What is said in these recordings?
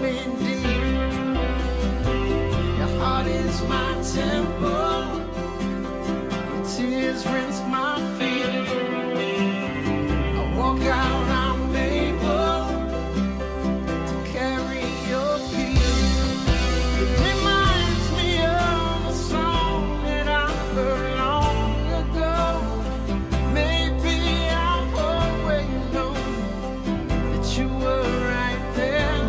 feeling deep. Your heart is my temple. Your tears rinse my feet. I walk out, I'm able to carry your peace. It reminds me of a song that I heard long ago. Maybe I've always known that you were right there.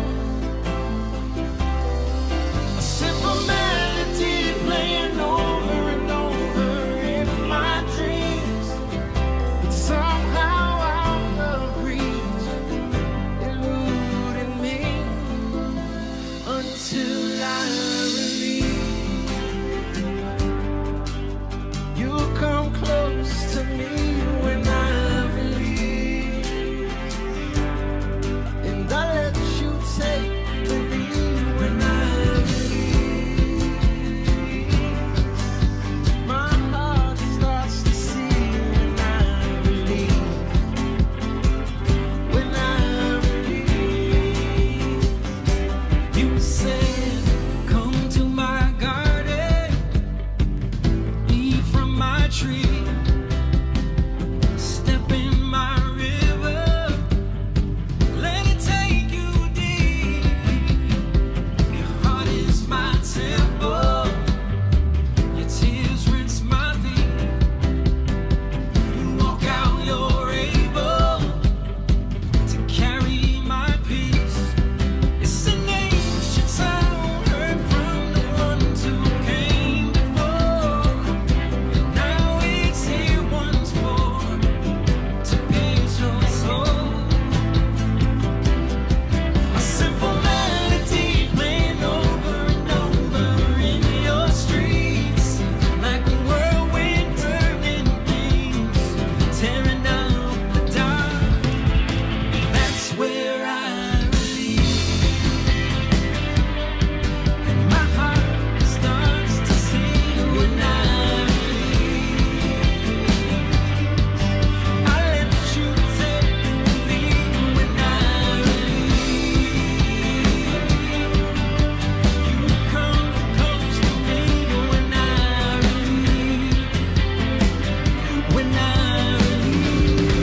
A simple melody playing over and over in my dreams, but somehow out of reach, eluding me until I release. You come close to me when I believe, and I let you take the lead when I believe. My heart starts to see when I believe. When I believe. You said, come to my garden, eat from my tree, step in my river, let it take you deep. Your heart is my temple, your tears rinse my feet. You walk out, you're able to carry my peace. It's an ancient sound heard from the ones who came before. Now it's here once more to pierce your soul. A simple melody playing over and over in your streets, like a whirlwind turning things, tearing down the dark. That's where I believe, and my heart starts to sing when I believe. I let you take the lead when I believe. You come close to me when I believe. When I believe.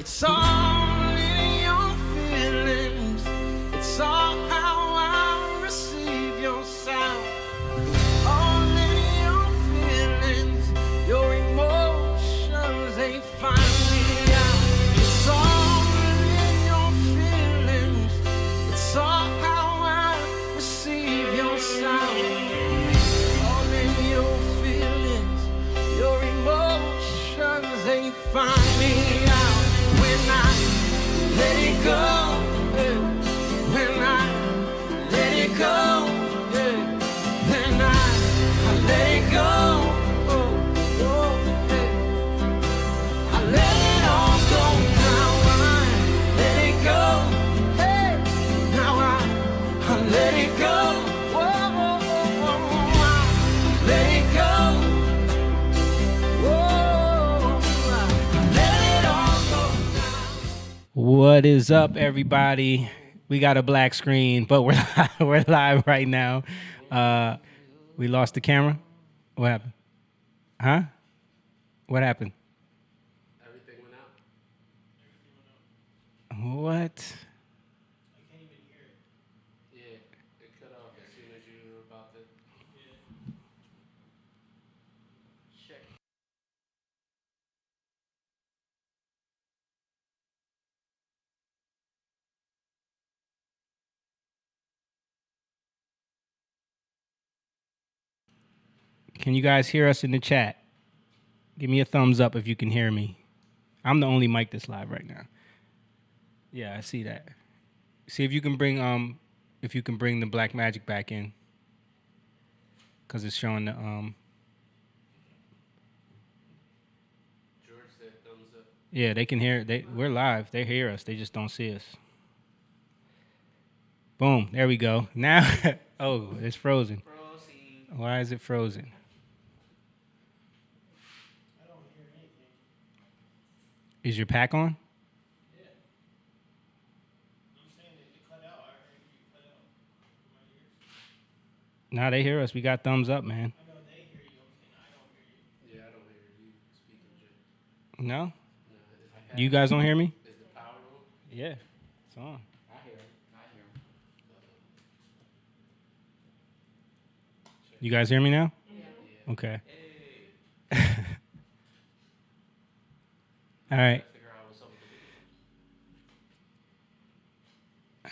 It's all in your feelings. It's all how I receive your sound. All in your feelings. Your emotions, they find me out. It's all in your feelings. It's all how I receive your sound. All in your feelings. Your emotions, they find me out. When I let it go, when I let it go, then I let it go. I let it all go now. I let it go. Hey, now I let it go. Whoa, let it go. Whoa, I let it all go now. What is up, everybody? We got a black screen, but we're live right now. We lost the camera. What happened? Huh? What happened? Everything went out. What? Yeah, it cut off as soon as you were about to check. Can you guys hear us in the chat? Give me a thumbs up if you can hear me. I'm the only mic that's live right now. Yeah, I see that. See if you can bring the black magic back in, cause it's showing the George said thumbs up. Yeah, they can hear. We're live. They hear us. They just don't see us. Boom. There we go. Now, oh, it's frozen. Why is it frozen? I don't hear anything. Is your pack on? Yeah. I'm saying Nah, they hear us. We got thumbs up, man. I know they hear you, and I don't hear you. Yeah, I don't hear you speaking, Jay. No? No, You guys don't hear me? is the power on? Yeah, it's on. I hear him. I hear him. You guys hear me now? Yeah. Okay. Hey. All right. Figure out what's up with the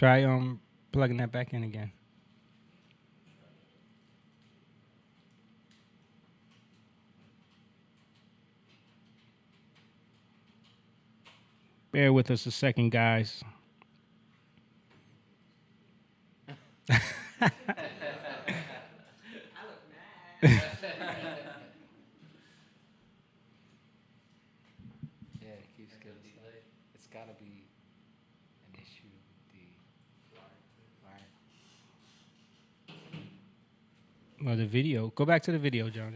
video. Try plugging that back in again. Bear with us a second, guys. Yeah, it keeps getting stuck. It's gotta be an issue with the wire. Well, the video. Go back to the video, John.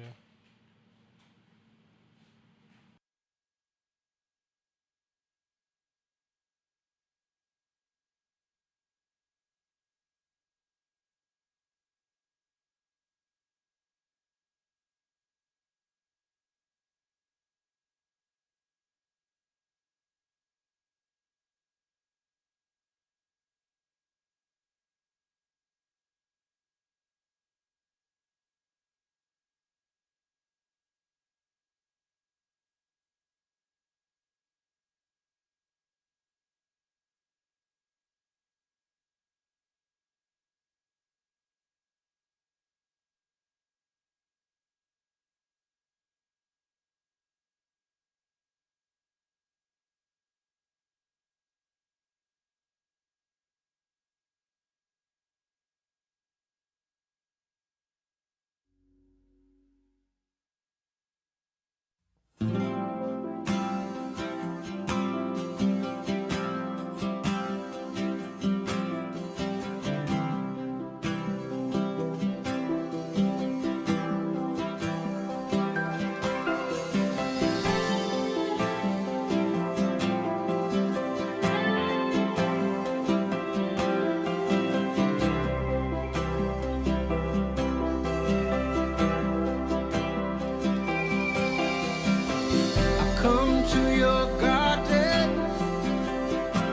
I come to your garden,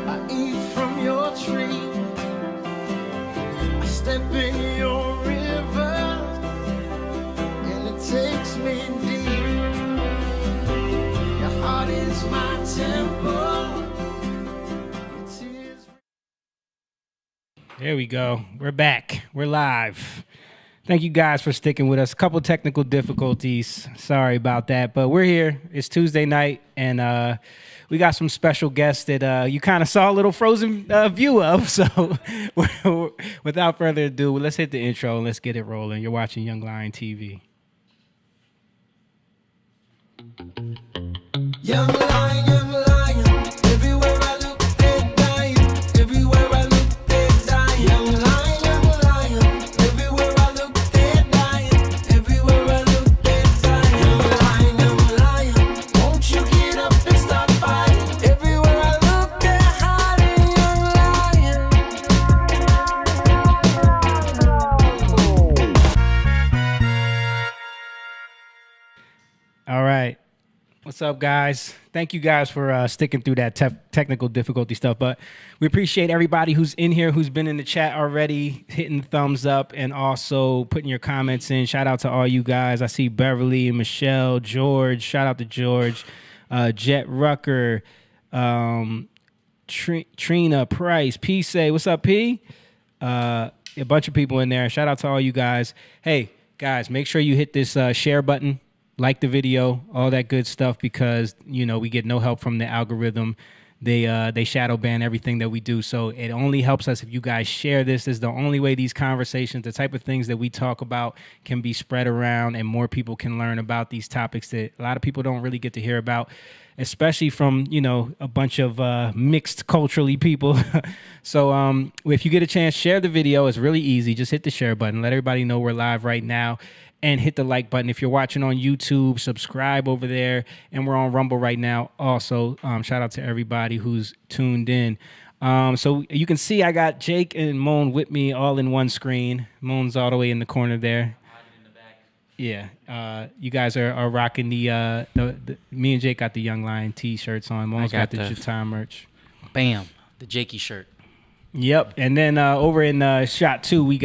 I eat from your tree, I step in your river, and it takes me deep. Your heart is my temple, your tears. There we go. We're back. We're live. Thank you guys for sticking with us. A couple technical difficulties. Sorry about that, but we're here. It's Tuesday night, and we got some special guests that you kind of saw a little frozen view of. So without further ado, let's hit the intro and let's get it rolling. You're watching Young Lion TV. Young lion, everywhere I look, they dying. Everywhere I look, they dying. Young lion, everywhere I look, they dying. Everywhere I look, they dying. Young lion, won't you get up and stop fighting? Everywhere I look, they're hiding. All right. What's up, guys? Thank you guys for sticking through that technical difficulty stuff. But we appreciate everybody who's in here, who's been in the chat already, hitting thumbs up and also putting your comments in. Shout out to all you guys. I see Beverly, Michelle, George. Shout out to George, Jet Rucker, Trina Price, P. Say, what's up, P? A bunch of people in there. Shout out to all you guys. Hey, guys, make sure you hit this share button. Like the video, all that good stuff, because we get no help from the algorithm. They shadow ban everything that we do, so it only helps us if you guys share this. This is the only way these conversations, the type of things that we talk about, can be spread around and more people can learn about these topics that a lot of people don't really get to hear about, especially from a bunch of mixed culturally people. So if you get a chance, share the video. It's really easy. Just hit the share button. Let everybody know we're live right now. And hit the like button. If you're watching on YouTube, subscribe over there. And we're on Rumble right now also. Shout out to everybody who's tuned in. So you can see I got Jake and Moan with me all in one screen. Moan's all the way in the corner there. Yeah. You guys are rocking the me and Jake got the Young Lion t-shirts on. Moan's got the Jatai merch. Bam, the Jakey shirt. Yep. And then over in shot 2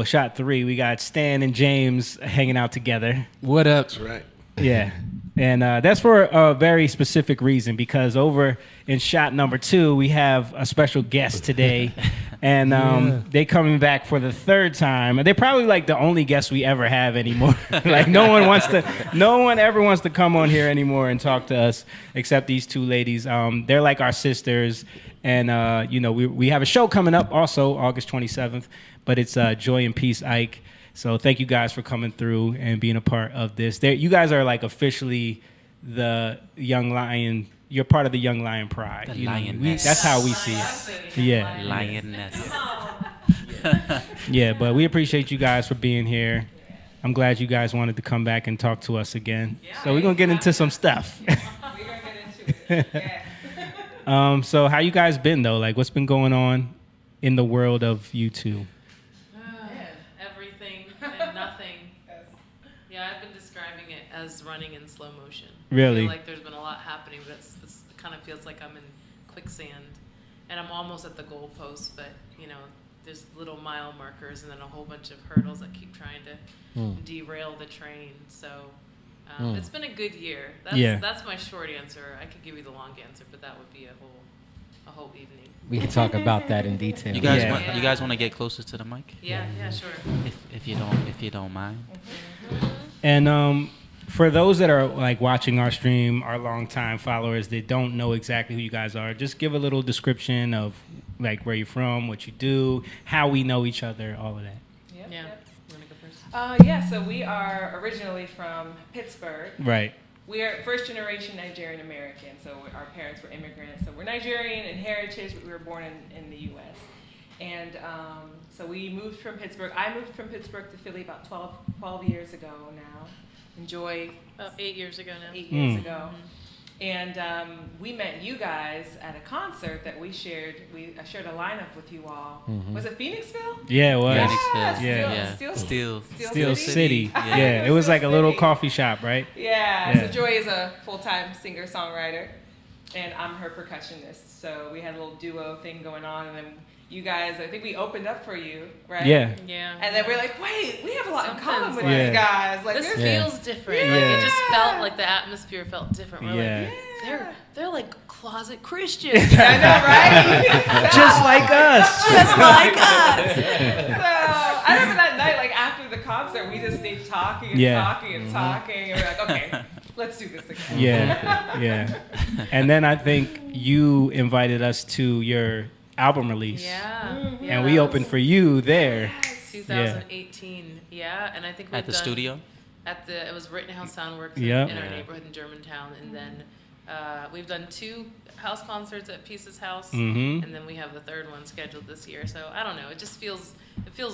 shot 3 we got Stan and James hanging out together. What up? That's right. Yeah. And that's for a very specific reason, because over in shot number 2, we have a special guest today. And they coming back for the 3rd time. They're probably like the only guests we ever have anymore. Like no one ever wants to come on here anymore and talk to us except these 2 ladies. They're like our sisters. And, we have a show coming up also August 27th, but it's Joy and Peace Ike. So thank you guys for coming through and being a part of this. You guys are like officially the Young Lion. You're part of the Young Lion Pride. The lioness. That's how we see it. Yeah. Lioness. Yeah, but we appreciate you guys for being here. I'm glad you guys wanted to come back and talk to us again. So we're going to get into some stuff. We're gonna get into it. Yeah. So how you guys been, though? Like, what's been going on in the world of you two? Everything and nothing. Yeah, I've been describing it as running in slow motion. Really? I feel like there's been a lot happening, but it kind of feels like I'm in quicksand. And I'm almost at the goalpost, but, there's little mile markers and then a whole bunch of hurdles that keep trying to derail the train. So it's been a good year. That's my short answer. I could give you the long answer, but that would be a whole evening. We can talk about that in detail. You guys want to get closer to the mic? Yeah, sure. If you don't mind. And for those that are like watching our stream, our longtime followers that don't know exactly who you guys are, just give a little description of like where you're from, what you do, how we know each other, all of that. Yep, Yeah. yep. You want to go first? So we are originally from Pittsburgh. Right. We are first generation Nigerian American, so our parents were immigrants. So we're Nigerian in heritage, but we were born in the U.S. And so we moved from Pittsburgh. I moved from Pittsburgh to Philly about 12 years ago now. Enjoy. About 8 years ago now. 8 years ago. And we met you guys at a concert that we shared. I shared a lineup with you all. Was it Phoenixville? Yeah, it was. Phoenixville. Steel City. Yeah. It was like a little City. coffee shop, right? Yeah. So Joy is a full-time singer-songwriter, and I'm her percussionist. So we had a little duo thing going on, and then you guys, I think we opened up for you, right? Yeah. Yeah. And then we're like, wait, we have a lot in common with Yeah. these guys. Like This this feels different. Yeah. Like it just felt like the atmosphere felt different. We're Yeah. like, they're like closet Christians. I know, right? Just like us. Just like us. So I remember that night, like after the concert, we just stayed talking and talking and talking, and we're like, okay, let's do this again. Yeah. And then I think you invited us to your album release. Yeah. And we opened for you there. 2018. Yeah. And I think we've At the done, studio? It was Rittenhouse Soundworks Yep. in our neighborhood in Germantown, and then we've done 2 house concerts at Peace's house, and then we have the 3rd one scheduled this year. So I don't know, it just feels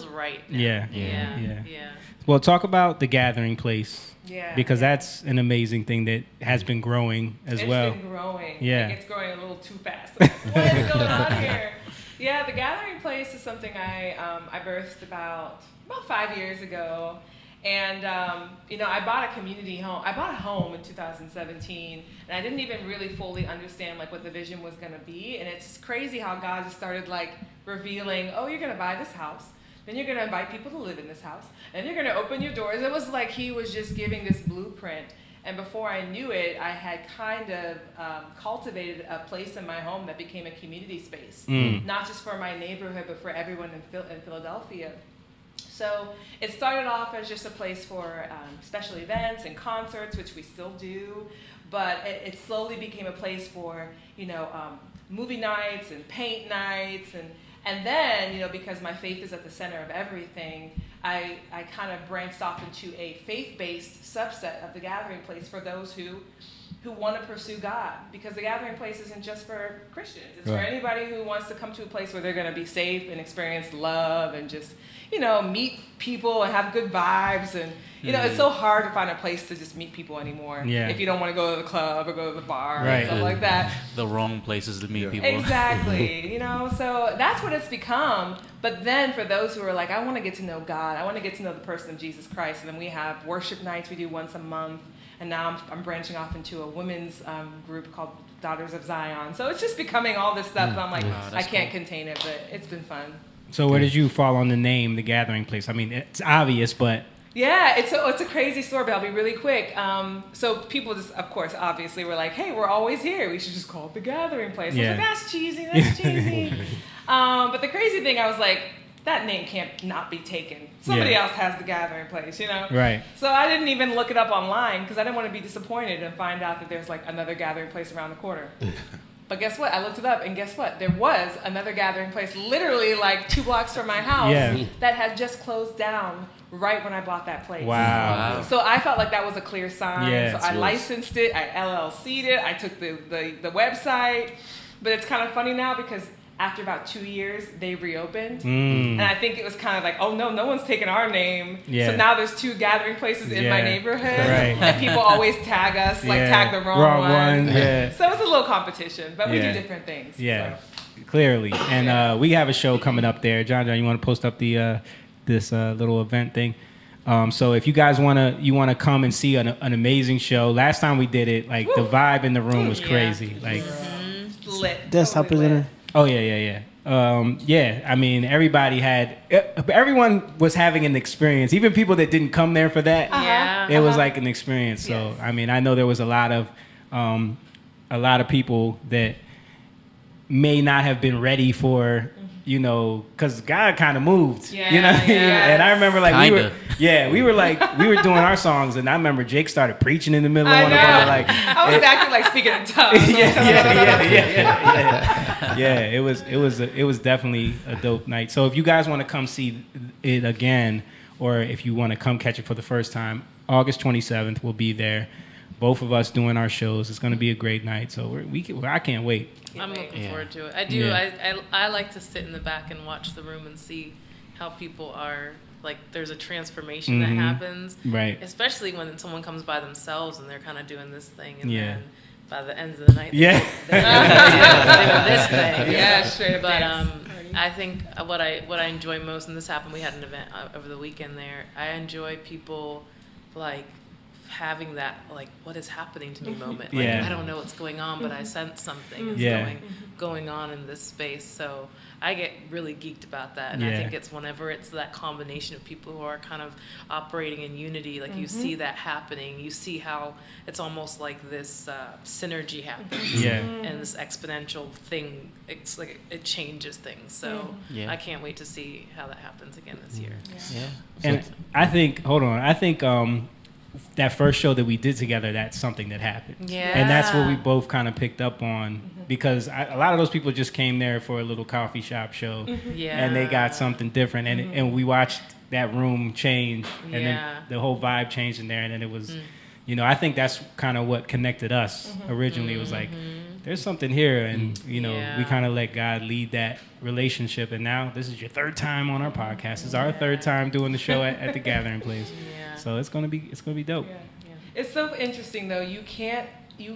right now. Yeah. Well, talk about the Gathering Place. Yeah. Because that's an amazing thing that has been growing as well. It's been growing. Yeah. Like, it's growing a little too fast. What is going on here? Yeah, the Gathering Place is something I birthed about 5 years ago. And, I bought a community home. I bought a home in 2017, and I didn't even really fully understand, like, what the vision was going to be. And it's crazy how God just started, like, revealing, oh, you're going to buy this house. Then you're going to invite people to live in this house. And you're going to open your doors. It was like he was just giving this blueprint. And before I knew it, I had kind of cultivated a place in my home that became a community space. Not just for my neighborhood, but for everyone in Philadelphia. So it started off as just a place for special events and concerts, which we still do. But it slowly became a place for, movie nights and paint nights. And then, because my faith is at the center of everything, I kind of branched off into a faith-based subset of the Gathering Place for those who who want to pursue God, because the gathering place isn't just for Christians. It's for Right. anybody who wants to come to a place where they're going to be safe and experience love and just, meet people and have good vibes. And, it's so hard to find a place to just meet people anymore. Yeah. If you don't want to go to the club or go to the bar Right. and stuff like that. The wrong places to meet people. Exactly. So that's what it's become. But then for those who are like, I want to get to know God, I want to get to know the person of Jesus Christ, and then we have worship nights we do once a month. And now I'm branching off into a women's group called Daughters of Zion. So it's just becoming all this stuff. And I'm like, I can't contain it, but it's been fun. So where did you fall on the name, The Gathering Place? I mean, it's obvious, but Yeah, it's a crazy story, but I'll be really quick. So people just, of course, obviously were like, hey, we're always here. We should just call it The Gathering Place. I was Yeah. like, that's cheesy. But the crazy thing, I was like, that name can't not be taken. Somebody Yeah. else has The Gathering Place, Right. So I didn't even look it up online because I didn't want to be disappointed and find out that there's like another gathering place around the corner. But guess what? I looked it up, and guess what? There was another gathering place literally like 2 blocks from my house Yeah. that had just closed down right when I bought that place. Wow. So I felt like that was a clear sign. Yeah, so I licensed it, I LLC'd it, I took the website. But it's kind of funny now because after about 2 years, they reopened. And I think it was kind of like, oh no one's taking our name. Yeah. So now there's 2 gathering places in my Yeah. neighborhood. Right. And people always tag us, like Yeah. tag the wrong one. Yeah. So it's a little competition, but we Yeah. do different things. Yeah, So. clearly. And we have a show coming up there. John, you want to post up the this little event thing? So if you guys wanna come and see an amazing show. Last time we did it, like the vibe in the room was crazy. Like, Lit. Desktop Totally lit. presenter. oh yeah. I mean, everyone was having an experience. Even people that didn't come there for that, Yeah. it was like an experience. So Yes. I mean, I know there was a lot of people that may not have been ready for, because God kind of moved, Yeah, And I remember like Kinda. we were doing our songs, and I remember Jake started preaching in the middle of I one of know. them, like. I was acting like speaking in tongues. Yeah. It was definitely a dope night. So if you guys want to come see it again, or if you want to come catch it for the first time, August 27th, we'll be there. Both of us doing our shows. It's going to be a great night. So I can't wait. I'm looking Yeah. forward to it. I do. Yeah. I like to sit in the back and watch the room and see how people are. Like, there's a transformation that happens, Right. especially when someone comes by themselves and they're kind of doing this thing, and Yeah. then by the end of the night, Yeah. they're doing this thing. Yeah, straight up But dance. I think what I enjoy most, and this happened, we had an event over the weekend there. I enjoy people like having that like, what is happening to me moment. Like, Yeah. I don't know what's going on, but I sense something is Yeah. going on in this space. So I get really geeked about that, and I Yeah. think it's whenever it's that combination of people who are kind of operating in unity, like you see that happening, you see how it's almost like this synergy happens, Yeah. and this exponential thing. It's like it changes things. So Yeah. I can't wait to see how that happens again this year. Yeah. And I think that first show that we did together, that's something that happened. Yeah. And that's what we both kind of picked up on, because a lot of those people just came there for a little coffee shop show, Yeah. and they got something different. And we watched that room change, and then Yeah. the whole vibe changed in there. And then it was, I think that's kind of what connected us originally. It was like, there's something here. And, we Yeah. kind of let God lead that relationship. And now this is your third time on our podcast. It's our third time doing the show at the Gathering Place. Yeah. So it's gonna be dope. It's so interesting though. You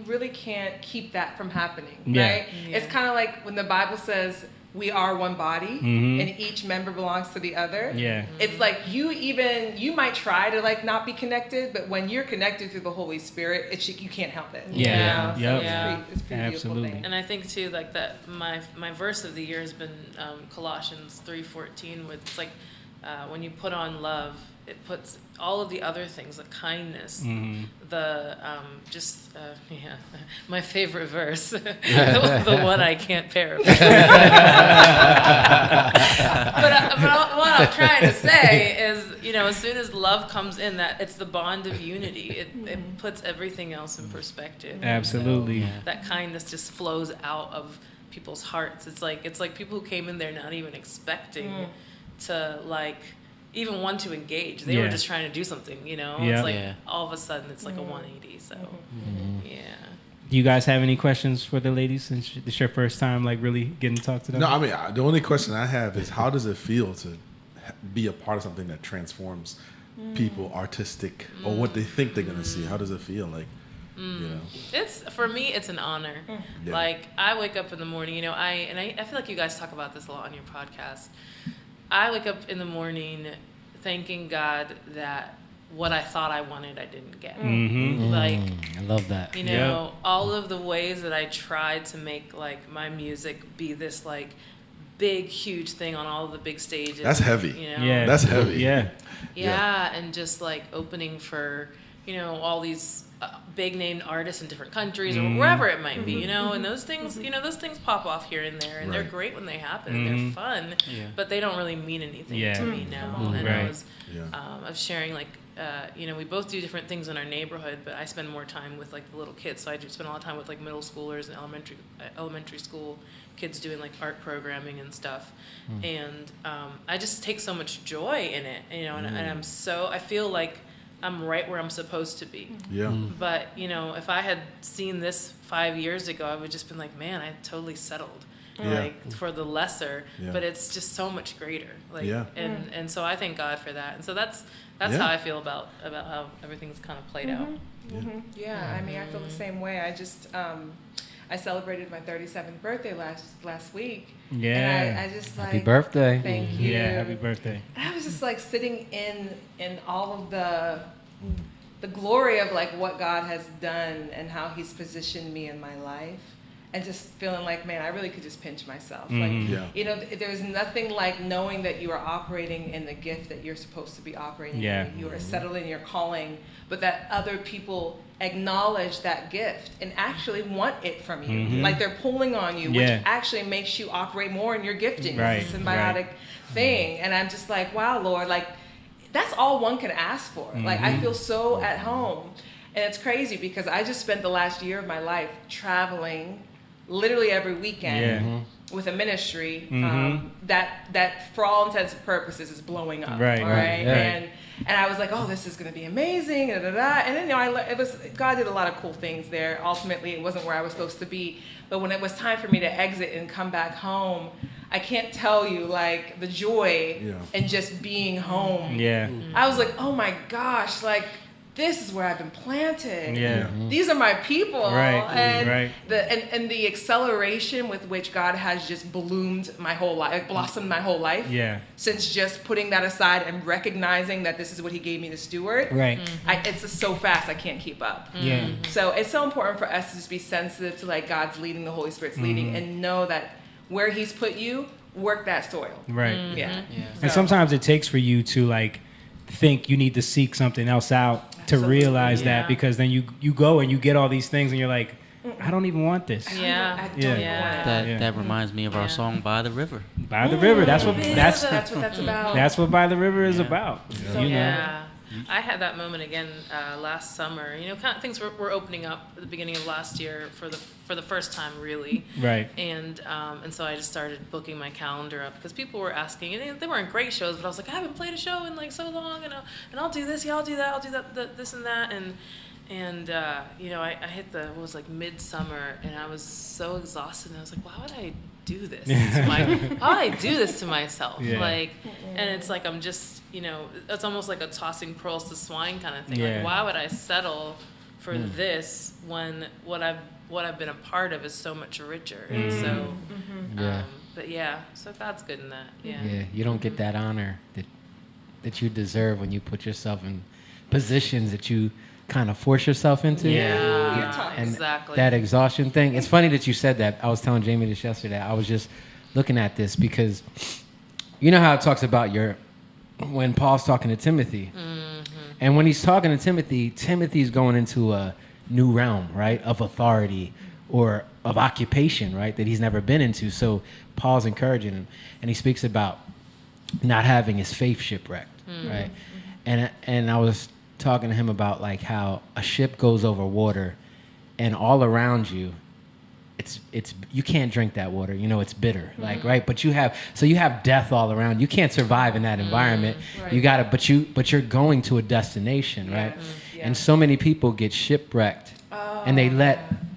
really can't keep that from happening, Yeah. right? Yeah. It's kind of like when the Bible says we are one body and each member belongs to the other. Yeah. It's like you might try to like not be connected, but when you're connected through the Holy Spirit, you can't help it. Yeah. So Yep. it's pretty Absolutely. beautiful thing. And I think too, like that, my verse of the year has been Colossians 3:14, with it's like when you put on love, it puts all of the other things, the kindness, the my favorite verse, the one I can't paraphrase. but what I'm trying to say is, as soon as love comes in, that it's the bond of unity. It puts everything else in perspective. Absolutely. So that kindness just flows out of people's hearts. It's like people who came in there not even expecting to like even want to engage. They were Yeah. just trying to do something, Yeah. It's like Yeah. all of a sudden it's like a 180. So yeah. Do you guys have any questions for the ladies since it's your first time, like really getting to talk to them? No, I mean, the only question I have is how does it feel to be a part of something that transforms people, artistic, or what they think they're going to see? How does it feel? Like, you know? It's for me. It's an honor. Yeah. Like I wake up in the morning. You know, I feel like you guys talk about this a lot on your podcast. I wake up in the morning thanking God that what I thought I wanted, I didn't get. Like, I love that. you know, all of the ways that I tried to make like my music be this like big, huge thing on all of the big stages. That's heavy. You know? Yeah. That's heavy. Yeah, and just like opening for, you know, all these big name artists in different countries or wherever it might be, you know, and those things, you know, those things pop off here and there, and they're Right. great when they happen, and they're fun, but they don't really mean anything to me now. And I was sharing like, you know, we both do different things in our neighborhood, but I spend more time with like the little kids, so I do spend a lot of time with like middle schoolers and elementary school kids doing like art programming and stuff, and I just take so much joy in it, you know, and I feel like I'm right where I'm supposed to be. Yeah. But, you know, if I had seen this 5 years ago, I would just been like, man, I totally settled. Like for the lesser, but it's just so much greater. Like, and so I thank God for that. And so that's how I feel about how everything's kind of played out. Yeah, I mean, I feel the same way. I just I celebrated my 37th birthday last week. Yeah. And I just like Happy birthday. Thank you. Yeah, happy birthday. And I was just like sitting in all of the glory of like what God has done and how He's positioned me in my life, and just feeling like, man, I really could just pinch myself. Like, you know, there's nothing like knowing that you are operating in the gift that you're supposed to be operating in. You are settled in your calling, but that other people acknowledge that gift and actually want it from you. Like they're pulling on you, which actually makes you operate more in your gifting. It's a symbiotic thing. And I'm just like, wow, Lord, like that's all one can ask for. Like I feel so at home. And it's crazy because I just spent the last year of my life traveling literally every weekend with a ministry that for all intents and purposes is blowing up. And I was like, oh, this is going to be amazing, and then, you know, God did a lot of cool things there. Ultimately, it wasn't where I was supposed to be. But when it was time for me to exit and come back home, I can't tell you, like, the joy in just being home. I was like, oh my gosh, like, this is where I've been planted. These are my people. And the acceleration with which God has just bloomed my whole life, blossomed my whole life. Since just putting that aside and recognizing that this is what He gave me to steward. It's just so fast I can't keep up. So it's so important for us to just be sensitive to like God's leading, the Holy Spirit's leading, and know that where He's put you, work that soil. And sometimes it takes for you to like think you need to seek something else out to realize that, because then you go and you get all these things and you're like, I don't even want this. I don't want it. That reminds me of our song "By the River." By the river. That's what that's about. That's what By the River is about. You know? I had that moment again last summer. You know, kind of things were opening up at the beginning of last year for the first time, really. And so I just started booking my calendar up because people were asking, and they weren't great shows, but I was like, I haven't played a show in like so long, and I'll do this, I'll do that, I'll do that, this and that, and you know, I hit midsummer, and I was so exhausted, and I was like, why would I do this? Why would I do this to myself? Like, and it's like I'm just, you know, it's almost like a tossing pearls to swine kind of thing. Like, why would I settle for this when what I've been a part of is so much richer? And so, but so God's good in that. You don't get that honor that you deserve when you put yourself in positions that you kind of force yourself into. And exactly. That exhaustion thing. It's funny that you said that. I was telling Jamie this yesterday. I was just looking at this because you know how it talks about when Paul's talking to Timothy. And when he's talking to Timothy, Timothy's going into a new realm, right, of authority or of occupation, right, that he's never been into. So Paul's encouraging him, and he speaks about not having his faith shipwrecked, right? And I was talking to him about like how a ship goes over water, and all around you, it's you can't drink that water. You know, it's bitter, like right. But you have death all around. You can't survive in that environment. You gotta, but you're going to a destination, right? And so many people get shipwrecked and they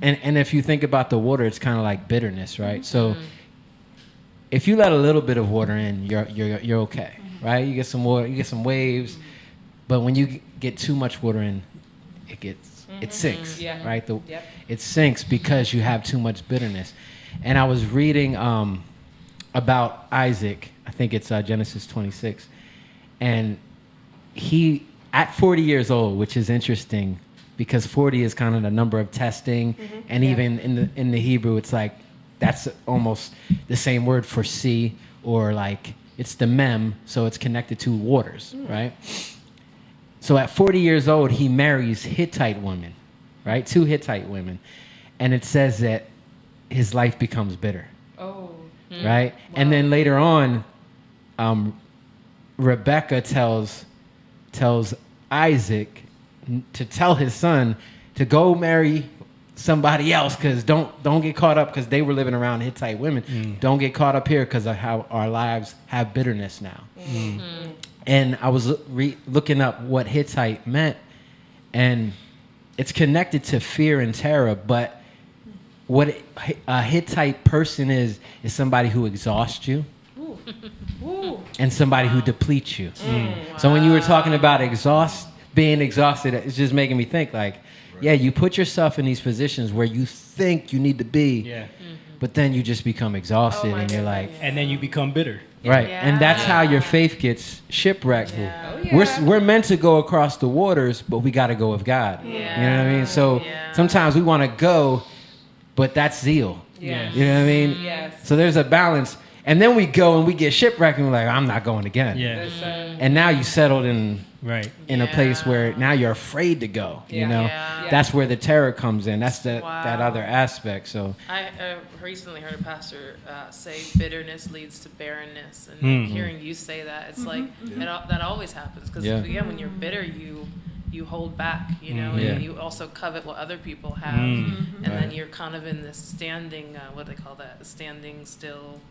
and if you think about the water, it's kind of like bitterness, right? So if you let a little bit of water in, you're okay, right? You get some water, you get some waves, but when you get too much water in, it sinks, Yeah. right? Yep. It sinks because you have too much bitterness. And I was reading about Isaac. I think it's Genesis 26, and he at 40 years old, which is interesting because 40 is kind of the number of testing, and even in the Hebrew, it's like that's almost the same word for sea, or like it's the mem, so it's connected to waters, right? So at 40 years old, he marries Hittite women, right? 2 Hittite women, and it says that his life becomes bitter, Oh. right? And then later on, Rebecca tells Isaac to tell his son to go marry somebody else, because don't get caught up, because they were living around Hittite women. Don't get caught up here because of how our lives have bitterness now. And I was looking up what Hittite meant, and it's connected to fear and terror, but what a Hittite person is somebody who exhausts you. And somebody who depletes you. So when you were talking about being exhausted, it's just making me think like, yeah, you put yourself in these positions where you think you need to be, but then you just become exhausted, and you're like, And then you become bitter. right. Yeah. And that's how your faith gets shipwrecked. Yeah. Oh, yeah. We're meant to go across the waters, but we got to go with God. Yeah. You know what I mean? So Yeah. sometimes we want to go, but that's zeal. Yeah. You know what I mean? Yes. So there's a balance. And then we go and we get shipwrecked, and we're like, I'm not going again. Yeah. There's, And now you settled in Right. a place Yeah. where now you're afraid to go. You Yeah. know, Yeah. that's where the terror comes in. That's that Wow. other aspect. So I recently heard a pastor say bitterness leads to barrenness, and hearing you say that, it's like that always happens, because Yeah. again, when you're bitter, you hold back, you know, Yeah. and you also covet what other people have, and then you're kind of in this standing, what do they call that? Standing still.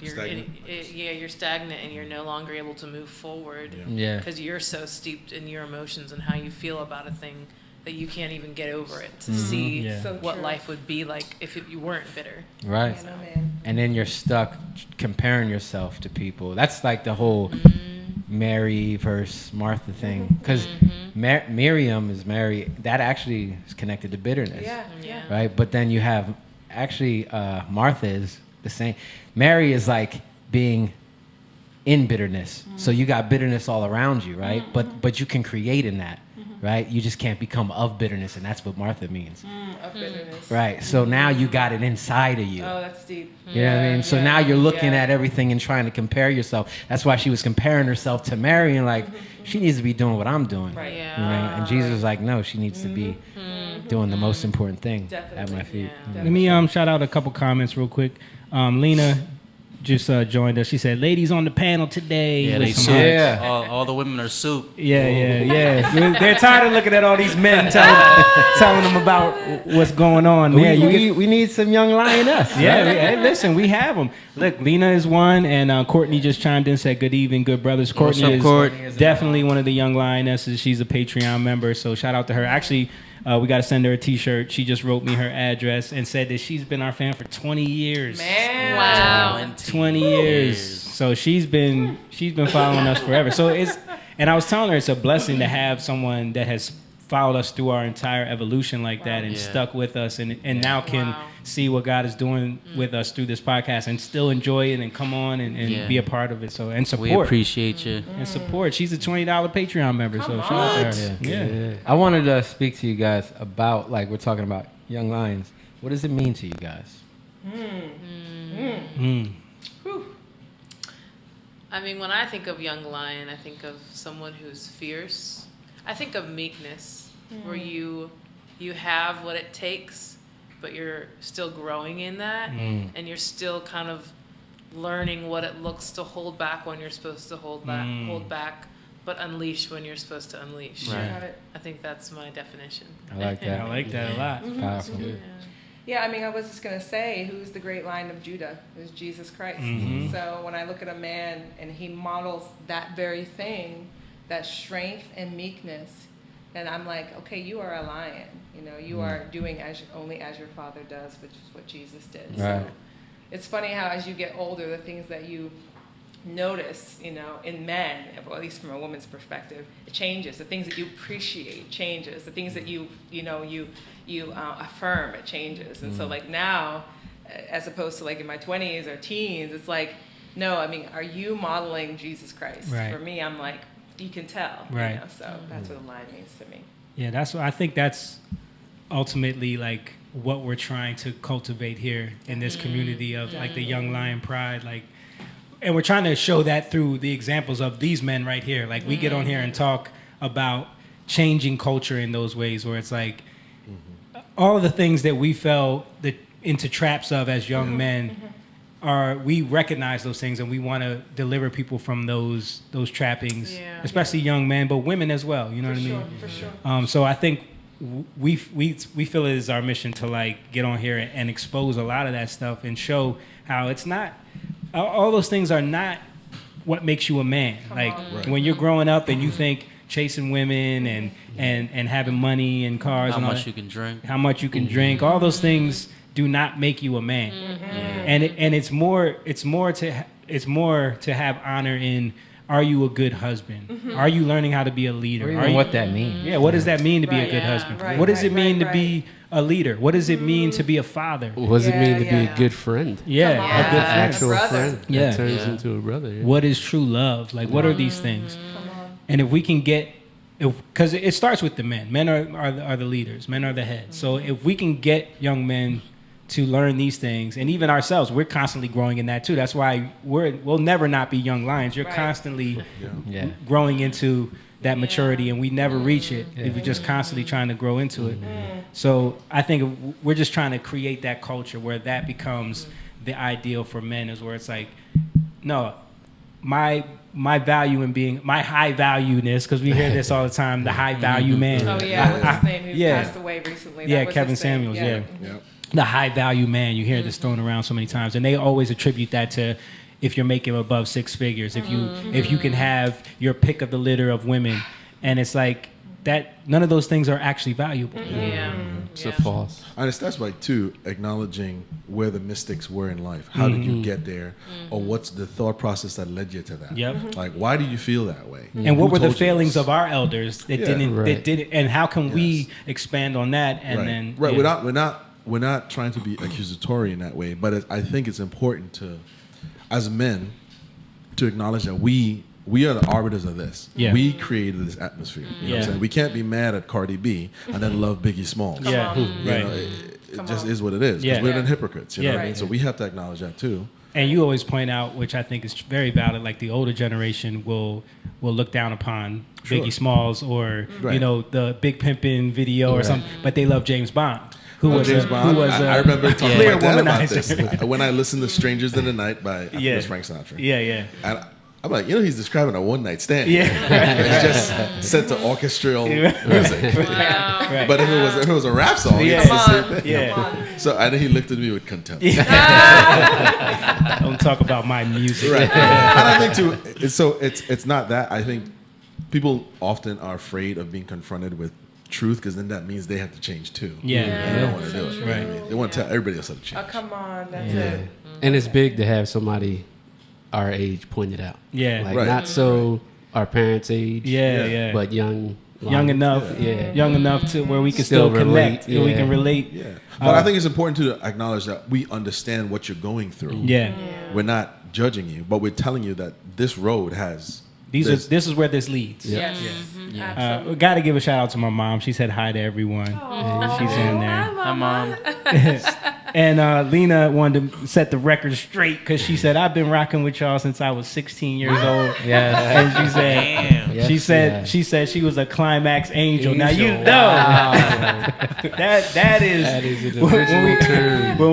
You're Stagnant. you're stagnant, and you're no longer able to move forward. Yeah. Because you're so steeped in your emotions and how you feel about a thing that you can't even get over it to see Yeah. So what true. life would be like if you weren't bitter. right. You know, man. And then you're stuck comparing yourself to people. That's like the whole Mary versus Martha thing. Because Miriam is Mary. That actually is connected to bitterness. Yeah. Yeah. Right. But then you have actually Martha is the same. Mary is like being in bitterness. So you got bitterness all around you, right? But you can create in that, right? You just can't become of bitterness, and that's what Martha means. Of bitterness. Right. So now you got it inside of you. Oh, that's deep. You know what I mean? So Yeah, now you're looking yeah. at everything and trying to compare yourself. That's why she was comparing herself to Mary, and like, she needs to be doing what I'm doing. Right. Yeah. You know? And Jesus was like, no, she needs to be doing the most important thing at my Definitely. feet. Yeah. Let me shout out a couple comments real quick. Lena just joined us. She said, "Ladies on the panel today." Yeah, with they some soup. hearts. Yeah. All the women are soup. Yeah. They're tired of looking at all these men telling them about what's going on. We, Yeah, you we, get- we need some young lioness. yeah, right? hey, listen, we have them. Look, Lena is one, and Courtney just chimed in, said, "Good evening, good brothers." Courtney up, is Court? definitely one of the young lionesses. She's a Patreon member, so shout out to her. Actually, we got to send her a T-shirt. She just wrote me her address and said that she's been our fan for 20 years. Man. Wow. 20 years. So she's been following us forever. So and I was telling her it's a blessing to have someone that has followed us through our entire evolution like that and Yeah. stuck with us and now can Wow. see what God is doing with us through this podcast and still enjoy it and come on and Yeah. be a part of it. So and We support. appreciate you. And support. She's a $20 Patreon member. So shout out to her. Yeah. I wanted to speak to you guys about, like, we're talking about young lions. What does it mean to you guys? I mean, when I think of young lion, I think of someone who's fierce. I think of meekness, where you have what it takes, but you're still growing in that, and you're still kind of learning what it looks to hold back when you're supposed to hold back, but unleash when you're supposed to unleash. Right. Got it. I think that's my definition. I like that. I like that a lot. Powerful. Yeah, I mean, I was just going to say, who's the great Lion of Judah? Is Jesus Christ. So when I look at a man and he models that very thing, that strength and meekness, And I'm like, okay, you are a lion. You know, you are doing only as your father does, which is what Jesus did. Right. So it's funny how as you get older, the things that you notice, you know, in men, or at least from a woman's perspective, it changes. The things that you appreciate changes. The things that you affirm, it changes. And so like now, as opposed to like in my 20s or teens, it's like, no, I mean, are you modeling Jesus Christ? Right. For me, I'm like, you can tell. Right. You know, so that's what a line means to me. Yeah, that's what I think. That's ultimately like what we're trying to cultivate here in this community of like the Young Lion Pride, like, and we're trying to show that through the examples of these men right here. Like we get on here and talk about changing culture in those ways where it's like all of the things that we fell into traps of as young men we recognize those things and we want to deliver people from those trappings, especially young men, but women as well. You know what I mean? For sure. So I think we feel it is our mission to like get on here and expose a lot of that stuff and show how it's not all those things are not what makes you a man. Like when you're growing up and you think chasing women and having money and cars How and all much that, you can drink. how much you can drink, all those things do not make you a man. And it's more to have honor in, are you a good husband? Are you learning how to be a leader? Or Are even you, what that means. yeah, what does that mean to be a Right. good Yeah, husband? right, What does it right, mean right, to be a leader? What does it mean to be a father? What does it mean to be Yeah. a good friend? Yeah, Come a on. good An friend. actual Brother. friend Yeah. that turns Yeah. into a brother. Yeah. What is true love? Like, what are these things? Come on. And if we can get, because it starts with the men. Men are the leaders. Men are the heads. So if we can get young men to learn these things, and even ourselves, we're constantly growing in that too. That's why we'll never not be young lions. You're Right. constantly Yeah. growing into that maturity, and we never reach it if we're just constantly trying to grow into it. So I think we're just trying to create that culture where that becomes the ideal for men, is where it's like, no, my value in being my high valueness, because we hear this all the time, the high value man. Oh yeah, what's his name? Who yeah. passed away recently? Yeah, That was Kevin his thing. Samuels, yeah. Yep. The high value man. You hear this thrown around so many times, and they always attribute that to if you're making above six figures, if you can have your pick of the litter of women, and it's like that. None of those things are actually valuable. Yeah. It's a false. And it starts by too acknowledging where the mystics were in life. How did you get there, or what's the thought process that led you to that? Yep. Like, why do you feel that way? And what Who were the told you failings this? of our elders that Yeah. didn't that Right. did it, and how can we Yes. expand on that? And right. then right. yeah. We're not trying to be accusatory in that way, but I think it's important to, as men, to acknowledge that we are the arbiters of this. Yeah. We created this atmosphere. You know what Yeah. I'm saying? We can't be mad at Cardi B and then love Biggie Smalls. Yeah, You right. know, it Come just on. is what it is. 'Cause Yeah. we're then hypocrites. You know Yeah. what I mean? So we have to acknowledge that too. And you always point out, which I think is very valid, like the older generation will look down upon Sure. Biggie Smalls or Right. the Big Pimpin' video or Right. something, but they love James Bond, who was James a, Bond. who was I a remember talking clear to my dad about womanizer. this when I listened to "Strangers in the Night" by I think it was Frank Sinatra. Yeah. And I'm like, he's describing a one night stand. Yeah. It's just set to orchestral music. Right. But if it was a rap song, Yeah. it's the Come same on. thing. Yeah. So and then he looked at me with contempt. Don't talk about my music. Right. And I think too, it's not that. I think people often are afraid of being confronted with truth because then that means they have to change too. Yeah. And they don't want to do it. You know what I Right. mean? They want to tell everybody else how to Oh change. come on, that's Yeah. it. And it's big to have somebody our age point it out. Yeah. Like Right. not so our parents' age. Yeah. But young Young Yeah. enough to where we can Still still connect, relate, and we yeah. can relate. Yeah. But I think it's important to acknowledge that we understand what you're going through. Yeah. We're not judging you, but we're telling you that this road has This is where this leads. Yes. We got to give a shout out to my mom. She said hi to everyone. She's in there. Hi, Mom. And Lena wanted to set the record straight because she said, I've been rocking with y'all since I was 16 years old. Yeah. And she said, Yes, she said she was a climax angel. Now you Angel. know Wow. that is That is an original term. when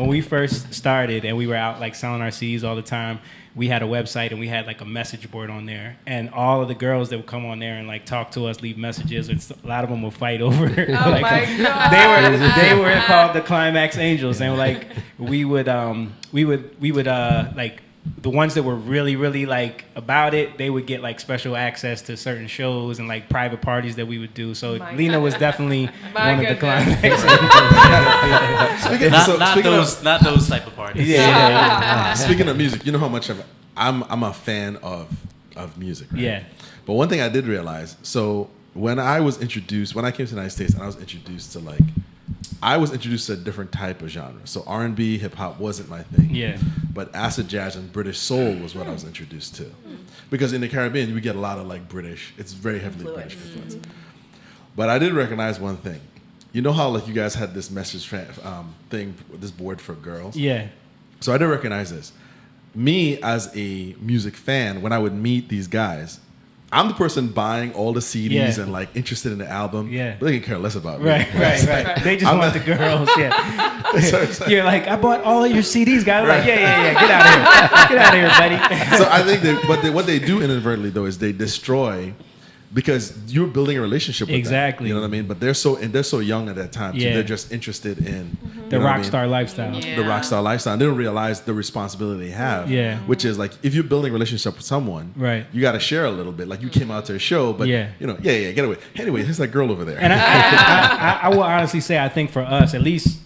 we first started and we were out like selling our CDs all the time. We had a website and we had like a message board on there, and all of the girls that would come on there and like talk to us, leave messages, and a lot of them would fight over. Oh like, my God. they were called the Climax Angels, and like we would like the ones that were really, really like about it, they would get like special access to certain shows and like private parties that we would do. So My Lena was definitely My one of the goodness. climaxes. Not those type of parties. Speaking of music, you know how much I'm a fan of music, right? Yeah. But one thing I did realize, so when I came to the United States and I was introduced to a different type of genre. So R&B, hip hop wasn't my thing. Yeah. But acid jazz and British soul was what I was introduced to. Because in the Caribbean, we get a lot of like British. It's very heavily British influence. But I did recognize one thing. You know how like you guys had this message thing, this board for girls? Yeah. So I did recognize this. Me as a music fan, when I would meet these guys, I'm the person buying all the CDs and like interested in the album. Yeah. But they can care less about me. Right. They just want the girls. Yeah. So You're like, I bought all of your CDs, guys. Right. Like, yeah. Get out of here. Get out of here, buddy. So I think what they do inadvertently though is they destroy, because you're building a relationship with Exactly. them. You know what I mean? But they're so young at that time too. Yeah. They're just interested in The you know what I rock mean? star lifestyle. Yeah. The rock star lifestyle. And they don't realize the responsibility they have. Yeah. Which is like, if you're building a relationship with someone, Right. you got to share a little bit. Like you came out to a show, but Yeah. get away. Anyway, here's that girl over there. And I will honestly say, I think for us, at least,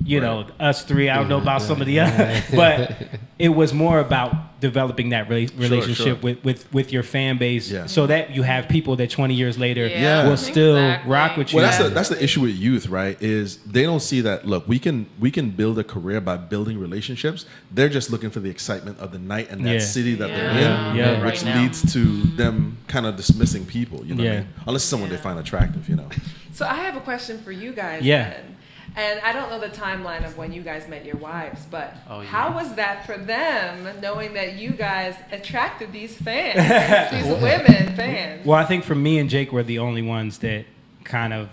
you know, us three, I don't know about some of the others, but it was more about developing that relationship sure. with your fan base, Yeah. so that you have people that 20 years later Yeah. will still Exactly. rock with you. Well, that's the issue with youth, right? Is they don't see that. Look, we can build a career by building relationships. They're just looking for the excitement of the night and that Yeah. city that Yeah. they're in, Yeah. which Right now. leads to them kind of dismissing people. You know, what I Yeah. mean? Unless it's someone they find attractive. You know, So I have a question for you guys. Yeah. Then. And I don't know the timeline of when you guys met your wives, but Oh, yeah. how was that for them, knowing that you guys attracted these fans, these women fans? Well, I think for me and Jake, we're the only ones that kind of,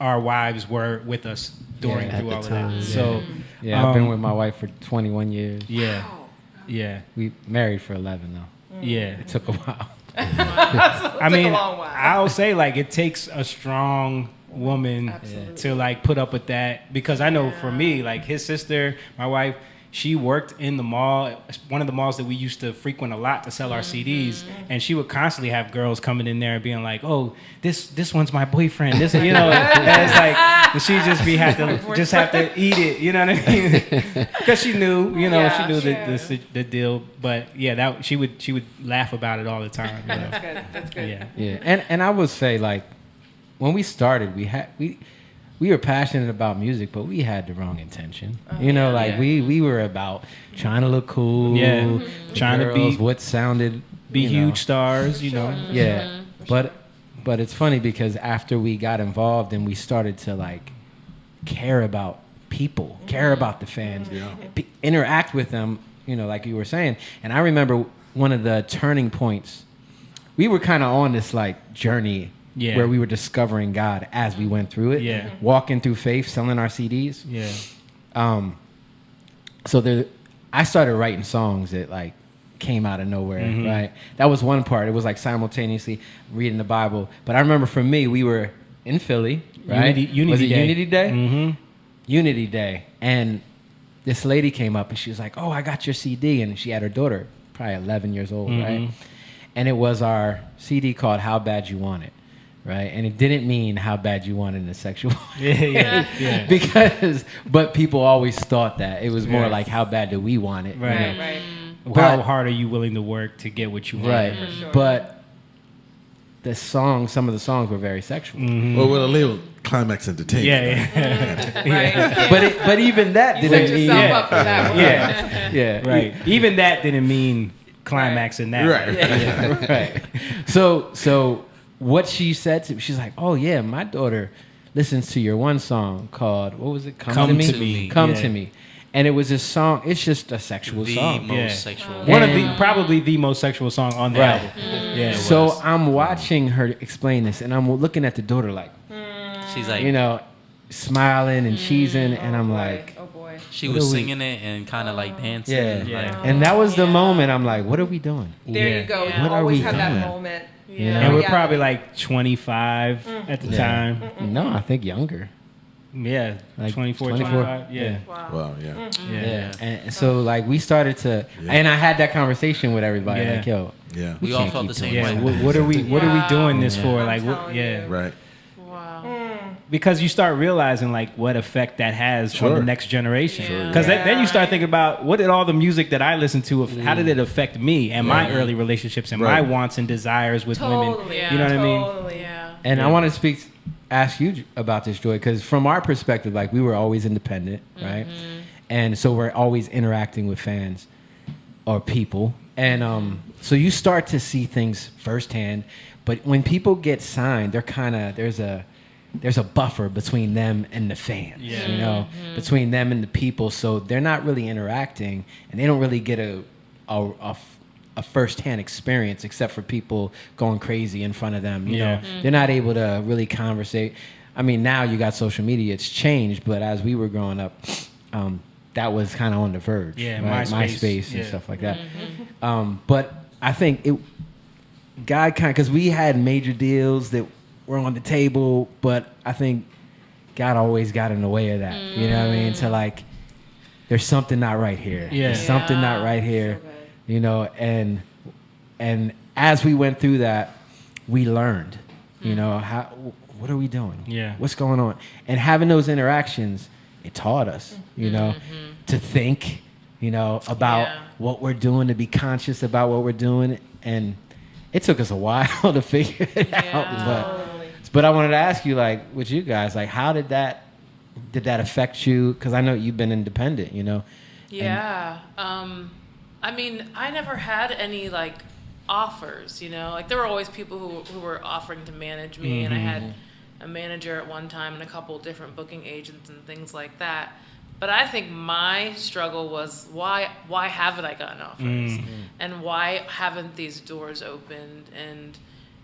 our wives were with us during Yeah, at through the all time, of that. yeah. So Yeah, I've been with my wife for 21 years. yeah, Wow. yeah, We married for 11 though. yeah. It took a while. I mean, a long while. I'll say like it takes a strong woman Absolutely. to like put up with that, because I know for me, like his sister, my wife, she worked in the mall, one of the malls that we used to frequent a lot to sell our CDs, and she would constantly have girls coming in there and being like, "Oh, this one's my boyfriend." This, you know, and it's like, and she just have to eat it, you know what I mean? Because she knew, you know, Yeah, she knew sure. the deal. But yeah, that she would laugh about it all the time. You know? That's good. That's good. Yeah. Yeah, and I would say like when we started, we were passionate about music, but we had the wrong intention. You know, like Yeah. we were about trying to look cool, Yeah. the Trying to girls, be what sounded, be you know. huge stars, you know. Yeah, but it's funny because after we got involved and we started to like care about people, care about the fans, interact with them, you know, like you were saying. And I remember one of the turning points. We were kind of on this like journey where we were discovering God as we went through it. Yeah. Walking through faith, selling our CDs. Yeah. So I started writing songs that like came out of nowhere, Mm-hmm. right? That was one part. It was like simultaneously reading the Bible. But I remember for me, we were in Philly, right? Unity was it Day. Unity Day? Mm-hmm. Unity Day. And this lady came up and she was like, "Oh, I got your CD." And she had her daughter, probably 11 years old, right? And it was our CD called How Bad You Want It, right? And it didn't mean how bad you want it in a sexual way. Yeah. Because, but people always thought that. It was more Right. like, how bad do we want it? you Right. know? Right. How But- hard are you willing to work to get what you want? Right. For sure. But some of the songs were very sexual. Well, with a label, Climax Entertainment. Yeah. Right. But even that You didn't set mean, yourself up for that one. yeah. Right. Even that didn't mean climaxing that. Right. Yeah, right. So what she said to me, she's like, "Oh yeah, my daughter listens to your one song called, what was it? Come to Me. Come Yeah. to Me." And it was a song, it's just a sexual The song. most Yeah. sexual. One of And- the probably the most sexual song on the Right. album. Yeah. So I'm watching her explain this and I'm looking at the daughter like, She's like, you know, smiling and cheesing, and I'm boy. like, Oh boy. she what was are we- singing it and kind of like dancing. yeah. Yeah. And that was the moment I'm like, what are we doing? There Yeah. you go. Yeah. You What are always we have doing? that moment. You know? And we're Yeah. probably like 25 at the time. No, I think younger. Yeah, Like 24, 24? 25. Yeah. Yeah. Wow. Wow, yeah. Yeah. Yeah. And so like we started to, Yeah. and I had that conversation with everybody. Yeah. Like, yo, Yeah. We all can't felt keep the same doing Yeah, way. that. what are we doing this Yeah. for? I'm Like, telling yeah, you. Right. Wow. because you start realizing like what effect that has on Sure. the next generation. Sure. Because then you start Yeah. thinking about what did all the music that I listened to, how did it affect me and my early relationships and my Right. wants and desires with women? Totally. Yeah. You know what I mean? Totally. Yeah. And Yeah. I want to ask you about this, Joy, because from our perspective, like we were always independent, right? And so we're always interacting with fans or people, and so you start to see things firsthand. But when people get signed, they're kind of there's a buffer between them and the fans, Yeah. you know, between them and the people. So they're not really interacting, and they don't really get a first-hand experience except for people going crazy in front of them. You know, they're not able to really conversate. I mean, now you got social media; it's changed. But as we were growing up, that was kind of on the verge. Yeah, right? MySpace, MySpace and yeah. stuff like that. But I think God kind of, because we had major deals that were on the table, but I think God always got in the way of that. You know what I mean? To like, there's something not right here. Yeah. There's something not right here. So good. You know, and as we went through that, we learned. You know, what are we doing? Yeah. What's going on? And having those interactions, it taught us. You know, to think. You know, about Yeah. what we're doing, to be conscious about what we're doing, and it took us a while to figure it out. Totally. But I wanted to ask you, like, with you guys, like, how did that affect you? Because I know you've been independent, you know. Yeah. I mean, I never had any like offers, you know. Like there were always people who were offering to manage me, and I had a manager at one time and a couple different booking agents and things like that. But I think my struggle was why haven't I gotten offers, and why haven't these doors opened? And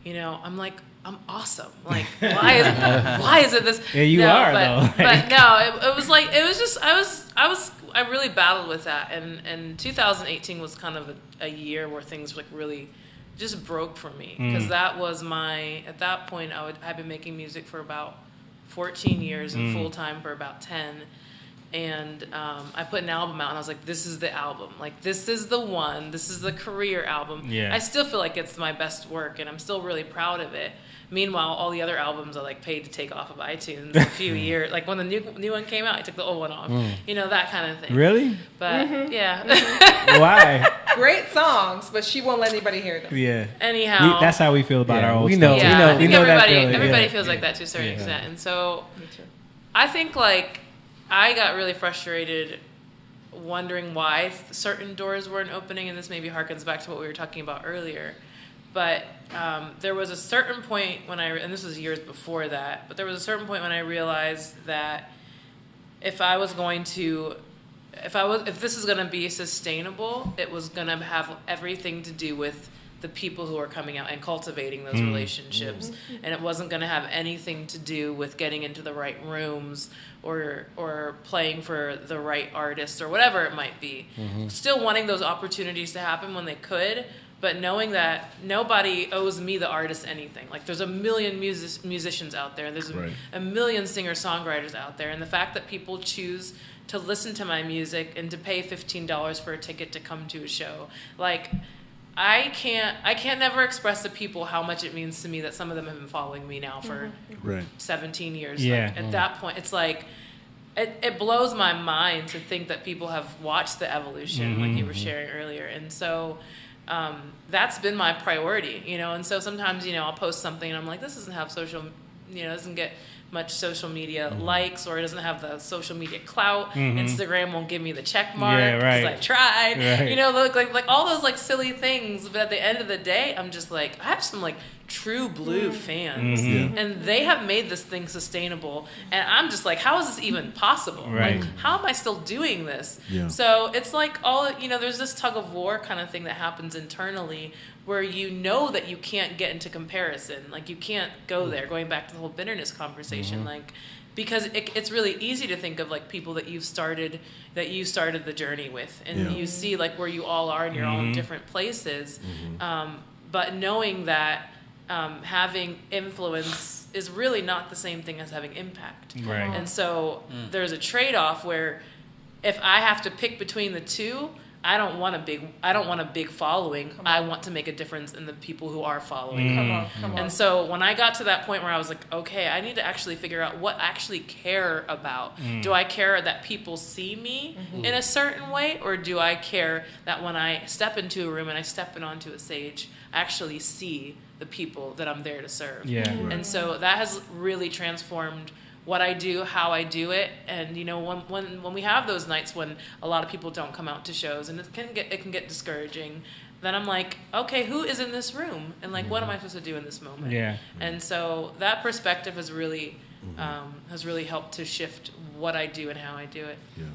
you know, I'm like, I'm awesome. Like, why is it this? Yeah, you are, though. But no, it was like it was just I really battled with that, and 2018 was kind of a year where things like really just broke for me, because that was at that point I'd been making music for about 14 years and full time for about 10. And I put an album out, and I was like, this is the album. Like, this is the one. This is the career album. Yeah. I still feel like it's my best work, and I'm still really proud of it. Meanwhile, all the other albums I, like, paid to take off of iTunes a few years. Like, when the new one came out, I took the old one off. You know, that kind of thing. Really? But, yeah. Why? Great songs, but she won't let anybody hear them. Yeah. Anyhow. That's how we feel about Yeah, our old we stuff. know. Yeah, I we think know that everybody, feeling, everybody yeah. feels like that to a certain Yeah. extent. And so Me too. I think, like, I got really frustrated wondering why certain doors weren't opening, and this maybe harkens back to what we were talking about earlier. But there was a certain point when and this was years before that, but there was a certain point when I realized that if this is going to be sustainable, it was going to have everything to do with the people who are coming out and cultivating those relationships, and it wasn't going to have anything to do with getting into the right rooms or playing for the right artists or whatever it might be. Still wanting those opportunities to happen when they could, but knowing that nobody owes me, the artist, anything. Like, there's a million musicians out there. There's Right. a million singer-songwriters out there. And the fact that people choose to listen to my music and to pay $15 for a ticket to come to a show, like, I can't never express to people how much it means to me that some of them have been following me now for Right. 17 years. Yeah. Like, at that point, it's like, it blows my mind to think that people have watched the evolution, like you were sharing earlier. And so that's been my priority, you know. And so sometimes, you know, I'll post something and I'm like, this doesn't have doesn't get much social media likes, or it doesn't have the social media clout. Instagram won't give me the check mark because I tried. Right. You know, like all those like silly things. But at the end of the day, I'm just like, I have some like true blue fans, and they have made this thing sustainable. And I'm just like, how is this even possible? Right. Like, how am I still doing this? Yeah. So it's like there's this tug of war kind of thing that happens internally, where you know that you can't get into comparison. Like, you can't go there, going back to the whole bitterness conversation, like, because it's really easy to think of like people that you started the journey with, and you see like where you all are in your own different places. But knowing that having influence is really not the same thing as having impact. Right. And so there's a trade-off where if I have to pick between the two, I don't want a big following. I want to make a difference in the people who are following. Come on. And so when I got to that point where I was like, okay, I need to actually figure out what I actually care about. Do I care that people see me in a certain way, or do I care that when I step into a room and I step onto a stage, I actually see the people that I'm there to serve? Yeah. And so that has really transformed what I do, how I do it. And you know, when we have those nights when a lot of people don't come out to shows and it can get discouraging, then I'm like, okay, who is in this room? And like, what am I supposed to do in this moment? Yeah. And so that perspective has really helped to shift what I do and how I do it. Yeah.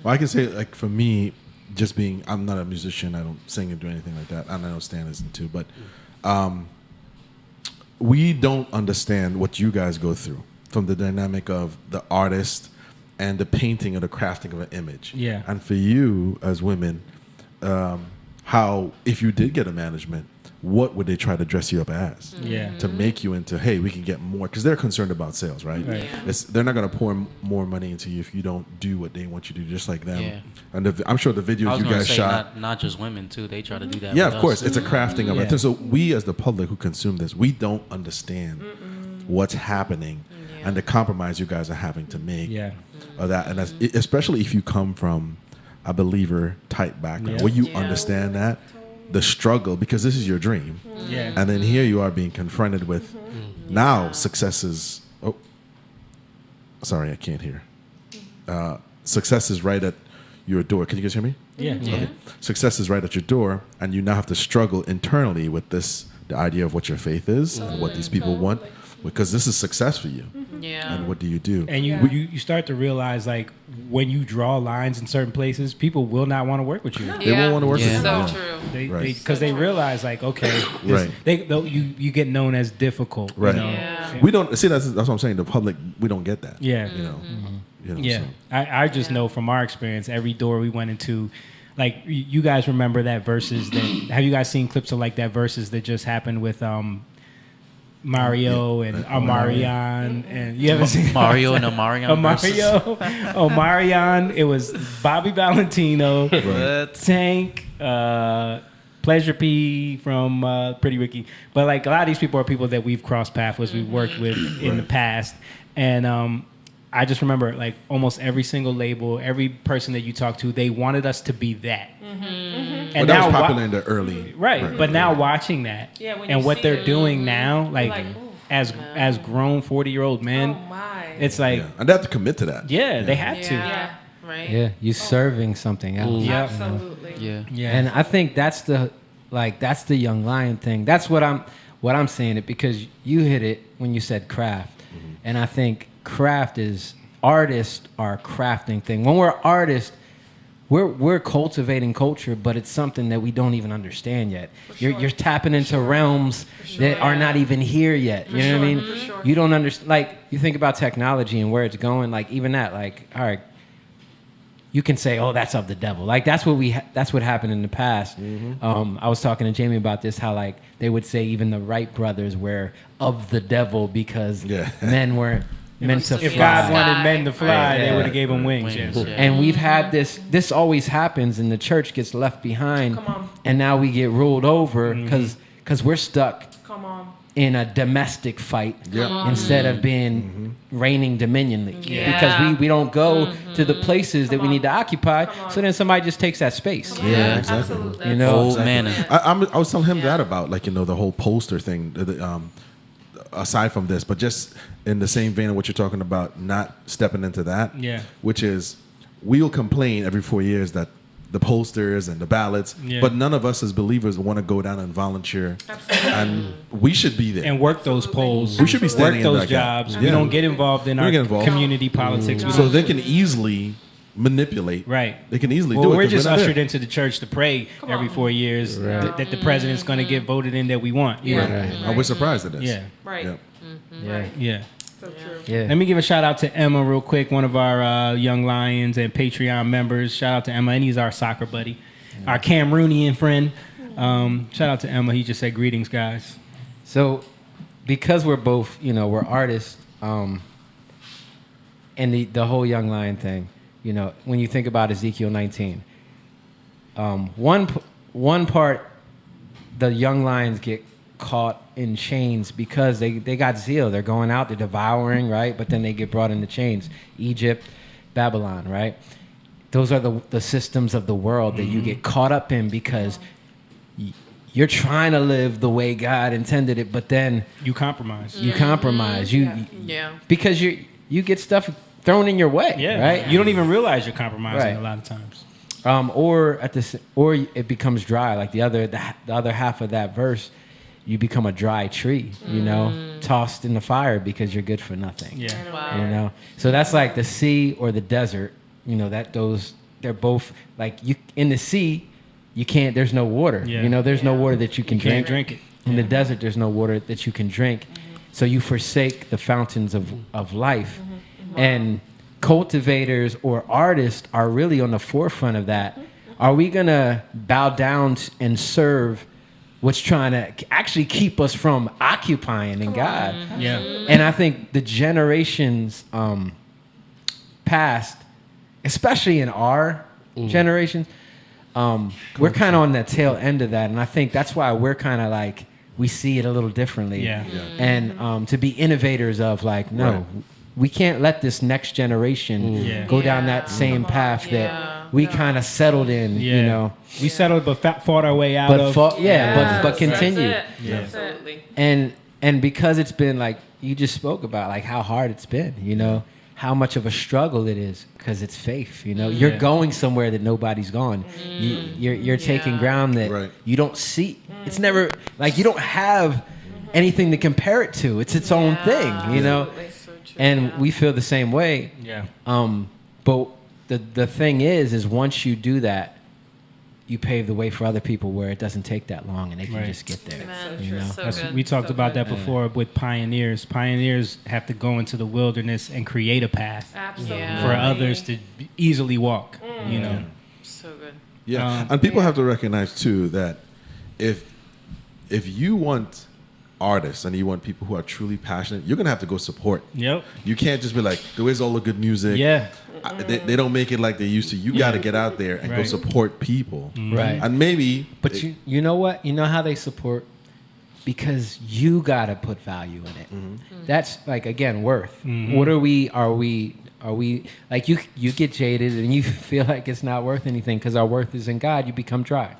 Well, I can say, like, for me, just being, I'm not a musician, I don't sing or do anything like that. I know Stan isn't too, but we don't understand what you guys go through from the dynamic of the artist and the painting or the crafting of an image. Yeah. And for you as women, how, if you did get a management, what would they try to dress you up as? Yeah. To make you into, hey, we can get more, because they're concerned about sales, right? Right. Yeah. They're not going to pour more money into you if you don't do what they want you to do, just like them. Yeah. And I'm sure the I videos was you gonna guys say shot. not just women too. They try to do that. Yeah, with of course. us. It's a crafting of Yeah. it. So we, as the public who consume this, we don't understand what's happening and the compromise you guys are having to make. Yeah. Of that, and that's, especially if you come from a believer type background, Yeah. where you Yeah. understand that the struggle, because this is your dream, Yeah. and then here you are being confronted with now successes. Oh, sorry, I can't hear. Success is right at your door. Can you guys hear me? Yeah. Okay. Success is right at your door, and you now have to struggle internally with this, the idea of what your faith is, and what these people want, because this is success for you. Yeah. And what do you do? And you start to realize, like, when you draw lines in certain places, people will not want to work with you. They won't want to work with you. So Yeah. true. Right. Because they realize, like, okay, Right. you get known as difficult. Right. You know? Yeah. We don't see that's what I'm saying. The public, we don't get that. Yeah. You know. You know, Yeah, so. I just know from our experience, every door we went into, like, you guys remember that verses that, have you guys seen clips of like that verses that just happened with Mario and Omarion, and you haven't seen Mario and Omarion. Mario, Omarion. It was Bobby Valentino, Tank, Pleasure P from Pretty Ricky. But like a lot of these people are people that we've crossed paths with, we've worked with in the past, and I just remember, like, almost every single label, every person that you talk to, they wanted us to be that. But that was popular in the early. Right. But now watching that Yeah, when and you what see they're it, doing now, like, like, ooh. as grown 40-year-old men, Oh my. it's like, Yeah. And they have to commit to that. they have to. Yeah. Right. Yeah, you're serving something else. Yeah. Absolutely. Yeah. Yeah. And I think that's the young lion thing. That's what I'm saying it, because you hit it when you said craft. And I think craft is, artists are a crafting thing. When we're artists, we're cultivating culture, but it's something that we don't even understand yet. You're tapping into realms that are not even here yet. You know what I mean? For sure. You don't understand. Like, you think about technology and where it's going. Like, even that. Like, all right, you can say, "Oh, that's of the devil." Like, that's what happened in the past. I was talking to Jamie about this. How, like, they would say even the Wright brothers were of the devil because men weren't meant to If fly. God wanted men to fly, they Yeah. would have gave them wings. Wings, Yeah. yeah. And we've had this always happens, and the church gets left behind. Come on. And now we get ruled over because we're stuck Come on. in a domestic fight instead of being reigning dominionly. Yeah. Because we don't go to the places that we need to occupy, so then somebody just takes that space. Yeah, exactly. Absolutely. You know? Old man. I was telling him that about, like, you know, the whole poster thing. Aside from this, but just in the same vein of what you're talking about, not stepping into that. Yeah. Which is, we'll complain every 4 years that the posters and the ballots, Yeah. but none of us as believers want to go down and volunteer. And we should be there. And work those polls. We should be standing work in those that gap. jobs. Yeah. We don't get involved in We our don't get involved. community politics. We So don't- they can easily manipulate. Right. They can easily Well, do it. we're 'cause just not there. ushered into the church to pray every 4 years that the president's going to get voted in that we want. You know? And we're surprised at this. Yeah. Right. Yep. Yeah. Yeah. So true. Yeah. Let me give a shout out to Emma real quick, one of our Young Lions and Patreon members. Shout out to Emma, and he's our soccer buddy, our Cameroonian friend. Shout out to Emma. He just said greetings, guys. So, because we're both, we're artists, and the whole Young Lion thing, when you think about Ezekiel 19, one part, the young lions get caught in chains because they got zeal. They're going out, they're devouring, right? But then they get brought into chains. Egypt, Babylon, right? Those are the systems of the world that you get caught up in because you're trying to live the way God intended it, but then You compromise. you compromise. Because you get stuff thrown in your way, Yeah. right? You don't even realize you're compromising Right. a lot of times. Or it becomes dry. Like the other half of that verse, you become a dry tree, tossed in the fire because you're good for nothing. Yeah. Wow. So that's like the sea or the desert. They're both like you in the sea. You can't. There's no water. Yeah. There's no water that you can Can't drink. drink it. In the desert, there's no water that you can drink. So you forsake the fountains of life. And cultivators or artists are really on the forefront of that. Are we going to bow down and serve what's trying to actually keep us from occupying in God? Yeah. And I think the generations past, especially in our generation, we're kind of on the tail end of that. And I think that's why we're kind of like, we see it a little differently. Yeah. And to be innovators of like, no, Right. we can't let this next generation Yeah. go down that same path that we kind of settled in, We settled but fought our way out of. but continue. That's it. Yeah. Absolutely. And because it's been like you just spoke about, like how hard it's been, how much of a struggle it is because it's faith. You're going somewhere that nobody's gone. You're taking ground that you don't see. It's never like you don't have anything to compare it to. It's its own thing, Absolutely. So true. And we feel the same way. Yeah. But the thing is once you do that, you pave the way for other people where it doesn't take that long and they can Right. just get there. Amen. So That's, good. we talked So about good. that before with pioneers. Pioneers have to go into the wilderness and create a path Absolutely. Yeah. for others to easily walk. So good. Yeah, and people have to recognize too that if you want artists and you want people who are truly passionate, you're gonna have to go support. Yep. You can't just be like, "Where's all the good music?" Yeah. They don't make it like they used to. You got to get out there and go Right. support people, Right. and maybe. But you know what? You know how they support? Because you got to put value in it. That's like, again, worth. What are we like you get jaded and you feel like it's not worth anything because our worth is in God. You become dry.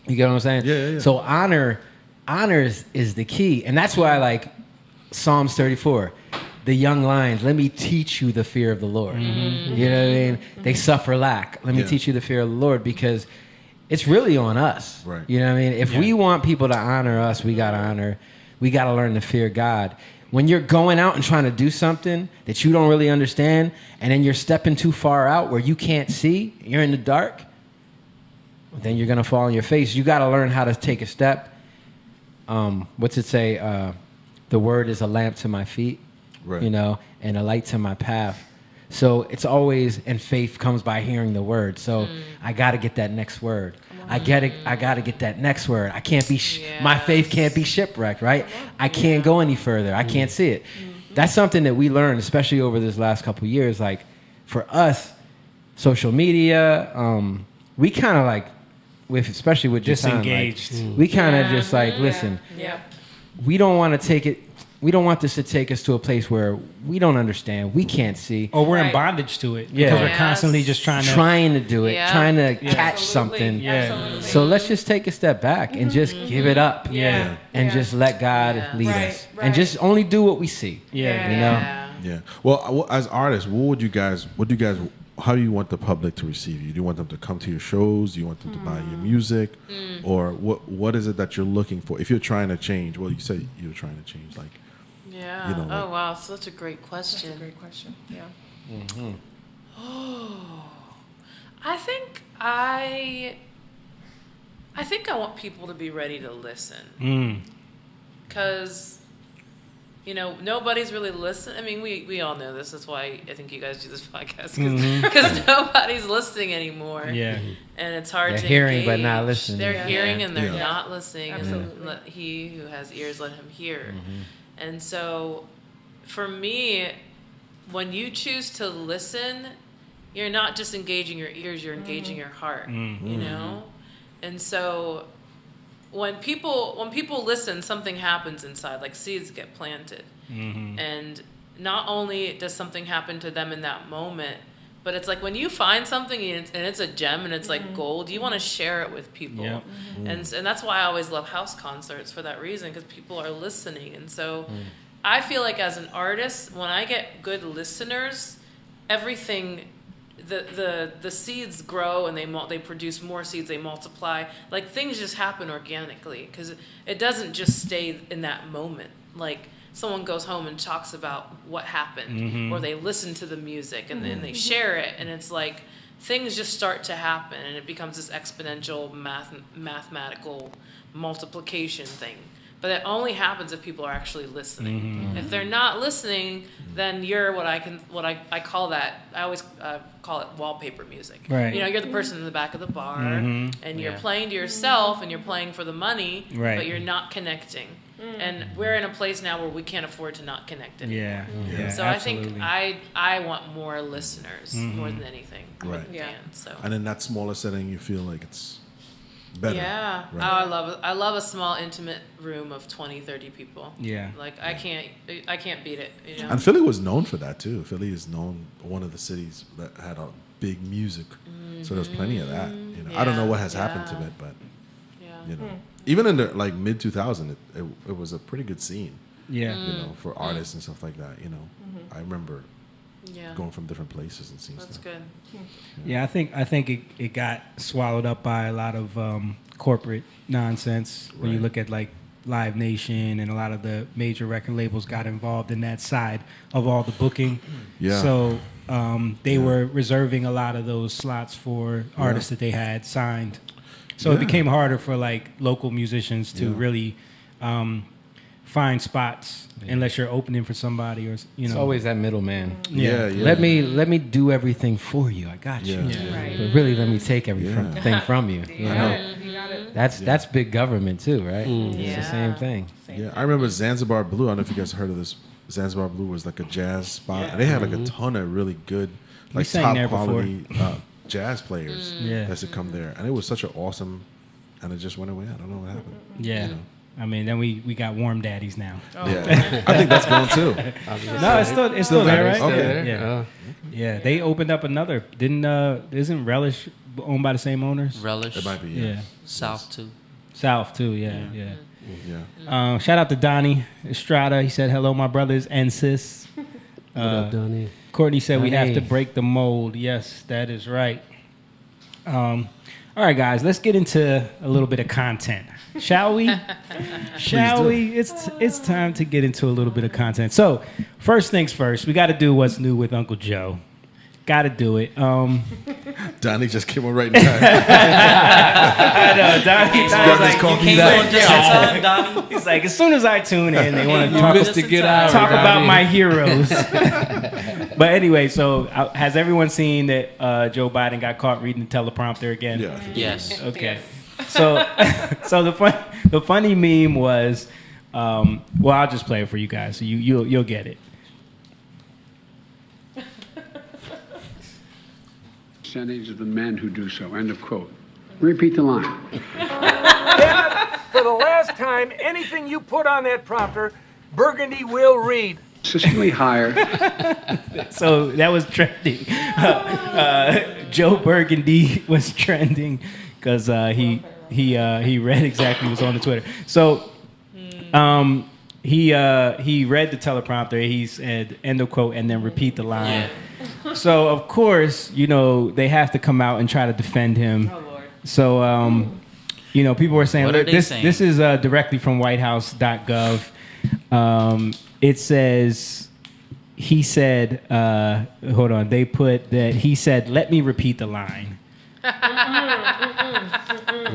You get what I'm saying? Yeah. So honor is the key. And that's why like Psalms 34, the young lions, let me teach you the fear of the Lord. You know what I mean? They suffer lack. Let me teach you the fear of the Lord because it's really on us. Right. You know what I mean? If we want people to honor us, we got to learn to fear God. When you're going out and trying to do something that you don't really understand, and then you're stepping too far out where you can't see, you're in the dark, then you're going to fall on your face. You got to learn how to take a step. What's it say? The word is a lamp to my feet, Right. and a light to my path. So it's always, and faith comes by hearing the word. So I got to get that next word. I got to get that next word. I can't be, my faith can't be shipwrecked, right? I can't go any further. I can't see it. That's something that we learned, especially over this last couple of years. Like for us, social media, we kind of like, especially with Jason, Disengaged. we kind of just like, listen, Yeah. we don't want to take it. We don't want this to take us to a place where we don't understand, we can't see, Or we're in Right. bondage to it. Yeah. Because we're Yes. constantly just trying to. do it, Yeah. trying to Yeah. catch Absolutely. something. Yeah. Absolutely. So let's just take a step back and just give it up. Yeah. And Yeah. just let God Yeah. lead Right, us. right. And just only do what we see. Yeah. You know? Yeah. Yeah. Well, as artists, how do you want the public to receive you? Do you want them to come to your shows? Do you want them to buy your music? Or what is it that you're looking for? If you're trying to change, well, you say you're trying to change, like, Yeah. You know, Oh like- wow, such a great question. That's a great question. Yeah. I think I want people to be ready to listen. Because nobody's really listening. I mean, we all know this. That's why I think you guys do this podcast Mm-hmm. because nobody's listening anymore. Yeah. And it's hard They're to hearing but engage. not listening. They're hearing and they're Yeah. not listening. Absolutely. And he who has ears, let him hear. Mm-hmm. And so, for me, when you choose to listen, you're not just engaging your ears; you're engaging your heart. Mm-hmm. And so, when people listen, something happens inside. Like seeds get planted, and not only does something happen to them in that moment, but it's like when you find something and it's a gem and it's like gold, you want to share it with people. Yep. And that's why I always love house concerts for that reason, because people are listening. And so I feel like as an artist, when I get good listeners, everything, the seeds grow and they produce more seeds, they multiply. Like things just happen organically because it doesn't just stay in that moment. Like someone goes home and talks about what happened, or they listen to the music and then they share it, and it's like things just start to happen, and it becomes this exponential mathematical multiplication thing. But it only happens if people are actually listening. If they're not listening, then you're what I call that. I always call it wallpaper music. Right. You're the person in the back of the bar, and you're playing to yourself, and you're playing for the money, Right. but you're not connecting. And we're in a place now where we can't afford to not connect anymore. Yeah. So absolutely. I think I want more listeners more than anything. Right. With fans, so. And in that smaller setting, you feel like it's better. Yeah. Right. Oh, I love a small intimate room of 20, 30 people. Yeah. Like I can't beat it, And Philly was known for that too. Philly is known one of the cities that had a big music, so there's plenty of that. I don't know what has happened to it, but Yeah. even in the like mid 2000, it was a pretty good scene. Yeah. For artists and stuff like that. I remember Yeah. going from different places and seeing That's stuff. good. Yeah, I think it got swallowed up by a lot of corporate nonsense. When you Right. look at like Live Nation and a lot of the major record labels got involved in that side of all the booking. Yeah. So they were reserving a lot of those slots for artists that they had signed. So it became harder for like local musicians to really find spots unless you're opening for somebody or It's always that middleman. Yeah. Let me do everything for you. I got you. Yeah. Right. But really, let me take everything from you. You got it. You got it. That's big government too, right? It's the Yeah. same thing. Yeah, I remember Zanzibar Blue. I don't know if you guys heard of this. Zanzibar Blue was like a jazz spot. And they had like a ton of really good, like sang top there before. quality jazz players Yeah. that should come there. And it was such an awesome, and it just went away. I don't know what happened. Yeah. I mean, then we got Warm Daddies now. Yeah, I think that's going too. No, it's still there, right? Okay. Yeah. Yeah, they opened up another. Isn't Relish owned by the same owners? Relish. It might be. Yeah. Yeah. South too. South too. Yeah. Yeah. Shout out to Donnie Estrada. He said, "Hello, my brothers and sis." What up, Donnie? Courtney said, "We have to Donnie. break the mold." Yes, that is right. All right, guys, let's get into a little bit of content, shall we? Shall we? It's time to get into a little bit of content. So, first things first, we got to do what's new with Uncle Joe. Got to do it. Donnie just came on right in time. I know, Donnie's got this like, coffee he's back. like, he's like, as soon as I tune in, they want to missed a good hour, talk about Donnie. my heroes. But anyway, so has everyone seen that Joe Biden got caught reading the teleprompter again? Yeah. Yes. Okay. So, so the funny meme was, well, I'll just play it for you guys, so you'll get it. Percentage of the men who do so. End of quote. Repeat the line. For the last time, anything you put on that prompter, Burgundy will read. Consistently higher. So that was trending. Joe Burgundy was trending because he read exactly what's on the Twitter. So he read the teleprompter. He said end of quote and then repeat the line. Yeah. So of course, they have to come out and try to defend him. Oh Lord. So people were saying, What are look, they this saying? this is directly from whitehouse.gov. It says he said, hold on, they put that he said, let me repeat the line.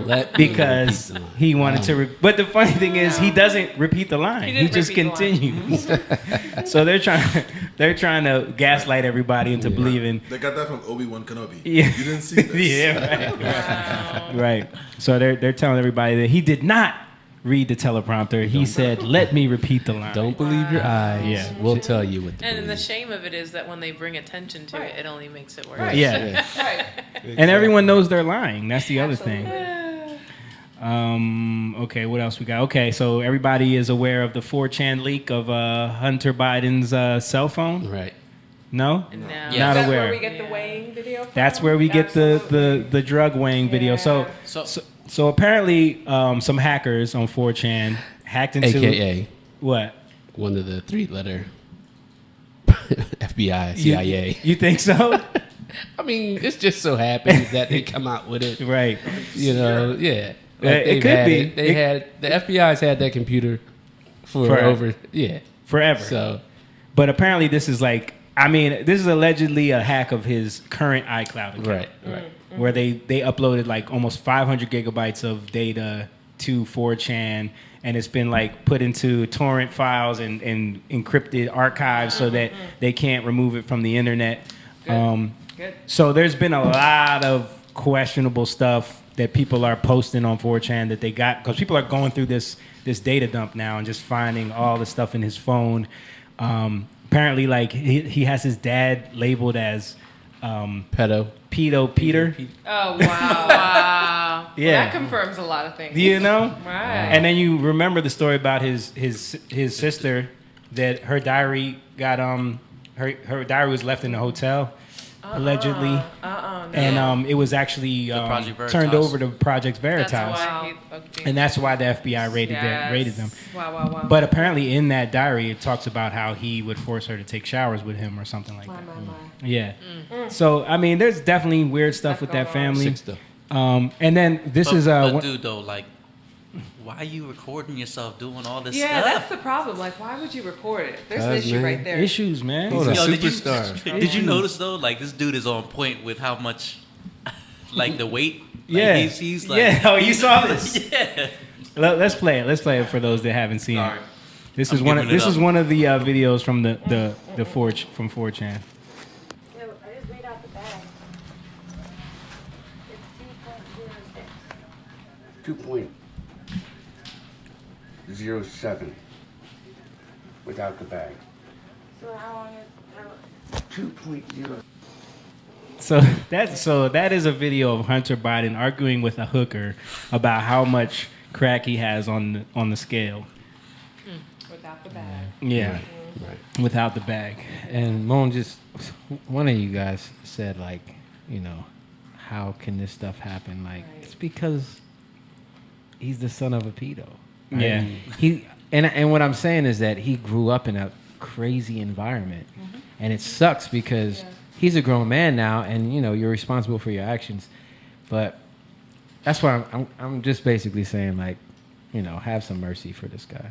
Let me because repeat the line. he wanted to. But the funny thing is, he doesn't repeat the line. He He, didn't just repeat the line. continues. So they're trying to gaslight everybody into believing. They got that from Obi-Wan Kenobi. Yeah. You didn't see this. Yeah, right. Wow. Right. So they're telling everybody that he did not read the teleprompter. He said, "Let me repeat the line." Don't believe your eyes. Yeah. We'll tell you what to And the believe. shame of it is that when they bring attention to it, it only makes it worse. Right. Yeah. Right. And everyone knows they're lying. That's the other thing. Absolutely. Okay, what else we got? Okay, so everybody is aware of the 4chan leak of Hunter Biden's cell phone? Right. No? No. Not Is that aware. where we get the weighing video from? That's where we get the Absolutely. drug weighing video. So Yeah. so apparently some hackers on 4chan hacked into AKA what? one of the 3-letter FBI, CIA. You think so? I mean, it's just so happens that they come out with it. Right. You know, yeah. It they've could had be. it. They had the FBI's had that computer for Forever. over Forever. So But apparently this is like, I mean, this is allegedly a hack of his current iCloud account. right. Where they uploaded like almost 500 gigabytes of data to 4chan, and it's been like put into torrent files and encrypted archives so that they can't remove it from the internet. Good. So there's been a lot of questionable stuff that people are posting on 4chan that they got, because people are going through this data dump now and just finding all the stuff in his phone. Apparently, like he has his dad labeled as Pedo Peter. Oh, wow. Wow. Yeah. Well, that confirms a lot of things. You know? Right. And then you remember the story about his sister, that her diary got her diary was left in the hotel allegedly. No. And it was actually Project Veritas. turned over to Project Veritas. That's why he And that's why the FBI raided them. Wow. But apparently in that diary it talks about how he would force her to take showers with him or something like that. Yeah. So I mean there's definitely weird stuff with that family. Sick stuff. And then this is But dude, though, like, why are you recording yourself doing all this Yeah, stuff? that's the problem. Like, why would you record it? There's an issue right there. Issues, man. Hold on. Yo, Superstar. Did you notice though? Like, this dude is on point with how much, like, the weight. Like, Yeah. he's like. Yeah. Oh, you saw this? Yeah. Let's play it. Let's play it for those that haven't seen Sorry. it. This I'm is one. giving This it is up. one of the videos from the 4chan. No, I just read out the bag. It's 2.07 without the bag. So how long is 2.0? So that is a video of Hunter Biden arguing with a hooker about how much crack he has on the scale. Without the bag. Yeah. Right. Without the bag. And Moan, just one of you guys said, like, you know, how can this stuff happen? Like, it's because he's the son of a pedo. Right? Yeah. He and what I'm saying is that he grew up in a crazy environment, and it sucks because he's a grown man now, and you know you're responsible for your actions. But that's why I'm just basically saying, like, you know, have some mercy for this guy.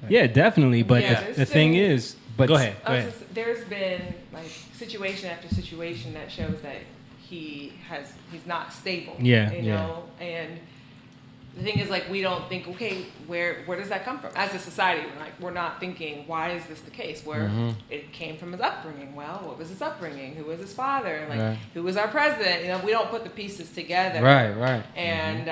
Yeah, definitely. But Yeah, the thing is, but go ahead. Go ahead. There's been like situation after situation that shows that he's not stable. Yeah, You know, and the thing is, like, we don't think, okay, where does that come from? As a society, we're not thinking, why is this the case? Where it came from his upbringing. Well, what was his upbringing? Who was his father? Like, who was our president? You know, we don't put the pieces together. Right. And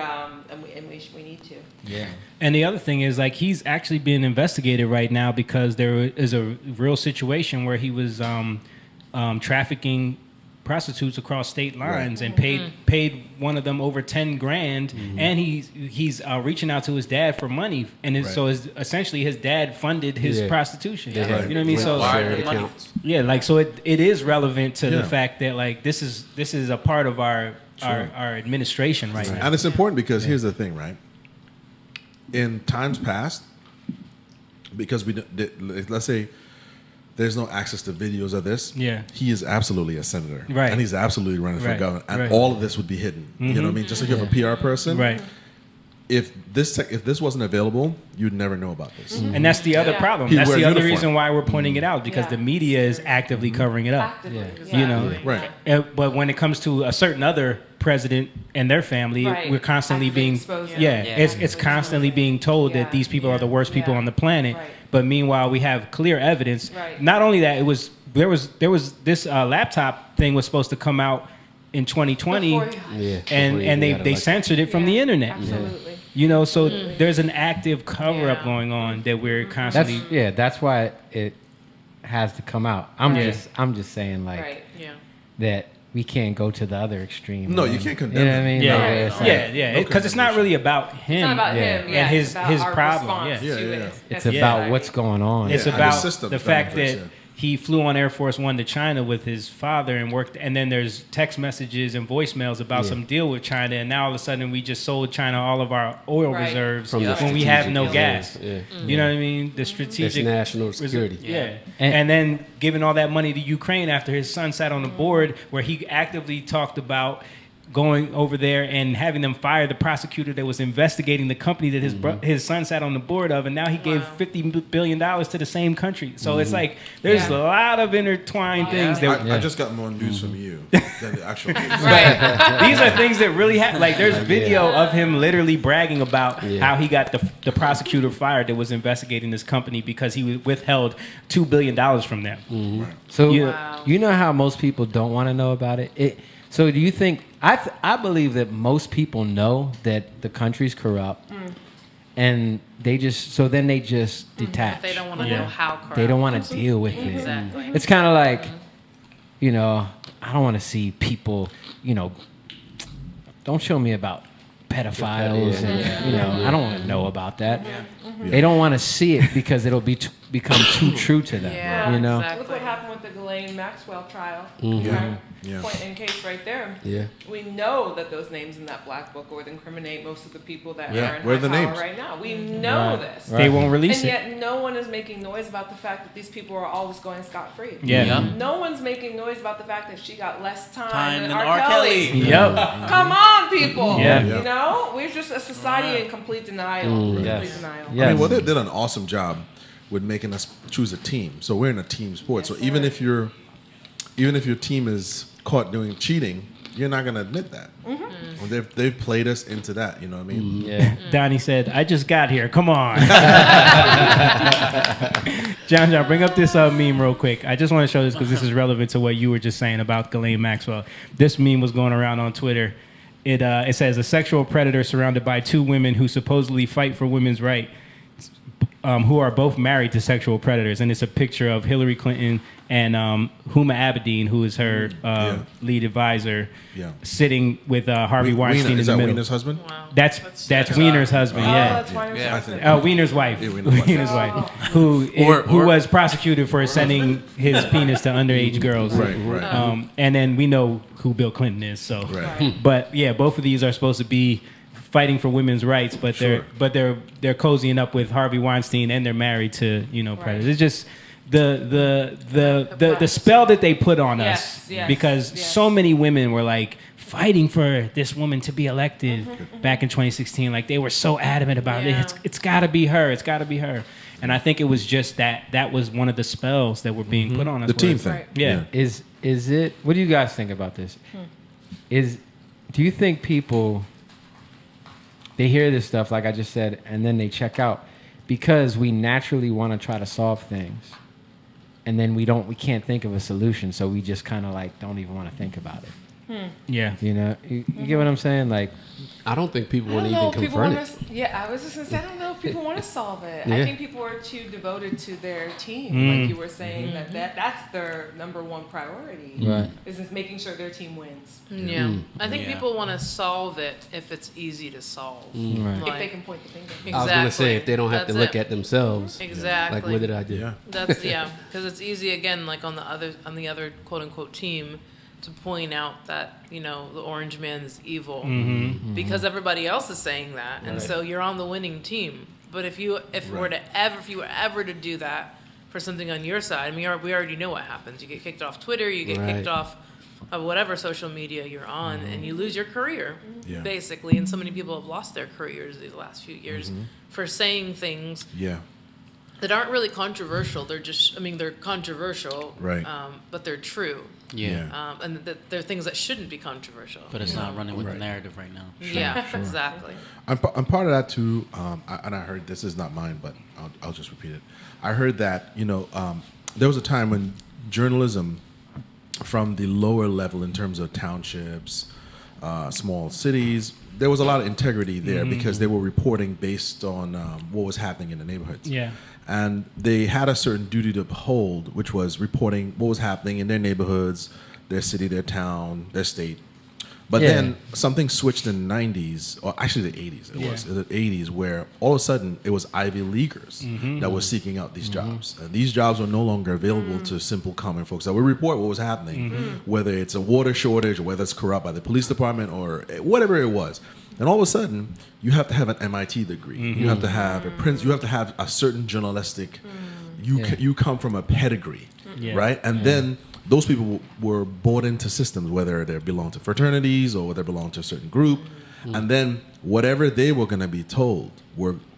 we need to. Yeah. And the other thing is, like, he's actually being investigated right now because there is a real situation where he was trafficking prostitutes across state lines and paid one of them over $10,000, and he's reaching out to his dad for money, and so essentially his dad funded his prostitution. You know what I mean? So so it is relevant to the fact that, like, this is a part of our administration right now. And it's important because here's the thing, right? In times past, because let's say there's no access to videos of this. Yeah. He is absolutely a senator. Right. And he's absolutely running for Right. governor. And Right. all of this would be hidden. You know what I mean? Just like you have a PR person. Right. If this wasn't available, you'd never know about this. And that's the other problem. He That's wears the other uniform. reason why we're pointing it out, because the media is actively covering it up. Actively, You know, Right. But when it comes to a certain other president and their family, Right. we're constantly Actively being exposing. yeah, Yeah. it's constantly being told that these people are the worst people on the planet. Right. But meanwhile, we have clear evidence. Right. Not only that, there was this laptop thing was supposed to come out in 2020, Before- and they censored it from the internet. Absolutely. You know, so there's an active cover up going on that we're constantly. That's why it has to come out. I'm Yeah. just saying like Right. Yeah. that we can't go to the other extreme. No, man. you can't condemn You know what I it. mean? Yeah, Like, yeah, it's like- yeah, because it's not really about him. It's not about him. Yeah, and it's about his our problem. response Yeah. to it. It's That's about exactly. what's going on. It's Yeah, and about the system the that fact makes that it. he flew on Air Force One to China with his father and worked, and then there's text messages and voicemails about some deal with China, and now all of a sudden we just sold China all of our oil Right. reserves From the when we have strategic no reserves, gas. yeah. You know what I mean? The strategic It's national security. Yeah. And then giving all that money to Ukraine after his son sat on the board where he actively talked about going over there and having them fire the prosecutor that was investigating the company that his son sat on the board of, and now he gave $50 billion to the same country. So it's like there's a lot of intertwined things that I just got more news from you than the actual news. Right. these are things that really happen. Like there's video of him literally bragging about how he got the prosecutor fired that was investigating this company because he withheld $2 billion from them. Right. So Yeah. you know how most people don't want to know about it. So do you think? I believe that most people know that the country's corrupt, and they just detach. But they don't want to know how corrupt. They don't want to deal with it. Exactly. It's kind of like, you know, I don't want to see people, you know, don't show me about pedophiles and you know, I don't want to know about that. They don't want to see it because it'll become too true to them. Yeah, you know. exactly. Look what happened with the Ghislaine Maxwell trial. Yeah. Right? Yeah. Point in case right there. Yeah. We know that those names in that black book would incriminate most of the people that Yeah. are in Where are high the power names? right now. We know this. They won't release And it. yet no one is making noise about the fact that these people are always going scot-free. Yeah. Yeah. No one's making noise about the fact that she got less time than than R. R. Kelly. Kelly. Yep. Come on, people. Yeah. You know? We're just a society in complete denial. Complete Yes. denial. Yeah. I mean, well, they did an awesome job with making us choose a team. So we're in a team sport. So even if your team is caught doing cheating, you're not going to admit that. Well, they've played us into that. You know what I mean? Yeah. Donnie said, "I just got here. Come on." John, bring up this meme real quick. I just want to show this because this is relevant to what you were just saying about Ghislaine Maxwell. This meme was going around on Twitter. It says, "A sexual predator surrounded by two women who supposedly fight for women's rights, who are both married to sexual predators." And it's a picture of Hillary Clinton and Huma Abedin, who is her lead advisor, sitting with Harvey Weinstein Is in the that middle. Wiener's husband? That's Wiener's husband. Oh, Yeah. that's Wiener's Yeah. husband. Wiener's wife. Yeah, Wiener's wife. Wiener's wife. Who was prosecuted for sending his penis to underage girls. Right, right. And then we know who Bill Clinton is. So, Right. but yeah, both of these are supposed to be fighting for women's rights, but they're cozying up with Harvey Weinstein and they're married to predators. It's just the spell that they put on us because so many women were like fighting for this woman to be elected back in 2016. Like they were so adamant about it. It's got to be her. It's got to be her. And I think it was just that was one of the spells that were being put on us. The team where- thing. Right. Yeah. Is it? What do you guys think about this? Do you think people they hear this stuff like I just said, and then they check out because we naturally want to try to solve things, and then we can't think of a solution, so we just kind of like don't even want to think about it. Yeah. You know, you get what I'm saying? Like, I don't think people I want don't to know even if people confront want it. to. Yeah, I was just gonna say I don't know if people want to solve it. Yeah. I think people are too devoted to their team, like you were saying that's their number one priority. Right. Is just making sure their team wins. Yeah. I think Yeah. people want to solve it if it's easy to solve. Right. If they can point the finger. Exactly. I was going to say, if they don't have to That's look it. at themselves, Exactly. like, what did I do? Yeah. That's because it's easy again, like on the other quote unquote team, to point out that the orange man is evil because everybody else is saying that, and so you're on the winning team. But if you were ever to do that for something on your side, I mean, we already know what happens. You get kicked off Twitter, you get kicked off of whatever social media you're on, and you lose your career basically. And so many people have lost their careers these last few years for saying things Yeah. that aren't really controversial. They're just, they're controversial, Right. but they're true. And there are things that shouldn't be controversial. But it's not running with the narrative right now. Exactly. And part of that too, and I heard, this is not mine, but I'll just repeat it. I heard that, there was a time when journalism from the lower level in terms of townships, small cities, there was a lot of integrity there because they were reporting based on what was happening in the neighborhoods. Yeah. And they had a certain duty to uphold, which was reporting what was happening in their neighborhoods, their city, their town, their state. But then something switched in the 90s, or actually the 80s. It was the 80s, where all of a sudden it was Ivy Leaguers that were seeking out these jobs. And these jobs were no longer available to simple common folks that would report what was happening, whether it's a water shortage or whether it's corrupt by the police department or whatever it was. And all of a sudden, you have to have an MIT degree. You have to have a Prince. You have to have a certain journalistic. You come from a pedigree, right? And then those people were bought into systems, whether they belong to fraternities or whether they belong to a certain group. And then whatever they were going to be told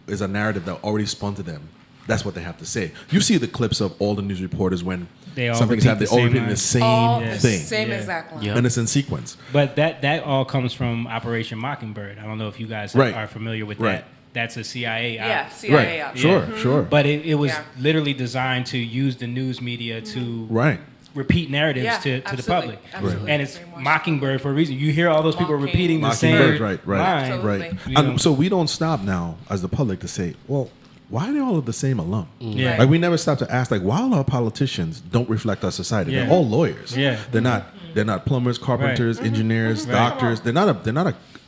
is a narrative that already spun to them. That's what they have to say. You see the clips of all the news reporters when something's happening, they all repeat the same thing. Same exact line. And it's in sequence. But that all comes from Operation Mockingbird. I don't know if you guys are familiar with that. That's a CIA op. CIA op. Sure. But it was literally designed to use the news media to repeat narratives to the public. And it's Mockingbird for a reason. You hear all those people repeating the same line. Right. And so we don't stop now as the public to say, well, why are they all of the same alum? Like we never stop to ask, like, why all our politicians don't reflect our society? They're all lawyers. They're not plumbers, carpenters, engineers, doctors. They're not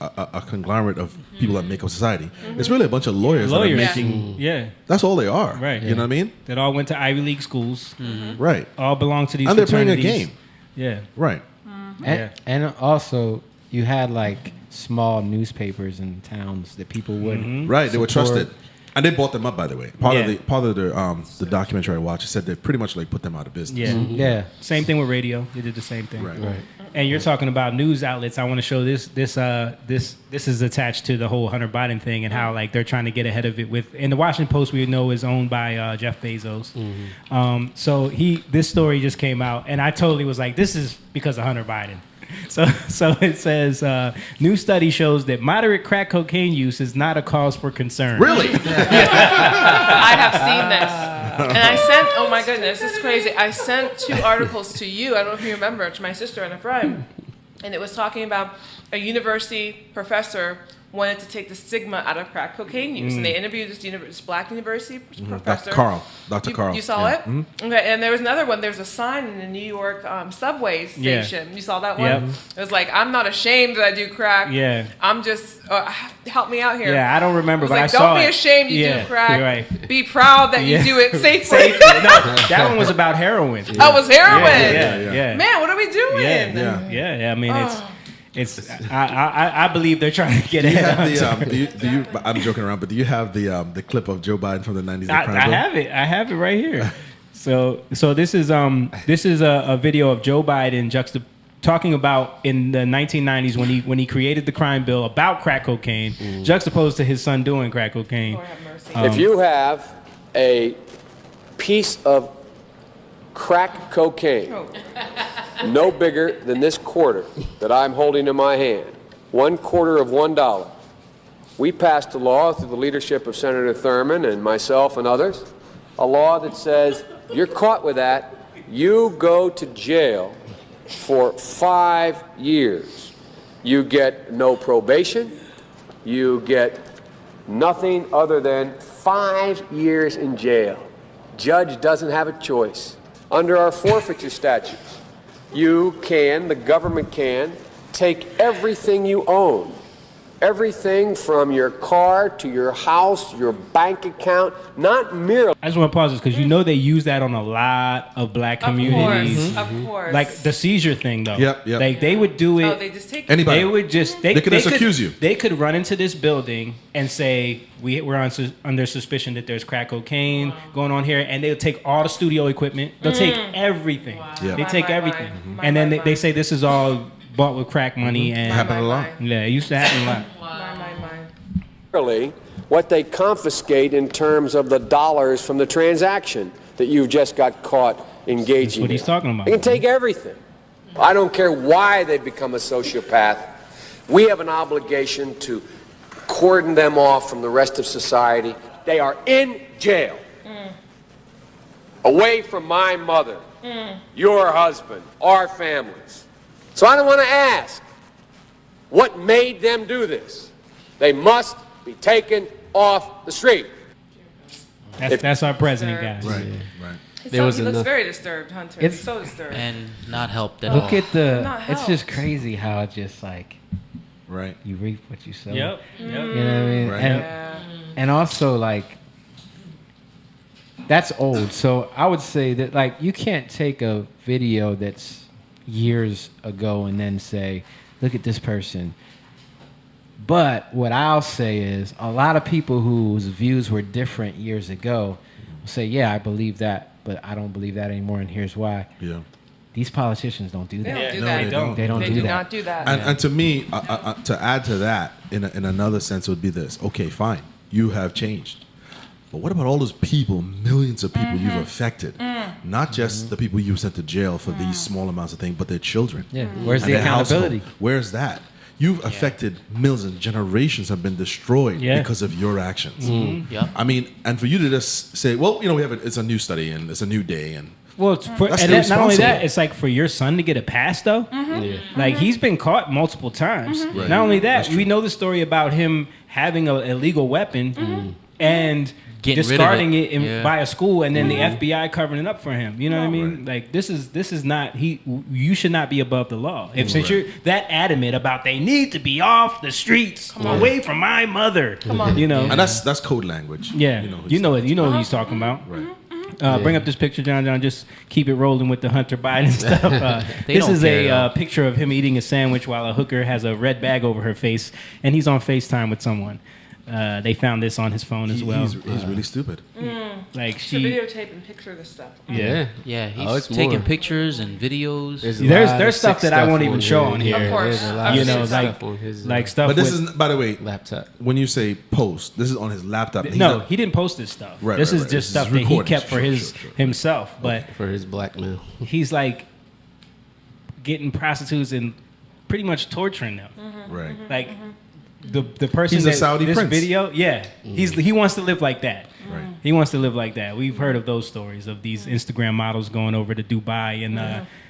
a conglomerate of people that make up society. It's really a bunch of lawyers that are making. That's all they are. Right. You know what I mean? That all went to Ivy League schools. Right. All belong to these. And they're playing a fraternities. game. Yeah. Right. And also, you had like small newspapers in towns that people would Right. They were trusted. And they bought them up, by the way. Part of the documentary I watched, it said they pretty much like put them out of business. Same thing with radio. They did the same thing. Right. And you're talking about news outlets. I want to show this is attached to the whole Hunter Biden thing and how like they're trying to get ahead of it with. And the Washington Post we know is owned by Jeff Bezos. So this story just came out, and I totally was like, this is because of Hunter Biden. So it says, new study shows that moderate crack cocaine use is not a cause for concern. Really? I have seen this. And I sent, oh my goodness, this is crazy. I sent 2 articles to you, I don't know if you remember, to my sister and a friend. And it was talking about a university professor wanted to take the stigma out of crack cocaine use. And they interviewed this black university professor. Dr. Carl. You saw it? Okay, and there was another one. There was a sign in the New York subway station. You saw that one? It was like, I'm not ashamed that I do crack. I'm just, help me out here. I don't remember, but like, I saw it. Don't be ashamed you do crack. Right. Be proud that you do it safely. No, that one was about heroin. Oh, it was heroin? Yeah. Man, what are we doing? Yeah. I mean, it's. I believe they're trying to get ahead. Do you? I'm joking around, but do you have the clip of Joe Biden from the 90s? I have it right here. So this is a video of Joe Biden talking about in the 1990s when he created the crime bill about crack cocaine, juxtaposed to his son doing crack cocaine. Lord have mercy. If you have a piece of crack cocaine no bigger than this quarter that I'm holding in my hand, 1/4 of $1, we passed a law through the leadership of Senator Thurmond and myself and others, a law that says you're caught with that, you go to jail for 5 years. You get no probation, you get nothing other than 5 years in jail. Judge doesn't have a choice. Under our forfeiture statutes, the government can, take everything you own, everything from your car to your house, your bank account, not merely. I just want to pause this because you know they use that on a lot of black communities. Of course. Like the seizure thing, though. Yep. Like they would do it. Oh, they just take anybody. They would just. They could accuse you. They could run into this building and say we're under suspicion that there's crack cocaine going on here, and they'll take all the studio equipment. They'll take everything. Wow. Yeah. They take everything, and then they say this is all bought with crack money. And happened a lot. Yeah, it used to happen a lot. What they confiscate in terms of the dollars from the transaction that you've just got caught engaging in. That's what he's talking about. They can take everything. I don't care why they become a sociopath. We have an obligation to cordon them off from the rest of society. They are in jail. Away from my mother, your husband, our families. So I don't want to ask what made them do this. They must be taken off the street. That's our president, guys. Right, right. He looks very disturbed, Hunter. He's so disturbed. And not helped at all. Look at the. Not It's just helped. crazy how it just like. Right. You reap what you sow. Yep. You know what I mean? Right. And also like. That's old. So I would say that like you can't take a video that's years ago and then say, look at this person. But what I'll say is a lot of people whose views were different years ago will say, yeah, I believe that, but I don't believe that anymore, and here's why. Yeah. These politicians don't do that. They don't do No, that. they don't. They don't They do do that. not do that. And to me, to add to that, in another sense, would be this. Okay, fine. You have changed. But what about all those people, millions of people you've affected? Not just the people you sent to jail for these small amounts of things, but their children. Yeah. Where's and the their household. accountability? Where's that? You've affected millions and generations have been destroyed because of your actions. Yep. I mean, and for you to just say, well, you know, it's a new study and it's a new day and Well, That's and not only that, irresponsible. it's like for your son to get a pass, though. Yeah. Like he's been caught multiple times. Right. Not only that, That's true. we know the story about him having an illegal weapon and Getting rid of discarding it. it Yeah. by a school, and then the FBI covering it up for him. You know what I mean? Like this is not you should not be above the law. If since you're that adamant about they need to be off the streets, away from my mother. Come on, you know. and that's code language. Yeah, you know what he's talking about. Right. Bring up this picture, John. Just keep it rolling with the Hunter Biden stuff. They This don't is care, a though. picture of him eating a sandwich while a hooker has a red bag over her face, and he's on FaceTime with someone. They found this on his phone as well. He's really stupid. Like To she, videotape and picture this stuff. yeah. Yeah, he's Oh, it's taking more. pictures and videos. There's a lot There's of stuff sick that I won't even on show his- on here. Of course. There's a lot You of know, sick like stuff on his, like stuff. But this with- is, by the way, laptop. when you say post, this is on his laptop. He's no, not- he didn't post this stuff. Right, This right, is right. just This is stuff that he recordings. kept for Sure, his sure. himself. But For his blackmail. he's like getting prostitutes and pretty much torturing them. right. Like the person He's a that Saudi this prince. video, he wants to live like that. Right. He wants to live like that. We've heard of those stories of these Instagram models going over to Dubai and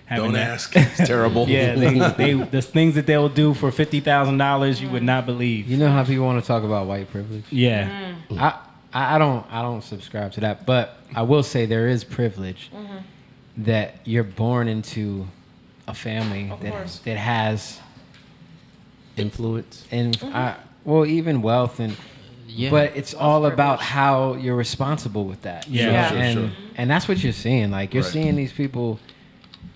having Don't that. ask. It's terrible. Yeah, they the things that they'll do for $50,000 you would not believe. You know how people want to talk about white privilege? Yeah, I don't subscribe to that, but I will say there is privilege that you're born into a family that has Influence. well, even wealth and Yeah. but it's all about how you're responsible with that. Yeah. Sure, and sure. and that's what you're seeing. Like you're Right. seeing these people,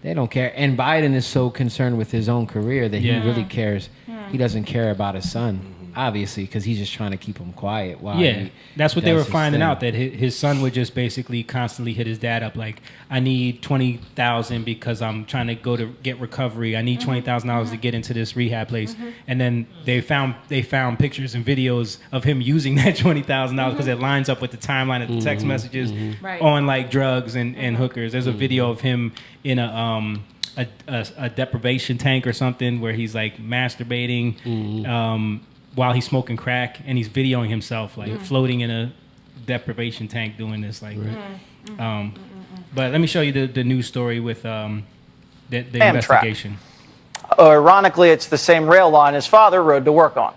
they don't care. And Biden is so concerned with his own career that Yeah. he really cares. He doesn't care about his son, obviously, because he's just trying to keep him quiet. While yeah. he That's what they does were his finding thing. out, that his son would just basically constantly hit his dad up like, I need $20,000 because I'm trying to go to get recovery. I need $20,000 to get into this rehab place. And then they found pictures and videos of him using that $20,000 because it lines up with the timeline of the text messages Right. on like drugs and hookers. There's a video of him in a deprivation tank or something where he's like masturbating while he's smoking crack, and he's videoing himself like floating in a deprivation tank doing this like but let me show you the news story with the investigation. Ironically, it's the same rail line his father rode to work on.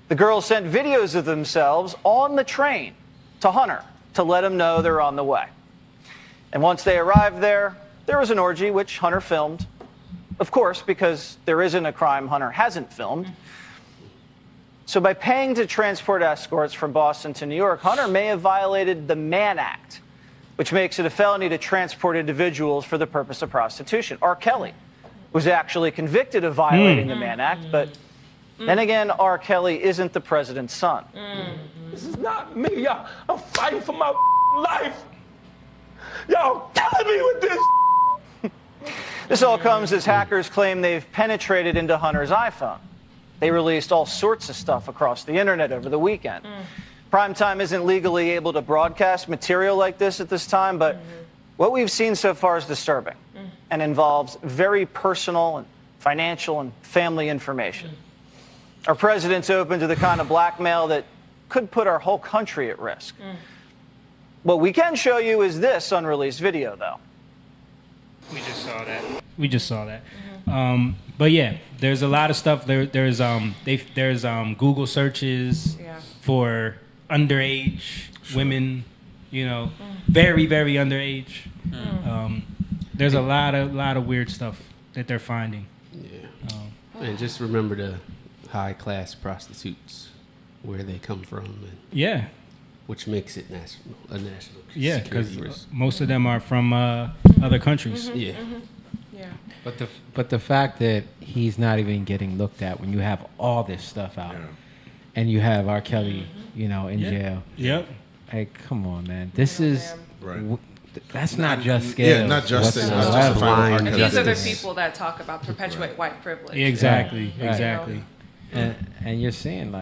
The girls sent videos of themselves on the train to Hunter to let him know they're on the way. And once they arrived there was an orgy, which Hunter filmed. Of course, because there isn't a crime Hunter hasn't filmed. So by paying to transport escorts from Boston to New York, Hunter may have violated the Mann Act, which makes it a felony to transport individuals for the purpose of prostitution. R. Kelly was actually convicted of violating the Mann Act, but then again, R. Kelly isn't the president's son. This is not me, y'all. I'm fighting for my life. Y'all killing me with this. This all comes as hackers claim they've penetrated into Hunter's iPhone. They released all sorts of stuff across the internet over the weekend. Primetime isn't legally able to broadcast material like this at this time, but what we've seen so far is disturbing. and involves very personal and financial and family information. Our president's open to the kind of blackmail that could put our whole country at risk. What we can show you is this unreleased video, though. We just saw that. But yeah, there's a lot of stuff. There's Google searches for underage women. Very very underage. There's a lot of weird stuff that they're finding. Yeah. And just remember the high class prostitutes, where they come from. And which makes it a national security risk. Most of them are from other countries. Yeah. Yeah. But the fact that he's not even getting looked at when you have all this stuff out, and you have R. Kelly, in jail. Yep. Hey, come on, man. This is right. That's not just scale. Yeah, not justice. Not justifying. And these are the people that talk about perpetuate white privilege. Exactly. Right. Exactly. And you're seeing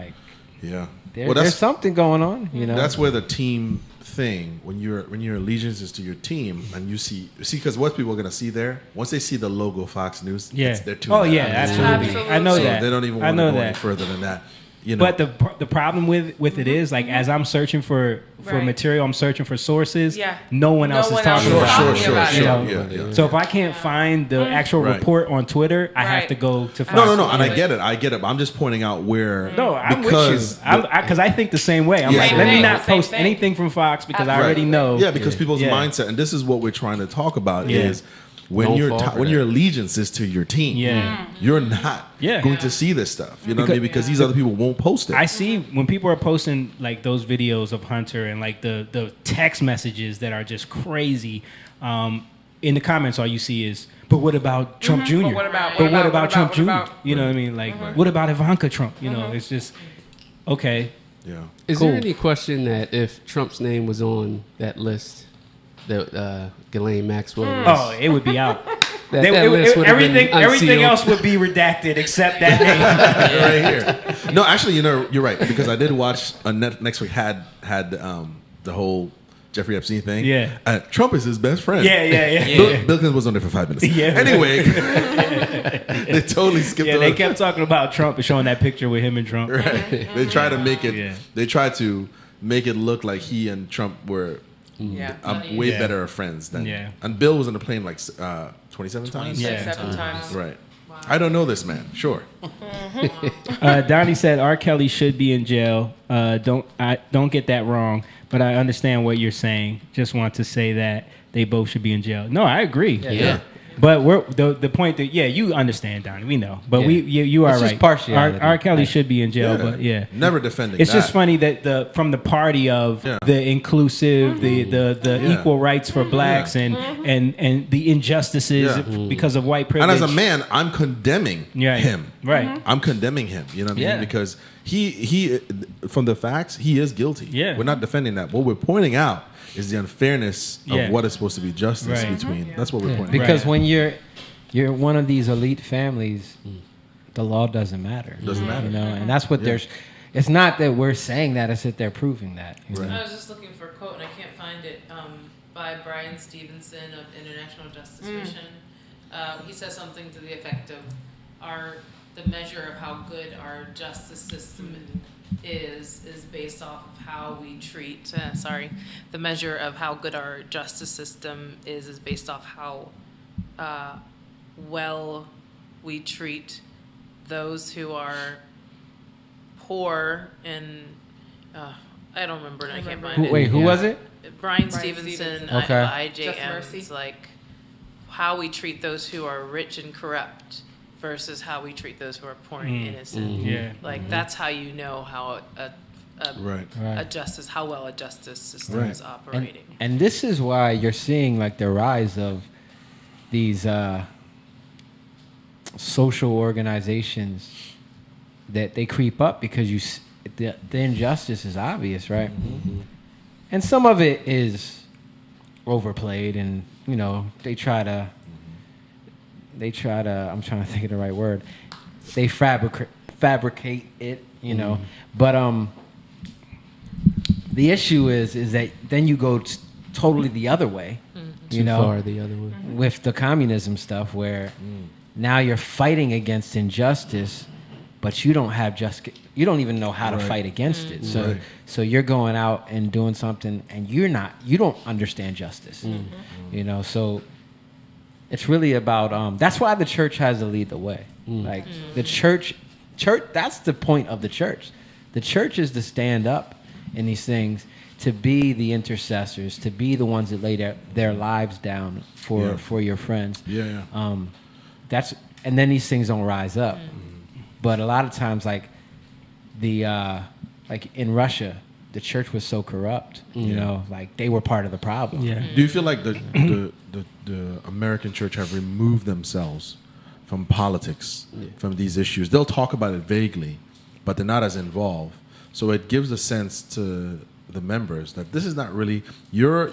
yeah. There's something going on. That's where the team thing, when your allegiance is to your team, and you see because what people are going to see there, once they see the logo Fox News, they're tuned out. Absolutely. I know that. They don't even want to go any further than that. But the problem with it is, like, as I'm searching for material, I'm searching for sources. Yeah. No one else is talking about it. Sure. So if I can't find the actual report on Twitter, I have to go to Fox. No, and I get it. But I'm just pointing out where. No, I'm with you. Because I think the same way. I'm like, let me not post anything from Fox because I already know. Yeah, because people's mindset, and this is what we're trying to talk about is. When your allegiance is to your team, you're not going to see this stuff. You know what I mean? Because these other people won't post it. I see when people are posting like those videos of Hunter and like the text messages that are just crazy. In the comments, all you see is, "But what about Trump Jr.? What about Trump Jr.? You know what I mean? Like, what about Ivanka Trump? You know, it's just okay. Yeah. Is there any question that if Trump's name was on that list, that Ghislaine Maxwell was, it would be out. Everything else would be redacted except that name right here. No, actually, you're right, because I did watch next week had the whole Jeffrey Epstein thing. Yeah. Trump is his best friend. Yeah. Bill Clinton was on there for 5 minutes. Yeah. Anyway, they totally skipped. Yeah, they kept talking about Trump and showing that picture with him and Trump. Right. They tried to make it. They tried to make it look like he and Trump were. Way better of friends than. And Bill was on the plane like 27 times. 27 times. Right. Wow. I don't know this man. Sure. Donnie said R. Kelly should be in jail. Don't get that wrong, but I understand what you're saying. Just want to say that they both should be in jail. No, I agree. Yeah. But we're the point that you understand, Donnie. We know, but you are it's right. Just partiality. R. Kelly should be in jail, but never defending. It's just funny that from the party of the inclusive, the equal rights for blacks and the injustices because of white privilege. And as a man, I'm condemning him. Right. I'm condemning him. You know what I mean? Because he from the facts, he is guilty. Yeah. We're not defending that. What we're pointing out is the unfairness of what is supposed to be justice between. That's what we're pointing out. Because when you're one of these elite families, the law doesn't matter. Doesn't matter. And that's what there's. It's not that we're saying that; it's that they're proving that. I was just looking for a quote and I can't find it. By Brian Stevenson of International Justice Mission. He says something to the effect of the measure of how good our justice system is based off of how we treat. The measure of how good our justice system is based off how well we treat those who are poor and I don't remember and I can't find it. Wait, who was it? Brian Stevenson of IJM. It's like how we treat those who are rich and corrupt versus how we treat those who are poor and innocent. That's how you know how a justice, how well a justice system is operating. And this is why you're seeing like the rise of these social organizations that they creep up because the injustice is obvious, right? And some of it is overplayed, and they try to. I'm trying to think of the right word. They fabricate it, But the issue is that then you go totally the other way, You Too know, far the other way. with the communism stuff, where now you're fighting against injustice, but you don't have you don't even know how to fight against it. So so you're going out and doing something, and you don't understand justice. You know, so it's really about that's why the church has to lead the way. Like the church, that's the point of the church. The church is to stand up in these things, to be the intercessors, to be the ones that lay their lives down for your friends. And then these things don't rise up. But a lot of times, like like in Russia, the church was so corrupt. You know, like they were part of the problem. Do you feel like the American church have removed themselves from politics, from these issues? They'll talk about it vaguely, but they're not as involved. So it gives a sense to the members that this is not really your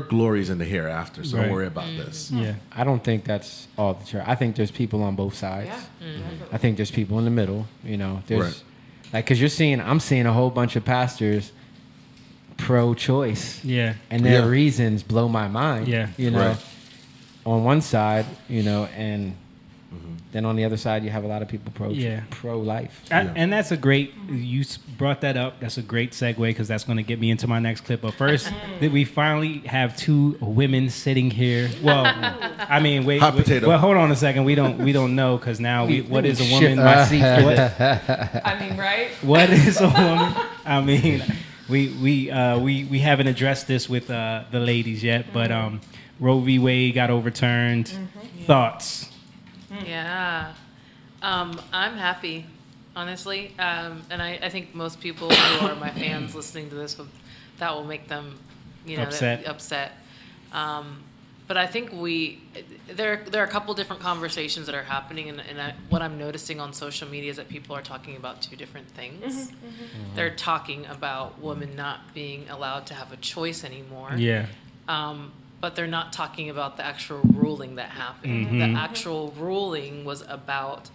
glory is in the hereafter. So don't worry about this. Yeah, I don't think that's all the church. I think there's people on both sides. I think there's people in the middle. You know, there's like, because I'm seeing a whole bunch of pastors pro-choice. And their reasons blow my mind. You know, on one side, you know, and then on the other side, you have a lot of people pro-life. And that's a great, you brought that up. That's a great segue, because that's going to get me into my next clip. But first, that we finally have two women sitting here. Well, I mean, wait. Well, hold on a second. We don't know, because now what is a woman? I mean, right? What is a woman? I mean, we haven't addressed this with the ladies yet, but Roe v. Wade got overturned. Thoughts? Yeah. I'm happy, honestly. And I think most people who are my fans listening to this, that will make them, you know, upset. But I think there are a couple different conversations that are happening, and what I'm noticing on social media is that people are talking about two different things. They're talking about women not being allowed to have a choice anymore. But they're not talking about the actual ruling that happened. The actual ruling was about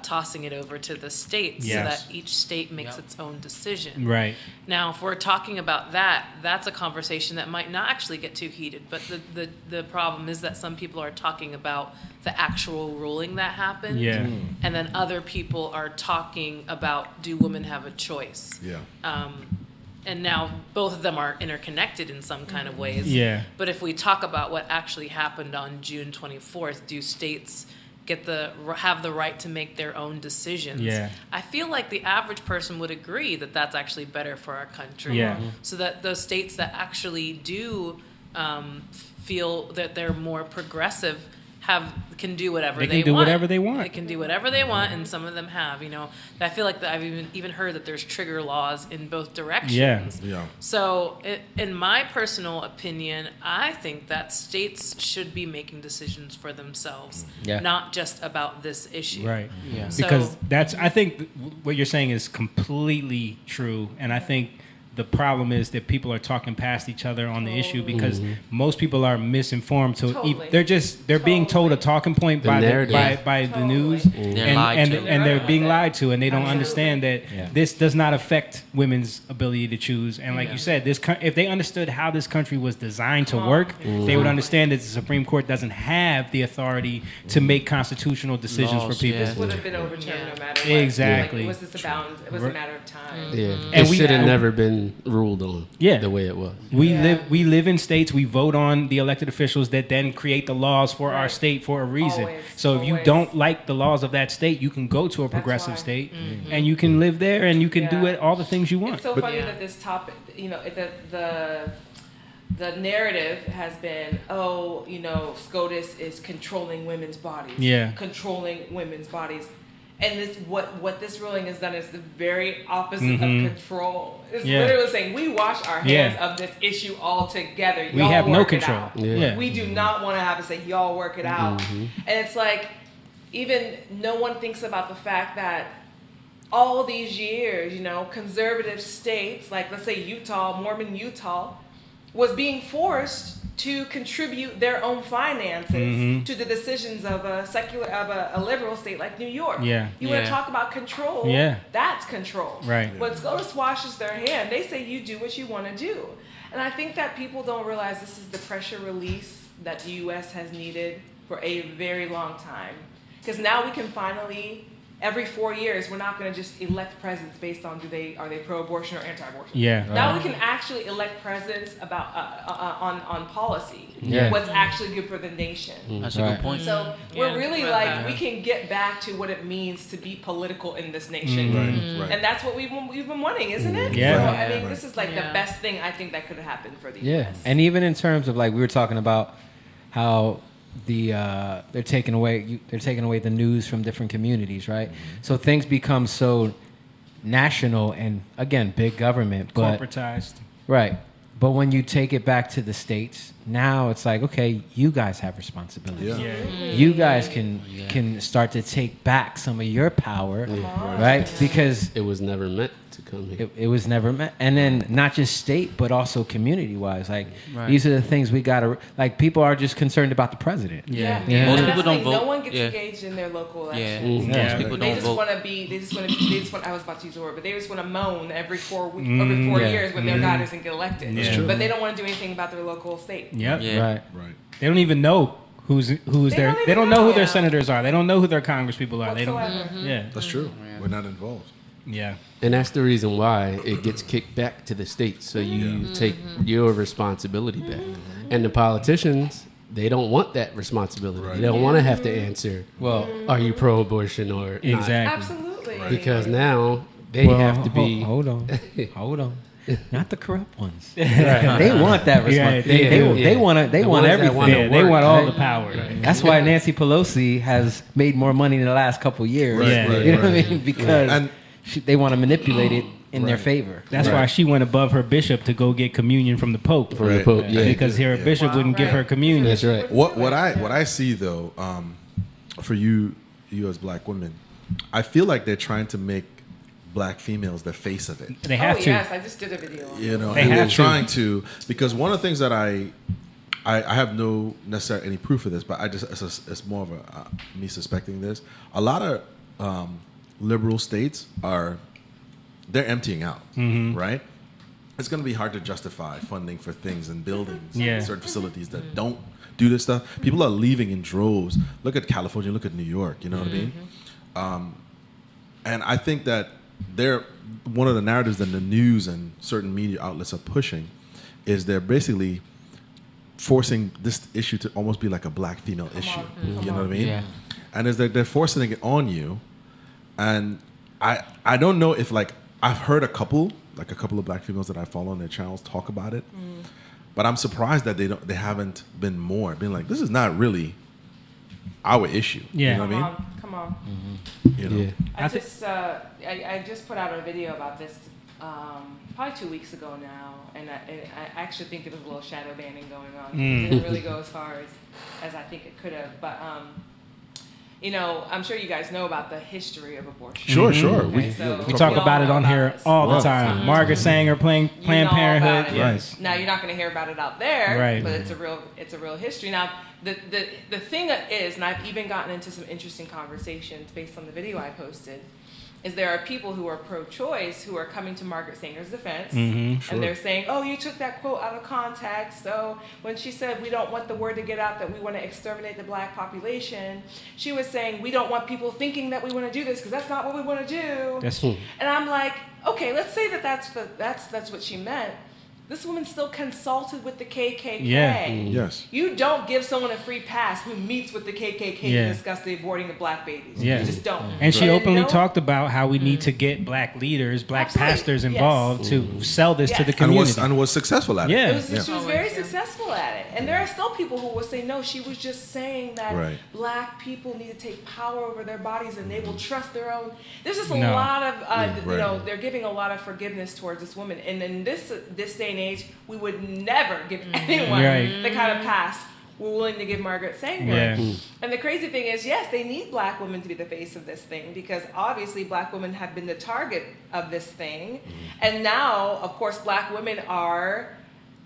tossing it over to the states so that each state makes its own decision. Right. Now, if we're talking about that, that's a conversation that might not actually get too heated. But the problem is that some people are talking about the actual ruling that happened. And then other people are talking about, do women have a choice? And now both of them are interconnected in some kind of ways. But if we talk about what actually happened on June 24th, do states have the right to make their own decisions? I feel like the average person would agree that that's actually better for our country. So that those states that actually do feel that they're more progressive can do whatever they want. They can do whatever they want. They can do whatever they want, and some of them have. You know, I feel like I've even heard that there's trigger laws in both directions. So, in my personal opinion, I think that states should be making decisions for themselves, not just about this issue. Right. Because I think what you're saying is completely true, and I think the problem is that people are talking past each other on the issue, because most people are misinformed. So they're being told a talking point by the news, and they're being lied to, and they don't understand that this does not affect women's ability to choose. And like you said, if they understood how this country was designed to work, they would understand that the Supreme Court doesn't have the authority to make constitutional decisions for people. This would have been overturned no matter what. Exactly. Like, it was a matter of time. And it should have never been ruled on the way it was. We live in states, we vote on the elected officials that then create the laws for our state for a reason. So if you don't like the laws of that state, you can go to a progressive state and you can live there and you can do all the things you want. It's so funny that this topic, you know, the narrative has been, SCOTUS is controlling women's bodies. Controlling women's bodies. And what this ruling has done is the very opposite of control. It's literally saying, we wash our hands of this issue altogether. Y'all we have no work control. It out. We do not want to have to say, y'all work it out. And it's like, even no one thinks about the fact that all these years, conservative states, like let's say Utah, Mormon Utah, was being forced to contribute their own finances to the decisions of a liberal state like New York. Yeah. You want to talk about control? Yeah. That's control. Right. When SCOTUS washes their hand, they say you do what you want to do. And I think that people don't realize this is the pressure release that the U.S. has needed for a very long time. Because now we can finally, every 4 years, we're not going to just elect presidents based on are they pro-abortion or anti-abortion. Yeah. Now we can actually elect presidents about on policy, Yeah. what's actually good for the nation. That's a good point. So we're really we can get back to what it means to be political in this nation, Right. and that's what we've been wanting, isn't it? Yeah. So, Right. I mean, this is like the best thing I think that could have happened for the Yeah, U.S. and even in terms of like we were talking about how they're taking away the news from different communities, right? So things become so national and again big government, but Corporatized. right. But when you take it back to the states, now it's like, okay, you guys have responsibility. Yeah. You guys can start to take back some of your power, right? Because It was never meant to come here. it was never meant. And then not just state, but also community-wise. Like, Right. these are the things we got to... Like, people are just concerned about the president. Yeah. You know? Most And people that's the don't thing, vote. No one gets Yeah. engaged in their local Yeah. elections. Yeah. Most people They don't just vote. want to be. They just want. I was about to use the word, but they just want to moan every 4 years when their guy doesn't get elected. That's true. But they don't want to do anything about their local state. Yep. Yeah. Right. Right. They don't even know who's their. don't They even don't know who know. their senators are. They don't know who their congresspeople are. They don't. Whatsoever. Yeah. That's true. We're not involved. Yeah. And that's the reason why it gets kicked back to the states. So you take your responsibility back. And the politicians, they don't want that responsibility. Right. They don't want to have to answer, well, are you pro-abortion or not? Exactly. Absolutely. Because now they have to be... Hold on. Not the corrupt ones. They want that responsibility. Yeah, They want The want ones that everything. wanna Yeah, they work, want all right? the power. Right? That's why Nancy Pelosi has made more money in the last couple years. Right, Yeah. right, You know what I right. mean? Because And they want to manipulate it in their Right. favor. That's why she went above her bishop to go get communion from the Pope. From the Right. Pope, yeah. Because her bishop wouldn't give her communion. That's right. what I see though, for you as black women, I feel like they're trying to make black females the face of it. They have to. Yes, I just did a video. On You know, They and have they're to. trying to, because one of the things that I have no necessarily any proof of this, but I just it's more of a me suspecting this. A lot of liberal states they're emptying out, right? It's going to be hard to justify funding for things and buildings, Yeah. and certain facilities that don't do this stuff. People are leaving in droves. Look at California. Look at New York. You know what I mean? And I think that one of the narratives that the news and certain media outlets are pushing is they're basically forcing this issue to almost be like a black female issue. You know what I mean? Yeah. And is that they're forcing it on you. And I don't know if like I've heard a couple of black females that I follow on their channels talk about it, but I'm surprised that they haven't been like, this is not really our issue. Yeah. You know what I mean? Come on. You know? Yeah. I just put out a video about this probably 2 weeks ago now, and I actually think there was a little shadow banning going on. It didn't really go as far as I think it could have, but you know, I'm sure you guys know about the history of abortion. Sure. Okay, so We talk all about it know on about here this. all the time. Margaret Sanger playing You Planned know all about Parenthood. it. Yes. Now you're not going to hear about it out there, Right. but it's a real history. Now the thing that is, and I've even gotten into some interesting conversations based on the video I posted, is there are people who are pro-choice who are coming to Margaret Sanger's defense, and they're saying, "Oh, you took that quote out of context. So when she said we don't want the word to get out that we want to exterminate the black population, she was saying we don't want people thinking that we want to do this because that's not what we want to do." That's And I'm like, okay, let's say that's what she meant. This woman still consulted with the KKK. Yeah. Yes. You don't give someone a free pass who meets with the KKK Yeah. to discuss the aborting of black babies. Yeah. You just don't. And she openly no- talked about how we need to get black leaders, black Absolutely. pastors Yes. involved to sell this to the Yes. community. And was successful at it. Yeah. She was very successful at it. And there are still people who will say, no, she was just saying that Right. black people need to take power over their bodies and they will trust their own. There's just a No. lot of, you Right. know, they're giving a lot of forgiveness towards this woman. And in this day and age, we would never give anyone Right. the kind of pass we're willing to give Margaret Sanger. Yeah. And the crazy thing is, yes, they need black women to be the face of this thing because obviously black women have been the target of this thing. And now, of course, black women are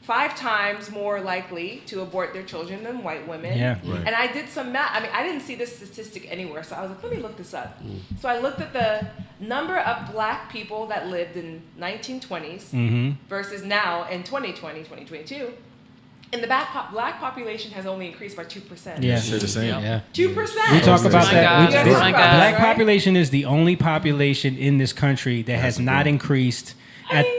5 times more likely to abort their children than white women. Yeah. Right. And I did some math. I mean, I didn't see this statistic anywhere, so I was like, let me look this up. So I looked at the number of black people that lived in 1920s versus now in 2020, 2022. And the black population has only increased by 2%. Yeah. They're the same. Yeah. 2%. We talk about that. God. We- Oh my God. Black Right? population is the only population in this country that has not increased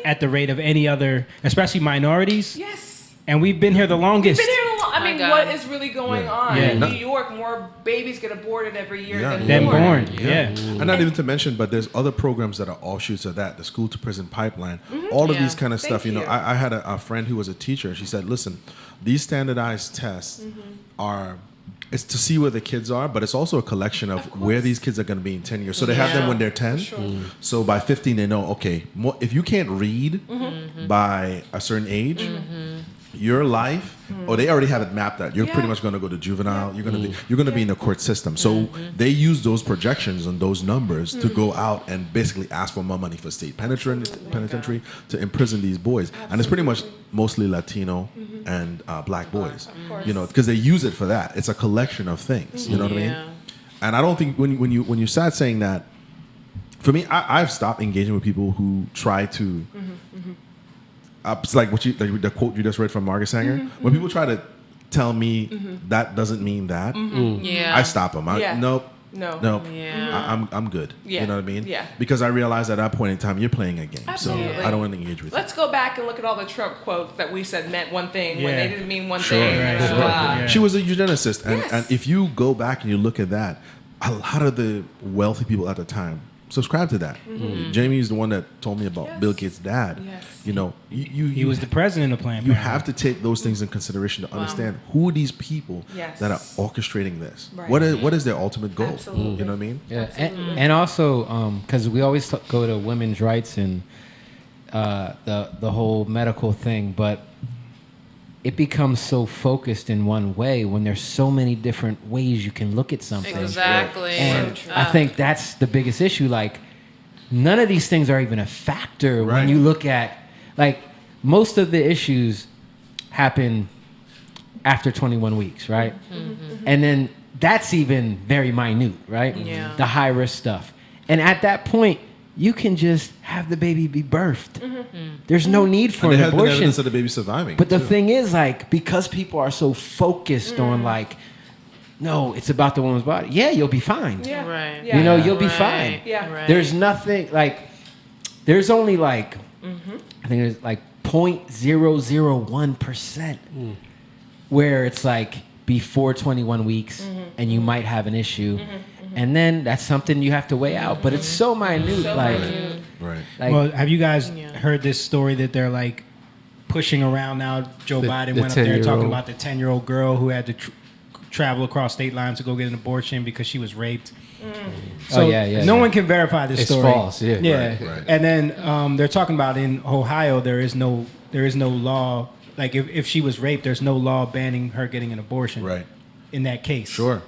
at the rate of any other, especially minorities. Yes. And we've been here the longest. We've been here I my mean, God. what is really going on? Yeah. In New York, more babies get aborted every year than Than born. born. Yeah. And not even to mention, but there's other programs that are offshoots of that. The school to prison pipeline, all of Yeah. these kind of Thank stuff. You know, you. I had a friend who was a teacher. She said, "Listen, these standardized tests are." It's to see where the kids are, but it's also a collection of where these kids are going to be in 10 years. So they have them Yeah. when they're 10. So by 15, they know, okay, if you can't read by a certain age, your life, or they already have it mapped out. You're pretty much going to go to juvenile. You're going to be in the court system. So they use those projections and those numbers to go out and basically ask for more money for state penitentiary to imprison these boys. And it's pretty much mostly Latino and black boys. You know, because they use it for that. It's a collection of things. You know what I mean? Yeah. And I don't think when you start saying that, for me, I've stopped engaging with people who try to. It's like the quote you just read from Margaret Sanger. When people try to tell me that doesn't mean that, Yeah. I stop them. Nope. No. Yeah. I'm good. Yeah. You know what I mean? Yeah. Because I realize at that point in time you're playing a game, Absolutely. so I don't want to engage with Let's go back and look at all the Trump quotes that we said meant one thing when Yeah. they didn't mean one Sure. thing. Right. Blah, blah, blah. Yeah. She was a eugenicist, and, Yes. and if you go back and you look at that, a lot of the wealthy people at the time subscribe to that. Jamie is the one that told me about Bill Gates' dad. Yes. You know, He was the president of Planned You Parenthood. have to take those things in consideration to understand who are these people Yes. that are orchestrating this. Right. What is their ultimate goal? Absolutely. You know what I mean? Yeah, and also because we always go to women's rights and the whole medical thing, but it becomes so focused in one way when there's so many different ways you can look at something. Exactly. And I think that's the biggest issue. Like, none of these things are even a factor when you look at, like, most of the issues happen after 21 weeks, right? And then that's even very minute, right? Yeah. The high risk stuff. And at that point, you can just have the baby be birthed. There's no need for And an there has been abortion. evidence of the baby surviving. But the too. thing is, like, because people are so focused on, like, no, it's about the woman's body. Yeah, you'll be fine. Yeah. Right. Yeah. You know, you'll be Right. fine. Yeah. Right. There's nothing, like, there's only, like, I think there's, like, 0.001% where it's, like, before 21 weeks and you might have an issue. And then that's something you have to weigh out. But it's so minute. So like, minute. Right. like, Well, have you guys Yeah. heard this story that they're like pushing around now? Joe Biden the went up there 10-year-old. talking about the 10-year-old girl who had to travel across state lines to go get an abortion because she was raped. So Oh, yeah, no yeah. one can verify this It's story. false, yeah. Yeah. Right. And then they're talking about in Ohio there is no law, like if she was raped, there's no law banning her getting an abortion. Right. In that case. Sure.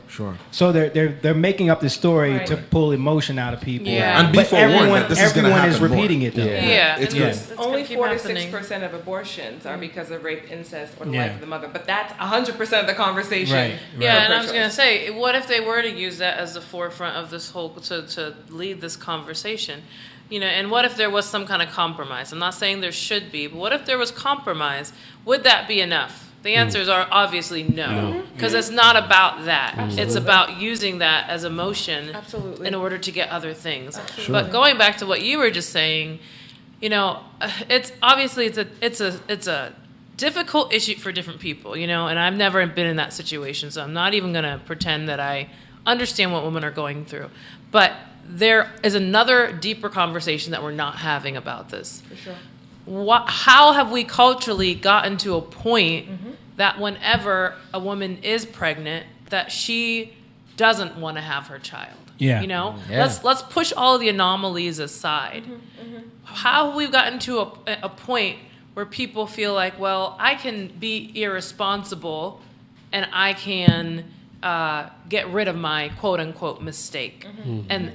So they're making up this story Right. to pull emotion out of people. Yeah. And be But forewarned everyone, that this is gonna everyone is happen more. repeating it though. Yeah. It's and good. it's Only gonna keep 4 to 6 happening. percent of abortions are because of rape, incest, or the Yeah. life of the mother. But that's 100% of the conversation. Right. Yeah, for and I was pro-choice. gonna say, what if they were to use that as the forefront of this whole to lead this conversation, you know? And what if there was some kind of compromise? I'm not saying there should be, but what if there was compromise? Would that be enough? The answers are obviously no, because it's not about that. It's about using that as emotion Absolutely. in order to get other things. But going back to what you were just saying, you know, it's obviously it's a difficult issue for different people, you know, and I've never been in that situation, so I'm not even going to pretend that I understand what women are going through. But there is another deeper conversation that we're not having about this. For sure. How have we culturally gotten to a point that whenever a woman is pregnant, that she doesn't want to have her child? Yeah. You know, Yeah. let's push all the anomalies aside. How have we gotten to a point where people feel like, well, I can be irresponsible and I can get rid of my quote unquote mistake, and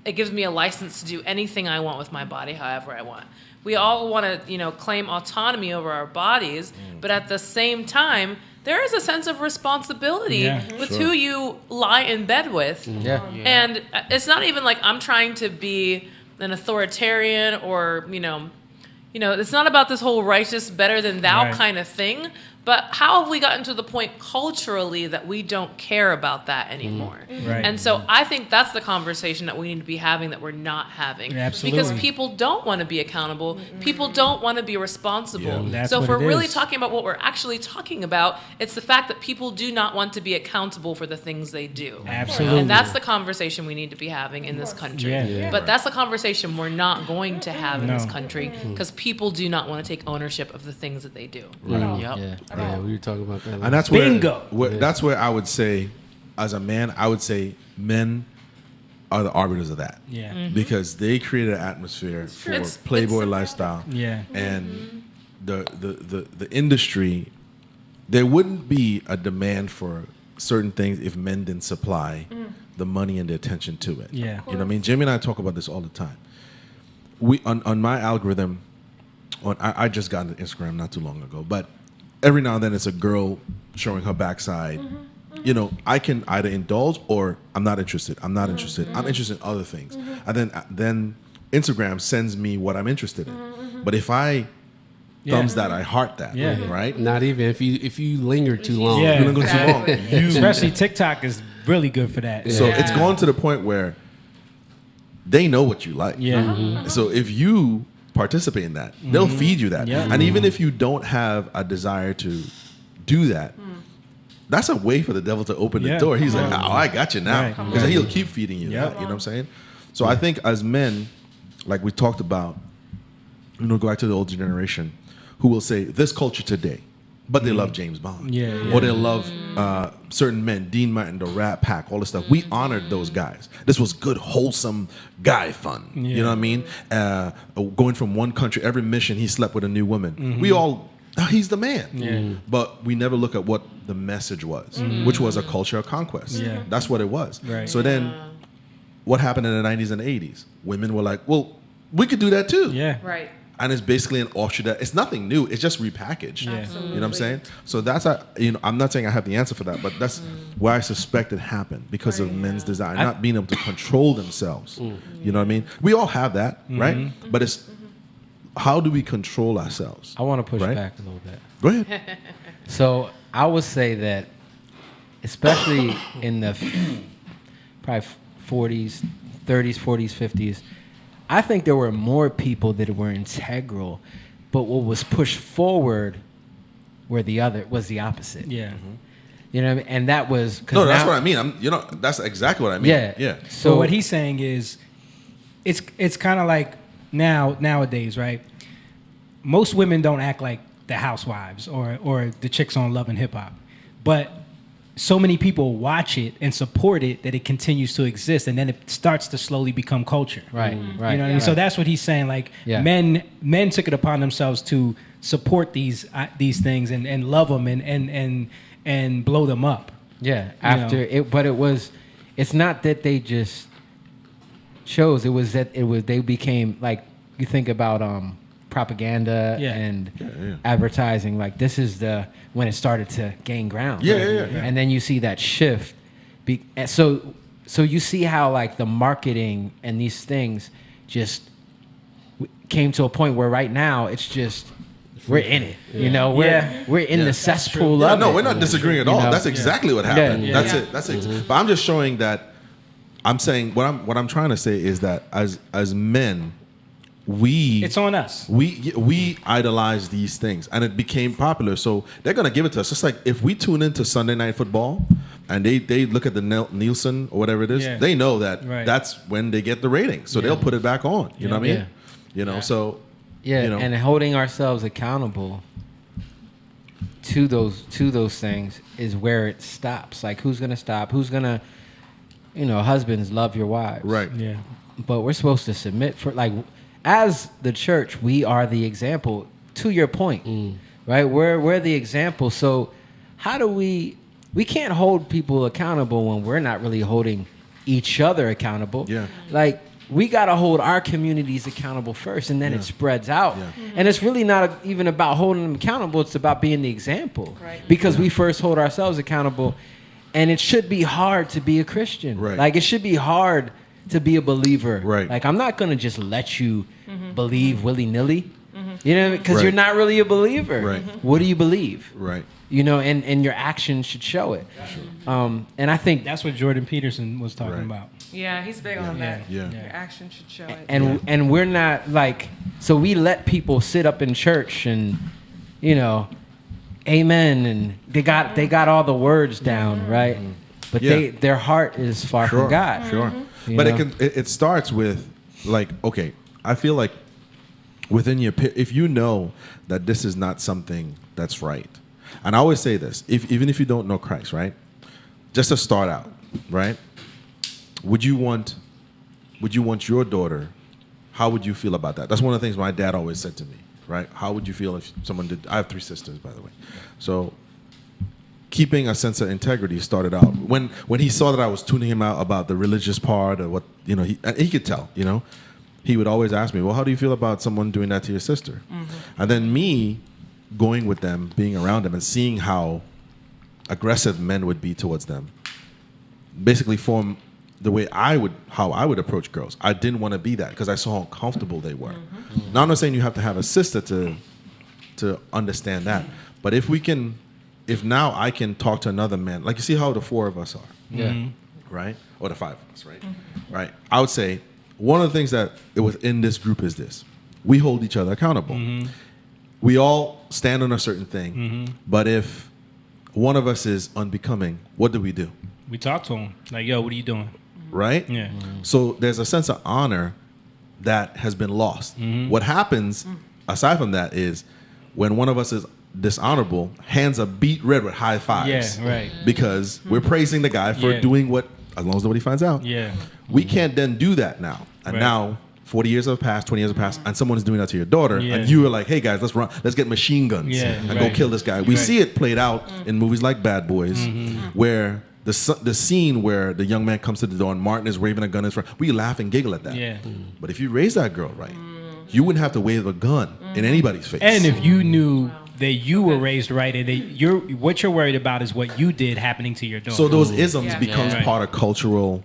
it gives me a license to do anything I want with my body, however I want. We all want to, claim autonomy over our bodies, but at the same time, there is a sense of responsibility with who you lie in bed with. And it's not even like I'm trying to be an authoritarian or, it's not about this whole righteous, better than thou kind of thing. But how have we gotten to the point culturally that we don't care about that anymore? And so I think that's the conversation that we need to be having that we're not having. Because people don't want to be accountable. People don't want to be responsible. So if we're really talking about what we're actually talking about, it's the fact that people do not want to be accountable for the things they do. And that's the conversation we need to be having in this country. But that's the conversation we're not going to have in this country because people do not want to take ownership of the things that they do. Yeah, we were talking about that. And that's that's where I would say, as a man, I would say men are the arbiters of that. Because they created an atmosphere for Playboy lifestyle. And the industry, there wouldn't be a demand for certain things if men didn't supply the money and the attention to it. You know what I mean? Jimmy and I talk about this all the time. We on my algorithm, I just got into Instagram not too long ago, but every now and then it's a girl showing her backside. I can either indulge or I'm not interested. I'm interested in other things. And then Instagram sends me what I'm interested in. But if I thumbs that, I heart that. Right? Not even if you linger too long. If you linger too long. Especially TikTok is really good for that. So it's gone to the point where they know what you like. So if you participate in that, they'll feed you that. And even if you don't have a desire to do that, that's a way for the devil to open the door. He's like, I got you now. Because he'll keep feeding you that. You know what I'm saying? So I think as men, like we talked about, go back to the older generation, who will say, this culture today, but they love James Bond. Or they love certain men, Dean Martin, the Rat Pack, all this stuff. We honored those guys. This was good, wholesome guy fun. You know what I mean? Going from one country, every mission, he slept with a new woman. We all, he's the man. But we never look at what the message was, which was a culture of conquest. That's what it was. So then, what happened in the 90s and 80s? Women were like, well, we could do that too. And it's basically an offshoot that it's nothing new. It's just repackaged. You know what I'm saying? So that's I'm not saying I have the answer for that, but that's where I suspect it happened because of men's desire, not being able to control themselves. You know what I mean? We all have that, right? But it's how do we control ourselves? I want to push back a little bit. Go ahead. So I would say that, especially in the probably 40s, 30s, 40s, 50s, I think there were more people that were integral, but what was pushed forward was the opposite. You know what I mean? And that was that's what I mean. That's exactly what I mean. So what he's saying is, it's kind of like nowadays, right? Most women don't act like the housewives or the chicks on Love and Hip Hop, but so many people watch it and support it that it continues to exist, and then it starts to slowly become culture. Right. You know what I mean? So that's what he's saying. Like men took it upon themselves to support these things and love them and blow them up. It's not that they just chose. It was that they became, like, you think about propaganda and advertising. Like, this is when it started to gain ground. And then you see that shift. So you see how, like, the marketing and these things just came to a point where right now it's just we're in it. We're in the cesspool of it. No, we're not disagreeing at all. That's exactly what happened. That's it. But I'm just showing that. I'm saying what I'm trying to say is that as men, it's on us. We idolize these things, and it became popular. So they're gonna give it to us. Just like if we tune into Sunday Night Football, and they look at the Nielsen or whatever it is, they know that that's when they get the ratings. So they'll put it back on. You know what I mean? So and holding ourselves accountable to those things is where it stops. Like, who's gonna stop? Who's gonna, husbands, love your wives, right? But we're supposed to submit for, like, as the church, we are the example. To your point, right? We're the example. So how do we can't hold people accountable when we're not really holding each other accountable. Like, we got to hold our communities accountable first, and then it spreads out. And it's really not even about holding them accountable. It's about being the example. Right. Because we first hold ourselves accountable, and it should be hard to be a Christian. Right. Like, it should be hard to be a believer. Right. Like, I'm not going to just let you believe willy-nilly. You know, because Right. you're not really a believer. Right. What do you believe? Right. You know, and your actions should show it. And I think That's what Jordan Peterson was talking Right. about. Yeah, he's big on that. Yeah. Your action should show it. and we're not like, so we let people sit up in church and, you know, amen, and they got all the words down, right? But Yeah. their heart is far from God. Sure. You But know? it starts with, like, okay, I feel like within your if you know that this is not something that's right, and I always say this, even if you don't know Christ, right, just to start out, right, would you want your daughter, how would you feel about that? That's one of the things my dad always said to me, right? How would you feel if someone did? I have 3 sisters, by the way. So keeping a sense of integrity started out when he saw that I was tuning him out about the religious part or what, you know, he could tell, you know, he would always ask me, well, how do you feel about someone doing that to your sister? And then me going with them, being around them and seeing how aggressive men would be towards them basically formed the way how I would approach girls. I didn't want to be that because I saw how comfortable they were. Now I'm not saying you have to have a sister to understand that, but if now I can talk to another man, like you see how the 4 of us are, right, or the 5 of us, right, right. I would say one of the things that it was in this group is this: we hold each other accountable. We all stand on a certain thing, but if one of us is unbecoming, what do? We talk to him like, "Yo, what are you doing?" Right? Yeah. So there's a sense of honor that has been lost. What happens, aside from that, is when one of us is dishonorable, hands are beat red with high fives. Yeah, right. Because we're praising the guy for doing what, as long as nobody finds out. Yeah. We can't then do that now. And Right. now 40 years have passed, 20 years have passed, and someone is doing that to your daughter, and you are like, hey guys, let's get machine guns and go kill this guy. We see it played out in movies like Bad Boys, where the scene where the young man comes to the door and Martin is waving a gun in front, we laugh and giggle at that. Yeah. But if you raise that girl right, you wouldn't have to wave a gun in anybody's face. And if you knew that you were raised right, and that what you're worried about is what you did happening to your daughter. So those isms becomes part of cultural.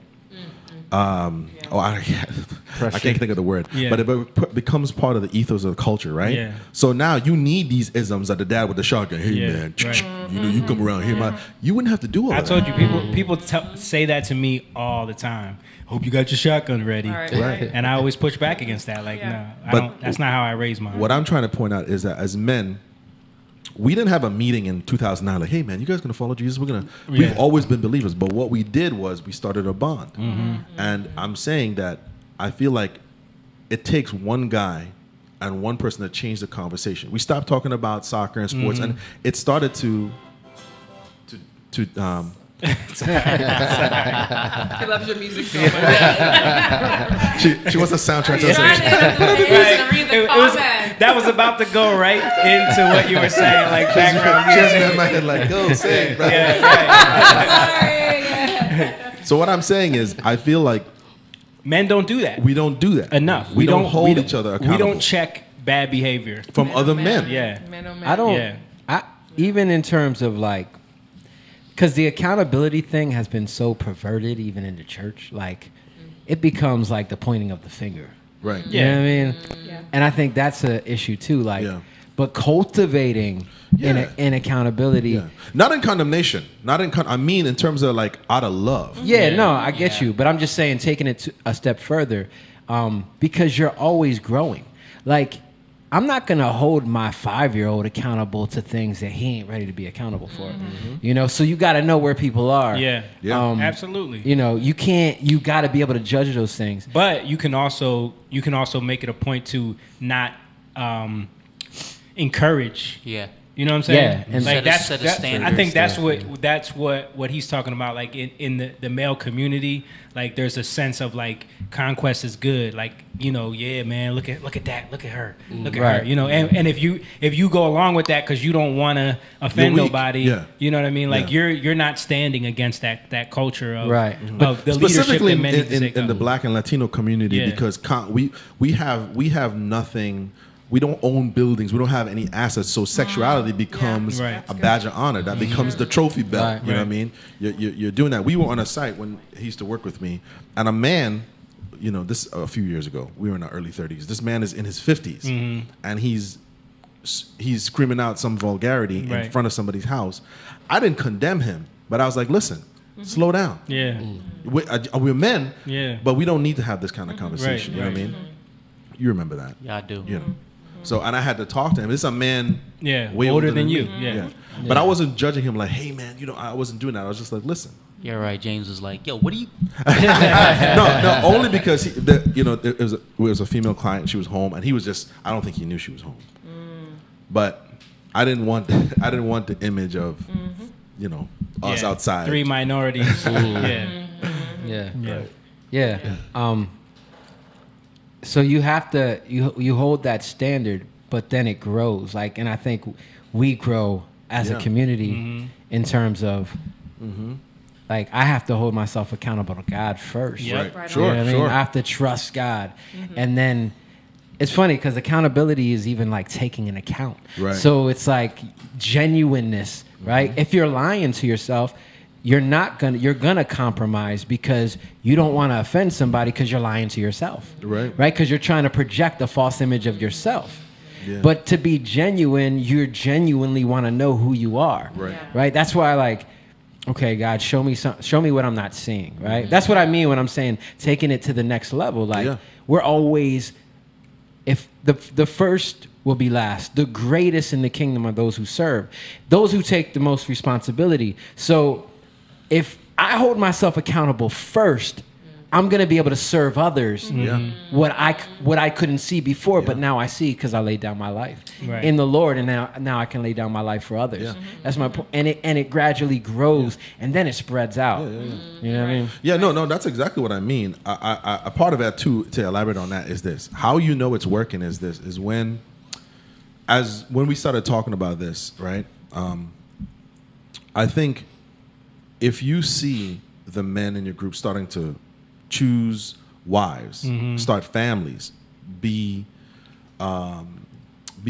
I can't think of the word, but it becomes part of the ethos of the culture, right? Yeah. So now you need these isms of the dad with the shotgun. Hey man, you know, you come around here, you wouldn't have to do all that. I told you, people say that to me all the time. Hope you got your shotgun ready, Right. And I always push back against that. Like, no, that's not how I raise mine. What I'm trying to point out is that as men, we didn't have a meeting in 2009 like, hey man, you guys gonna follow Jesus? We've always been believers, but what we did was we started a bond. And I'm saying that I feel like it takes one guy and one person to change the conversation. We stopped talking about soccer and sports, and it started to He loves your music so much. she wants a soundtrack to that was about to go right into what you were saying, like background music. music. In my head, like, go sing, bro. So what I'm saying is, I feel like men don't do that. We don't do that enough. We don't hold each other accountable. We don't check bad behavior from other men. Yeah, I don't. Even in terms of like, because the accountability thing has been so perverted, even in the church, like it becomes like the pointing of the finger. Right. You know what I mean? Yeah. And I think that's an issue too. Like, but cultivating in accountability, not in condemnation, I mean in terms of like out of love. No, I get you, but I'm just saying taking it a step further, because you're always growing. Like, I'm not gonna hold my 5-year-old accountable to things that he ain't ready to be accountable for. You know, so you got to know where people are. Absolutely. You know, you got to be able to judge those things. But you can also make it a point to not encourage You know what I'm saying? Yeah, and like set a standard. I think that's what he's talking about. Like in the male community, like there's a sense of like conquest is good. Like, you know, yeah, man, look at that, look at her, look at her. You know, and if you go along with that because you don't want to offend nobody, you know what I mean? Like you're not standing against that culture of of the specifically leadership that in the Black and Latino community, because we have nothing. We don't own buildings. We don't have any assets. So sexuality becomes a badge of honor. That becomes the trophy belt. You know what I mean? You're doing that. We were on a site when he used to work with me, and a man, you know, this a few years ago. We were in our early 30s. This man is in his 50s, and he's screaming out some vulgarity in front of somebody's house. I didn't condemn him, but I was like, listen, slow down. Yeah, we're men. Yeah, but we don't need to have this kind of conversation. You know what I mean? You remember that? Yeah, I do. You know. So, and I had to talk to him. This is a man way older than you. Yeah. But I wasn't judging him like, hey, man, you know, I wasn't doing that. I was just like, listen. Yeah, right. James was like, yo, what are you? no, only because, it was a female client. She was home, and he was just, I don't think he knew she was home. But I didn't want the image of, you know, us outside. 3 minorities. So you have to you hold that standard, but then it grows. Like, and I think we grow as a community in terms of like I have to hold myself accountable to God first. Right. Sure. You know what I mean? I have to trust God, and then it's funny because accountability is even like taking an account. Right. So it's like genuineness, right? If you're lying to yourself, you're gonna compromise because you don't want to offend somebody because you're lying to yourself, right? Because you're trying to project a false image of yourself. Yeah. But to be genuine, you genuinely want to know who you are, right? That's why, like, okay, God, show me what I'm not seeing, right? That's what I mean when I'm saying taking it to the next level. Like, we're always, if the first will be last, the greatest in the kingdom are those who serve, those who take the most responsibility. So if I hold myself accountable first, I'm gonna be able to serve others what I couldn't see before, but now I see because I laid down my life in the Lord, and now I can lay down my life for others. That's my point, and it gradually grows, and then it spreads out. You know what I mean? Yeah, no, that's exactly what I mean. A part of that too, to elaborate on that, is this: how you know it's working is when we started talking about this, right? I think if you see the men in your group starting to choose wives, start families, be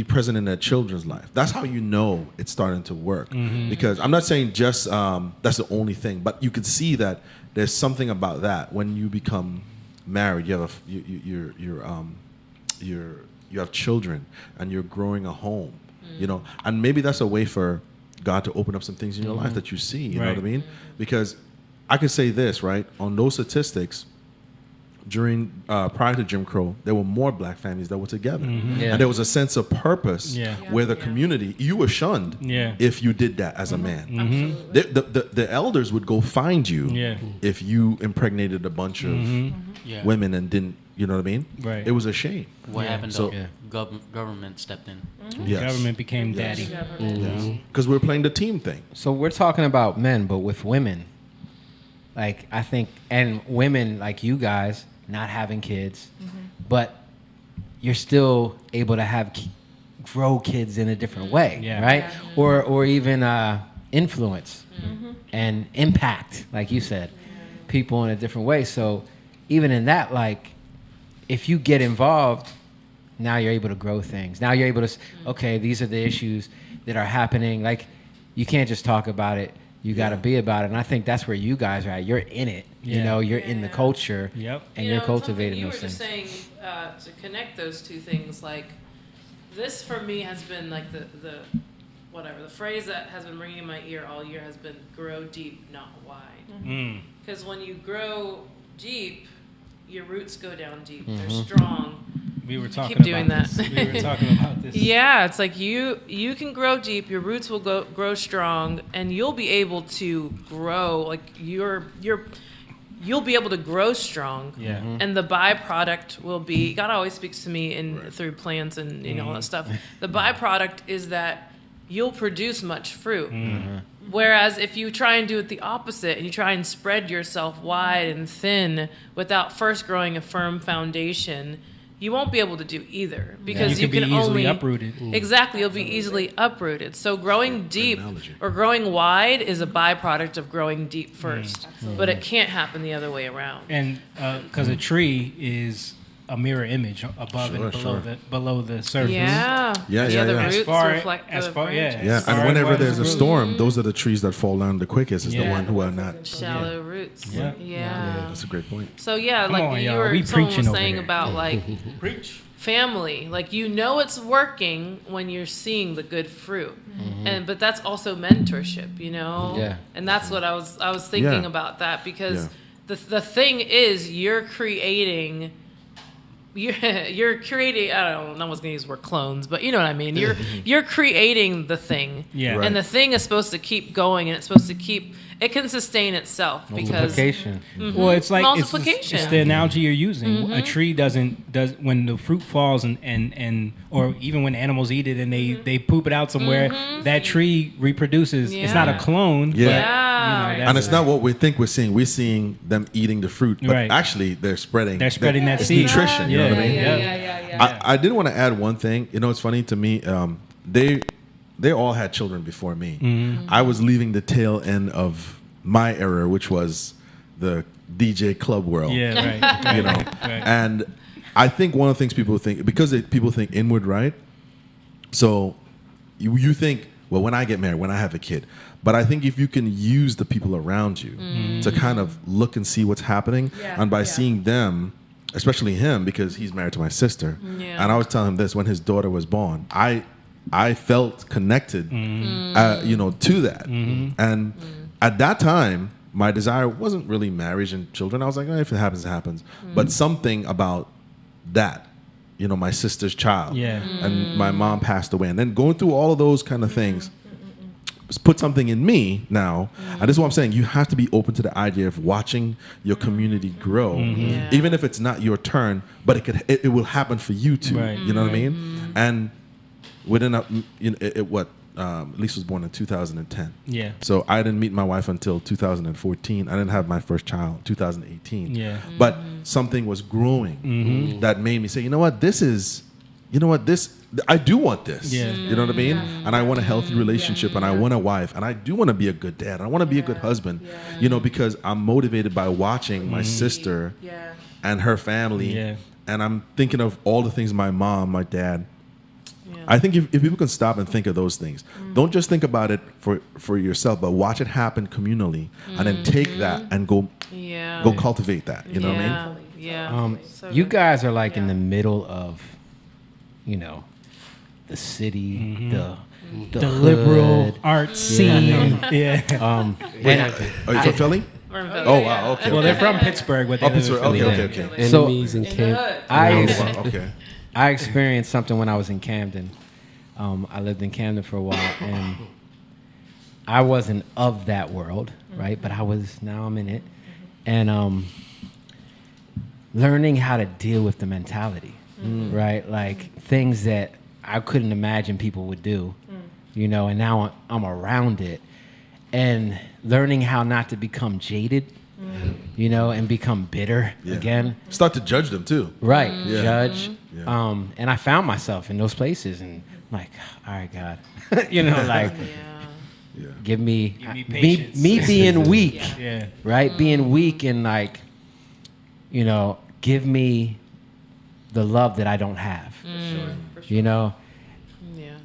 present in their children's life, that's how you know it's starting to work. Because I'm not saying just that's the only thing, but you can see that there's something about that when you become married. You have you have children, and you're growing a home. You know, and maybe that's a way for God to open up some things in your life that you see. You know what I mean? Because I could say this, right? On those statistics, prior to Jim Crow, there were more black families that were together. And there was a sense of purpose where the community, you were shunned if you did that as a man. The elders would go find you if you impregnated a bunch of women and didn't, you know what I mean? Right. It was a shame. What happened? So government stepped in. Yes. Government became daddy. Because we're playing the team thing. So we're talking about men, but with women, like I think, and women like you guys not having kids, but you're still able to grow kids in a different way, right? Or even influence and impact, like you said, people in a different way. So even in that, like, if you get involved, now you're able to grow things. Now you're able to, okay, these are the issues that are happening. Like, you can't just talk about it. You got to be about it. And I think that's where you guys are at. You're in it. You know, you're in the culture. And you're cultivating those things. You were just saying, to connect those two things, like, this for me has been like the phrase that has been ringing in my ear all year has been grow deep, not wide. Because when you grow deep, your roots go down deep. They're strong. We were talking Keep doing about that. We were talking about this. Yeah, it's like you can grow deep. Your roots will grow strong, and you'll be able to grow. Like you'll be able to grow strong. Yeah. And the byproduct will be. God always speaks to me through plants and all that stuff. The byproduct is that you'll produce much fruit. Whereas if you try and do it the opposite and you try and spread yourself wide and thin without first growing a firm foundation, you won't be able to do either, because you can be easily only uprooted. Exactly, you'll be easily uprooted. So growing deep or growing wide is a byproduct of growing deep first, but it can't happen the other way around. And because a tree is a mirror image above and below the surface. The roots reflect the branches. Yeah, and whenever there's a storm, those are the trees that fall down the quickest. Is the one who are not shallow roots. Yeah, that's a great point. So like someone was saying about like family, like it's working when you're seeing the good fruit, but that's also mentorship, and that's what I was thinking about that, because the thing is you're creating. You're creating. I don't know. I was going to use the word clones, but you know what I mean. You're creating the thing, and the thing is supposed to keep going, and it's supposed to keep. It can sustain itself because multiplication. Well, it's like multiplication. It's the analogy you're using. A tree does when the fruit falls and or even when animals eat it and they poop it out somewhere. That tree reproduces. It's not a clone. And it's not what we think we're seeing. We're seeing them eating the fruit, but actually they're spreading. They're spreading that seed. Nutrition. You know what I mean? Yeah. I did want to add one thing. It's funny to me. They all had children before me. I was leaving the tail end of my era, which was the DJ club world. Yeah, right. Right. And I think one of the things people think, because people think inward, right? So you think, well, when I get married, when I have a kid. But I think if you can use the people around you to kind of look and see what's happening, and by seeing them, especially him, because he's married to my sister, and I was telling him this, when his daughter was born, I felt connected, to that. And at that time, my desire wasn't really marriage and children. I was like, if it happens, it happens. But something about that, my sister's child, and my mom passed away, and then going through all of those kind of things, put something in me now. And this is what I'm saying. You have to be open to the idea of watching your community grow, even if it's not your turn, but it will happen for you too. Right. You know what I mean? And within Lisa was born in 2010. Yeah. So I didn't meet my wife until 2014. I didn't have my first child 2018. Yeah. But something was growing that made me say, I do want this. Yeah. You know what I mean? And I want a healthy relationship, and I want a wife, and I do want to be a good dad. I want to be a good husband, because I'm motivated by watching my sister and her family. Yeah. And I'm thinking of all the things my mom, my dad. I think if people can stop and think of those things, don't just think about it for yourself, but watch it happen communally, and then take that and go cultivate that. You know what I mean? Yeah. You guys are like in the middle of, the city, the liberal art scene. Wait, are you from Philly? Oh wow, okay. Well, they're from Pittsburgh, but they live in Philly. Okay. Enemies in camp. I experienced something when I was in Camden. I lived in Camden for a while, and I wasn't of that world, right? But now I'm in it, and learning how to deal with the mentality, right? Like things that I couldn't imagine people would do, and now I'm around it, and learning how not to become jaded, and become bitter again. Start to judge them too. Right, judge. Yeah. And I found myself in those places, and I'm like, all right, God, give me patience. me being weak, right? Being weak and give me the love that I don't have. For sure.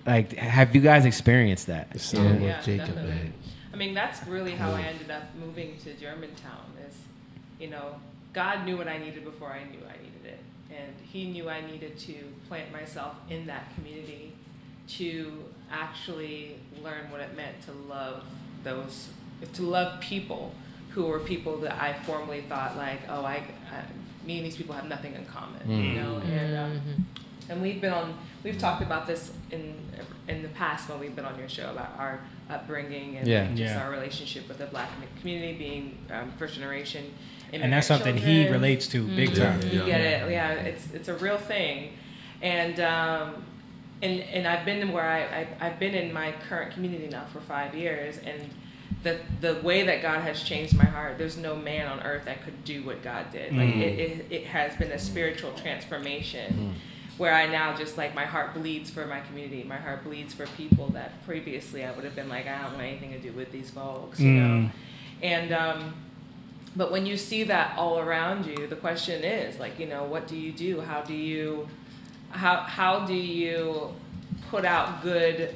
Like, have you guys experienced that? The son of Jacob. Definitely. I mean, that's really how I ended up moving to Germantown. God knew what I needed before I knew I needed it, and He knew I needed to plant myself in that community to actually learn what it meant to love people who were people that I formerly thought me and these people have nothing in common, and we've talked about this in the past when we've been on your show about our upbringing and just our relationship with the Black community, being first generation. And that's something he relates to big time. You get it, it's a real thing, and and I've been where I've been in my current community now for 5 years, and the way that God has changed my heart, there's no man on earth that could do what God did. Like it has been a spiritual transformation where I now just like my heart bleeds for my community. My heart bleeds for people that previously I would have been like, I don't want anything to do with these folks, you know? And, but when you see that all around you, the question is like, you know, what do you do? How do you put out good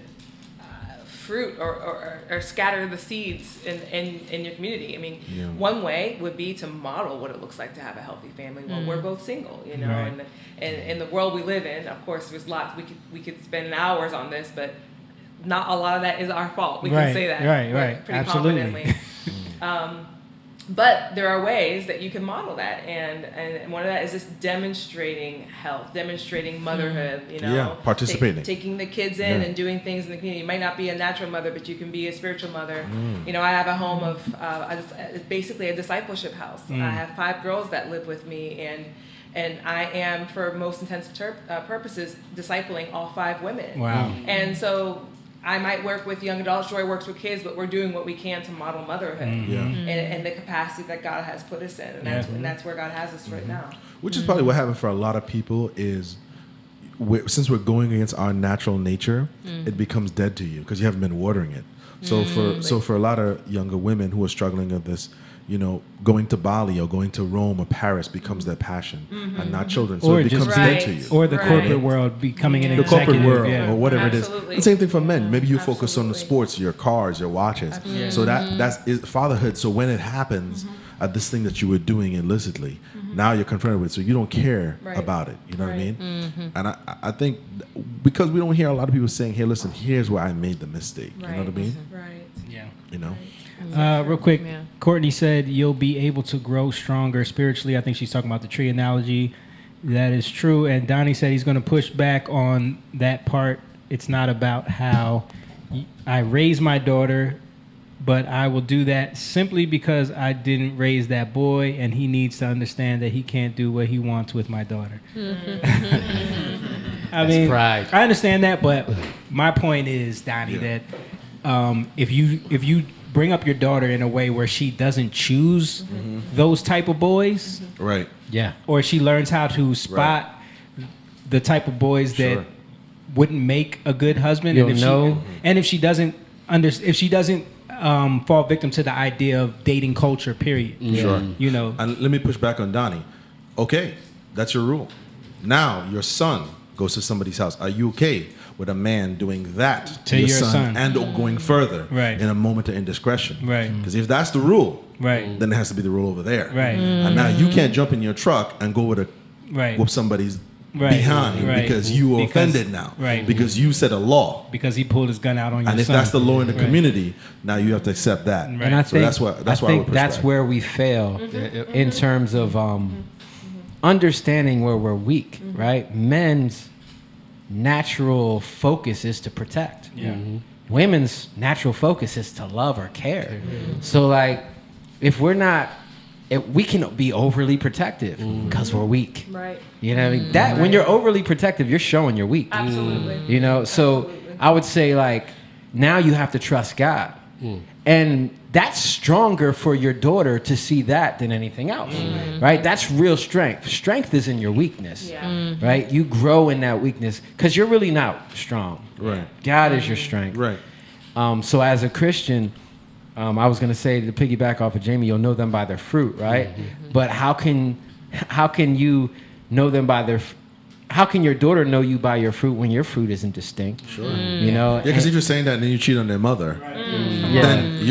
fruit or scatter the seeds in your community? I mean, one way would be to model what it looks like to have a healthy family. Well, we're both single, you know, and in the world we live in, of course, there's lots, we could spend hours on this, but not a lot of that is our fault. We can say that pretty absolutely. confidently. But there are ways that you can model that, and one of that is just demonstrating health, demonstrating motherhood, you know. Participating. Taking the kids in and doing things in the community. You might not be a natural mother, but you can be a spiritual mother. You know, I have a home of basically a discipleship house. I have 5 girls that live with me, and I am, for most intents and purposes, discipling all 5 women. Wow. And so I might work with young adults, Joy works with kids, but we're doing what we can to model motherhood and the capacity that God has put us in. And that's where God has us right now. Which is probably what happened for a lot of people is, since we're going against our natural nature, it becomes dead to you because you haven't been watering it. So for a lot of younger women who are struggling with this, you know, going to Bali or going to Rome or Paris becomes their passion and not children. So or it becomes dead to you. Or the corporate world becoming an the executive. corporate world or whatever Absolutely. it is. The same thing for men. Maybe you focus on the sports, your cars, your watches. So that's fatherhood. So when it happens at this thing that you were doing illicitly, now you're confronted with it. So you don't care about it. You know what I mean? And I think because we don't hear a lot of people saying, hey, listen, here's where I made the mistake. You know what I mean? Right. Yeah. You know? Real quick, Courtney said you'll be able to grow stronger spiritually. I think she's talking about the tree analogy. That is true. And Donnie said he's going to push back on that part. It's not about how I raise my daughter, but I will do that simply because I didn't raise that boy, and he needs to understand that he can't do what he wants with my daughter. I mean, pride. I understand that, but my point is, Donnie, that if you bring up your daughter in a way where she doesn't choose those type of boys, right? Yeah, or she learns how to spot the type of boys that wouldn't make a good husband, and if she doesn't fall victim to the idea of dating culture, period. Sure. You know, and let me push back on Donnie. Okay, that's your rule. Now your son goes to somebody's house. Are you okay with a man doing that to your son and going further in a moment of indiscretion? Right. Because if that's the rule, then it has to be the rule over there. Right. And now you can't jump in your truck and go with whoop somebody's behind because you were offended now. Right. Because you set a law. Because he pulled his gun out on your son. And if that's the law in the community, now you have to accept that. And I think that's why I would push that's back. where we fail in terms of understanding where we're weak, right? Men's natural focus is to protect. Women's natural focus is to love or care. So like, if we're not, we can be overly protective because we're weak. Right. You know what I mean? That when you're overly protective, you're showing you're weak. Absolutely. You know, so I would say like, now you have to trust God. And that's stronger for your daughter to see that than anything else, right? That's real strength. Strength is in your weakness, right? You grow in that weakness because you're really not strong. Right. God is your strength. Right. So as a Christian, I was going to say, to piggyback off of Jamie, you'll know them by their fruit, right? But how can you know them by their how can your daughter know you by your fruit when your fruit isn't distinct? Sure. You know? Yeah, because if you're saying that and then you cheat on their mother, then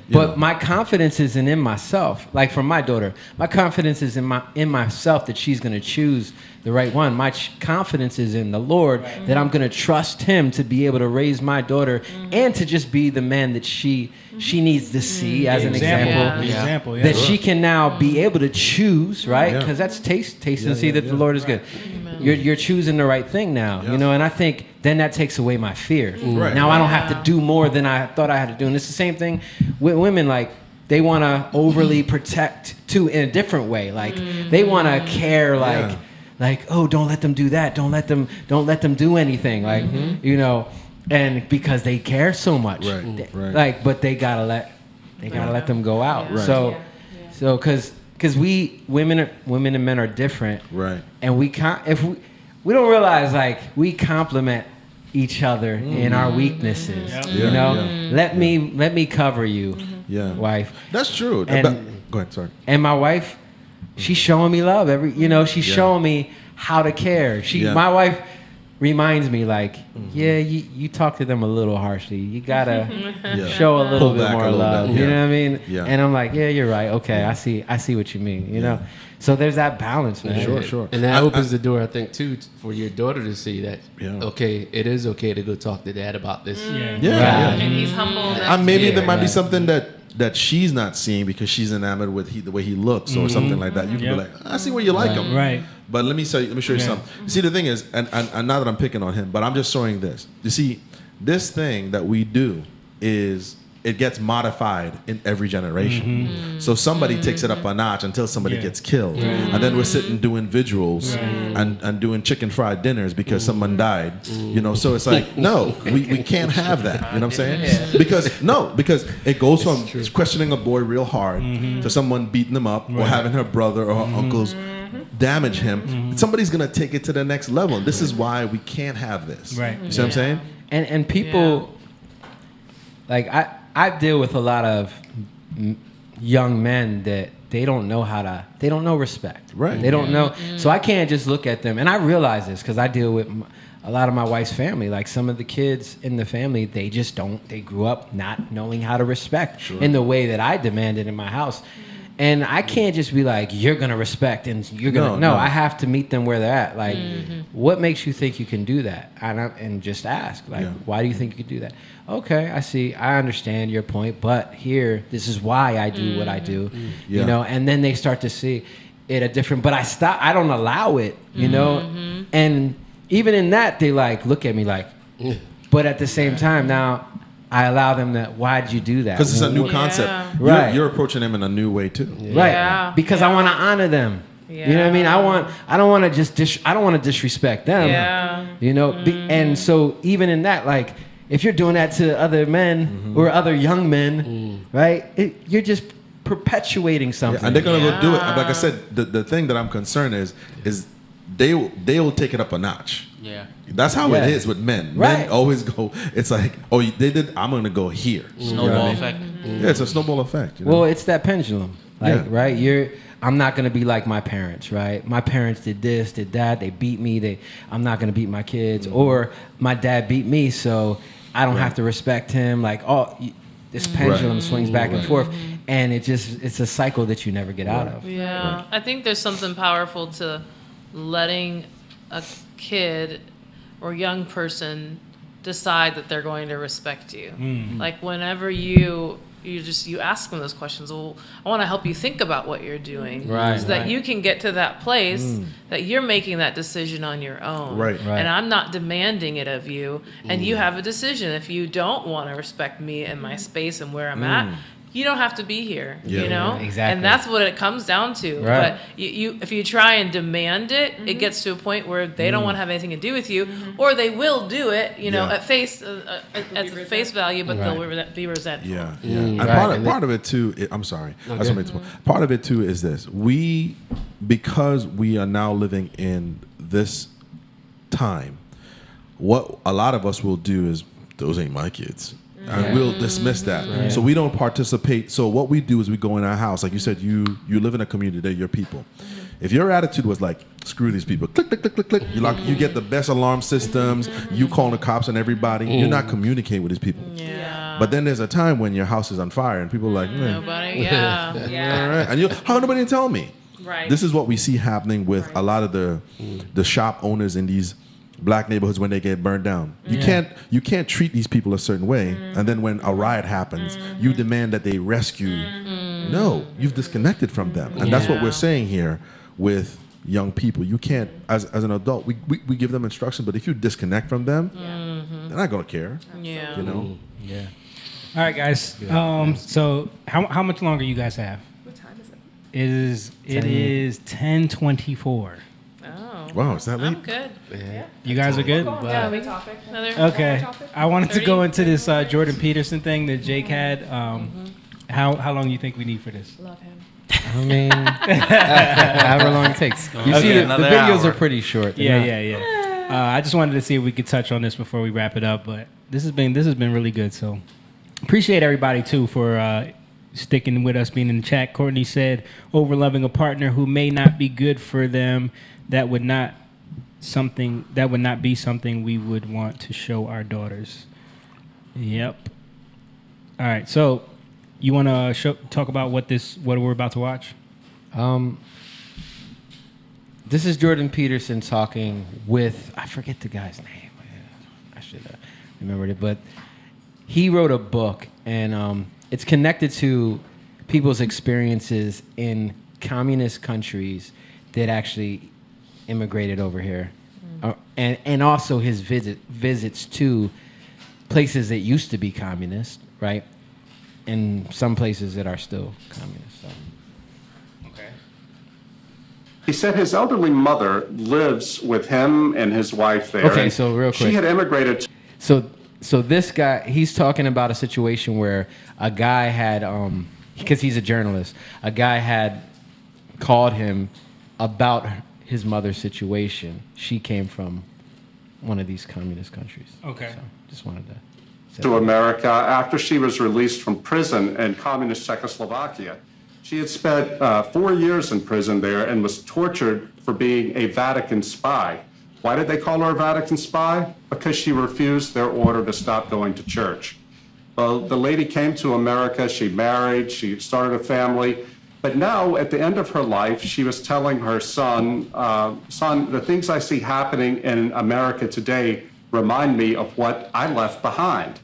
But my confidence isn't in myself. Like for my daughter, my confidence is in myself that she's going to choose the right one. My confidence is in the Lord that I'm going to trust Him to be able to raise my daughter and to just be the man that she needs to see as an example. That she can now be able to choose, right? Because that's taste and see that the Lord is good. You're choosing the right thing now, you know. And I think then that takes away my fear. Now I don't have to do more than I thought I had to do. And it's the same thing with women. Like they want to overly protect too in a different way. Like they want to care like, oh, don't let them do that. Don't let them do anything. Like, you know, and because they care so much, Right. like, but they gotta let them go out. Right. So because we women and men are different, Right. and we we don't realize, like, we complement each other in our weaknesses. You know, let me cover you, wife. That's true. And, go ahead. Sorry. And my wife, she's showing me love she's showing me how to care. My wife reminds me, like, you talk to them a little harshly. You gotta show a little bit more love. You know what I mean? Yeah. And I'm like, yeah, you're right. Okay, I see what you mean. You know, so there's that balance, man. Sure. And that opens the door, I think, too, for your daughter to see that. Okay, it is okay to go talk to dad about this. And he's humble. Maybe there might be something that she's not seeing because she's enamored with the way he looks or something like that. You can be like, I see where you like him. Right. But let me show you something. You see, the thing is, and not that I'm picking on him, but I'm just showing this. You see, this thing that we do is, it gets modified in every generation. So somebody takes it up a notch until somebody gets killed. And then we're sitting doing vigils and doing chicken fried dinners because someone died. You know, so it's like, no, we can't have that. You know what I'm saying? Because it goes from questioning a boy real hard to someone beating him up or having her brother or her uncles damage him. Somebody's gonna take it to the next level. This is why we can't have this. Right. You see what I'm saying? And people, like, I deal with a lot of young men that they don't know respect. Right. They don't know. So I can't just look at them. And I realize this because I deal with a lot of my wife's family. Like, some of the kids in the family, they just don't. They grew up not knowing how to respect in the way that I demanded in my house. And I can't just be like, you're going to respect and you're going to... No, I have to meet them where they're at. Like, what makes you think you can do that? And just ask, like, why do you think you can do that? Okay, I see. I understand your point. But here, this is why I do what I do. You know, and then they start to see it a different... But I don't allow it, you know? And even in that, they, like, look at me like... But at the same time, now... I allow them to, why did you do that? Because it's a new concept. Right. You're approaching them in a new way too. Right. Because I want to honor them. You know what I mean? I don't want to disrespect them. You know? And so even in that, like, if you're doing that to other men or other young men, right? You're just perpetuating something. And they're gonna go do it. Like I said, the thing that I'm concerned is they will take it up a notch. Yeah. That's how it is with men. Right. Men always go, it's like, oh, they did, I'm going to go here. Snowball effect. Yeah, it's a snowball effect. You know? Well, it's that pendulum. Like, right? I'm not going to be like my parents, right? My parents did this, did that. They beat me. I'm not going to beat my kids. Or my dad beat me, so I don't have to respect him. Like, this pendulum swings back and forth. And it's a cycle that you never get out of. Yeah. I think there's something powerful to letting a kid or young person decide that they're going to respect you. Like, whenever you ask them those questions. Well, I want to help you think about what you're doing, so that you can get to that place that you're making that decision on your own. Right. And I'm not demanding it of you, and you have a decision. If you don't want to respect me and my space and where I'm at, you don't have to be here, you know? Exactly. And that's what it comes down to. Right. But if you try and demand it, it gets to a point where they don't want to have anything to do with you, or they will do it, you know, at face value, but they'll be resentful. Yeah. And part of it too, I'm sorry. Part of it too is this. Because we are now living in this time, what a lot of us will do is, those ain't my kids. And we'll dismiss that. So we don't participate. So what we do is we go in our house. Like you said, you live in a community, they're your people. If your attitude was like, screw these people, click, click, click, click, click, you get the best alarm systems, you call the cops on everybody, you're not communicating with these people. But then there's a time when your house is on fire and people are like, nobody, all right. And how nobody tell me? Right. This is what we see happening with a lot of the shop owners in these black neighborhoods when they get burned down. You can't treat these people a certain way, and then when a riot happens, you demand that they rescue. No, you've disconnected from them, and that's what we're saying here with young people. You can't, as an adult, we give them instruction, but if you disconnect from them, they're not gonna care. Yeah, you know. Yeah. All right, guys. So how much longer you guys have? What time is it? It is 10:24. Wow, is that late? I'm good. Yeah. You guys are good? Yeah, we topic. Okay. I wanted to 30, go into this 30 Jordan Peterson thing that Jake had. How long do you think we need for this? Love him. I mean, however long it takes. You see, the videos are pretty short. Yeah. I just wanted to see if we could touch on this before we wrap it up, but this has been really good. So appreciate everybody too for sticking with us, being in the chat. Courtney said, "Over loving a partner who may not be good for them, that would not be something we would want to show our daughters." Yep. All right, so you want to talk about what we're about to watch? This is Jordan Peterson talking with, I forget the guy's name. I should have remembered it, but he wrote a book, and it's connected to people's experiences in communist countries that actually immigrated over here, and also his visits to places that used to be communist, right? And some places that are still communist. So. He said his elderly mother lives with him and his wife there. Okay, so real quick. She had immigrated. So this guy, he's talking about a situation where a guy had, because he's a journalist, a guy had called him about his mother's situation. She came from one of these communist countries. Okay. So just wanted to to America after she was released from prison in communist Czechoslovakia. She had spent 4 years in prison there and was tortured for being a Vatican spy. Why did they call her a Vatican spy? Because she refused their order to stop going to church. Well, the lady came to America, she married, she started a family, but now at the end of her life, she was telling her son, son, the things I see happening in America today remind me of what I left behind.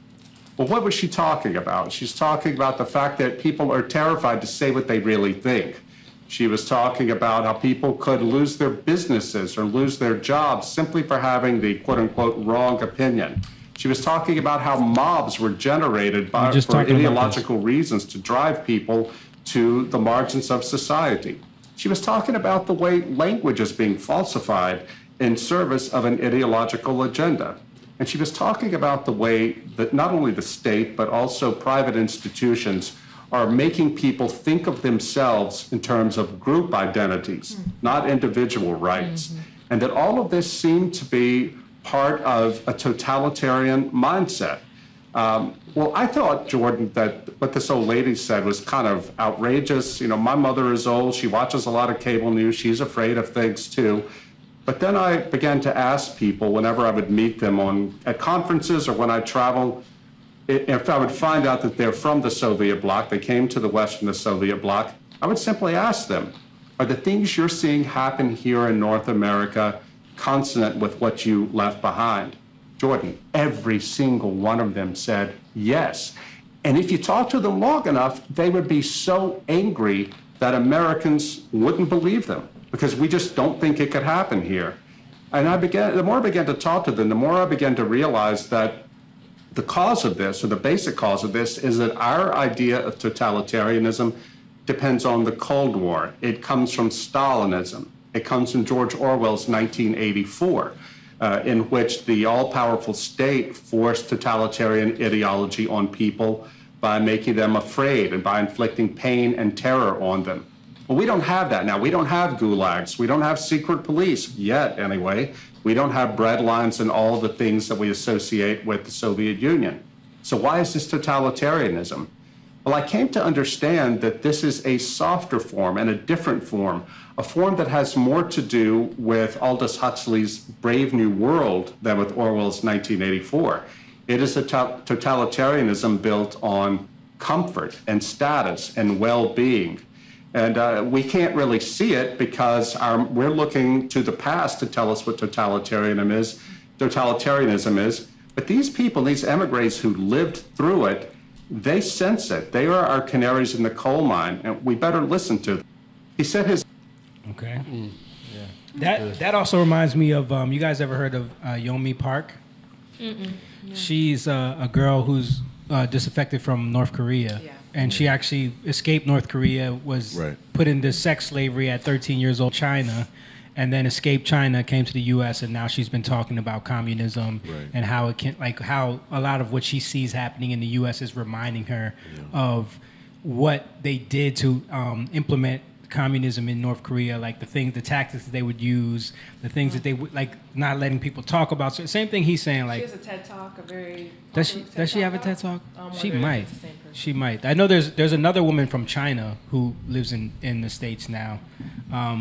Well, what was she talking about? She's talking about the fact that people are terrified to say what they really think. She was talking about how people could lose their businesses or lose their jobs simply for having the quote-unquote wrong opinion. She was talking about how mobs were generated for ideological reasons to drive people to the margins of society. She was talking about the way language is being falsified in service of an ideological agenda. And she was talking about the way that not only the state, but also private institutions are making people think of themselves in terms of group identities, not individual rights. And that all of this seemed to be part of a totalitarian mindset. Well, I thought, Jordan, that what this old lady said was kind of outrageous. You know, my mother is old. She watches a lot of cable news. She's afraid of things, too. But then I began to ask people whenever I would meet them at conferences or when I travel, if I would find out that they're from the Soviet bloc, they came to the West from the Soviet bloc, I would simply ask them, are the things you're seeing happen here in North America consonant with what you left behind? Jordan, every single one of them said yes. And if you talk to them long enough, they would be so angry that Americans wouldn't believe them, because we just don't think it could happen here. And the more I began to talk to them, the more I began to realize that the cause of this, or the basic cause of this, is that our idea of totalitarianism depends on the Cold War. It comes from Stalinism. It comes from George Orwell's 1984, in which the all-powerful state forced totalitarian ideology on people by making them afraid and by inflicting pain and terror on them. Well, we don't have that now. We don't have gulags. We don't have secret police yet, anyway. We don't have bread lines and all the things that we associate with the Soviet Union. So why is this totalitarianism? Well, I came to understand that this is a softer form and a different form, a form that has more to do with Aldous Huxley's Brave New World than with Orwell's 1984. It is a totalitarianism built on comfort and status and well-being. And we can't really see it because we're looking to the past to tell us what totalitarianism is. But these people, these emigres who lived through it, they sense it. They are our canaries in the coal mine, and we better listen to them. He said his... Okay. That also reminds me of, you guys ever heard of Yeonmi Park? No. She's a girl who's disaffected from North Korea. Yeah. And she actually escaped North Korea, was put into sex slavery at 13 years old, China, and then escaped China, came to the U.S., and now she's been talking about communism and how it can, like how a lot of what she sees happening in the U.S. is reminding her of what they did to implement communism in North Korea, like the tactics that they would use, the things that they would, like not letting people talk about. So same thing he's saying. Like, she has a TED Talk, a very does she have a TED Talk? She might. It's the same person. She might. I know there's another woman from China who lives in the States now,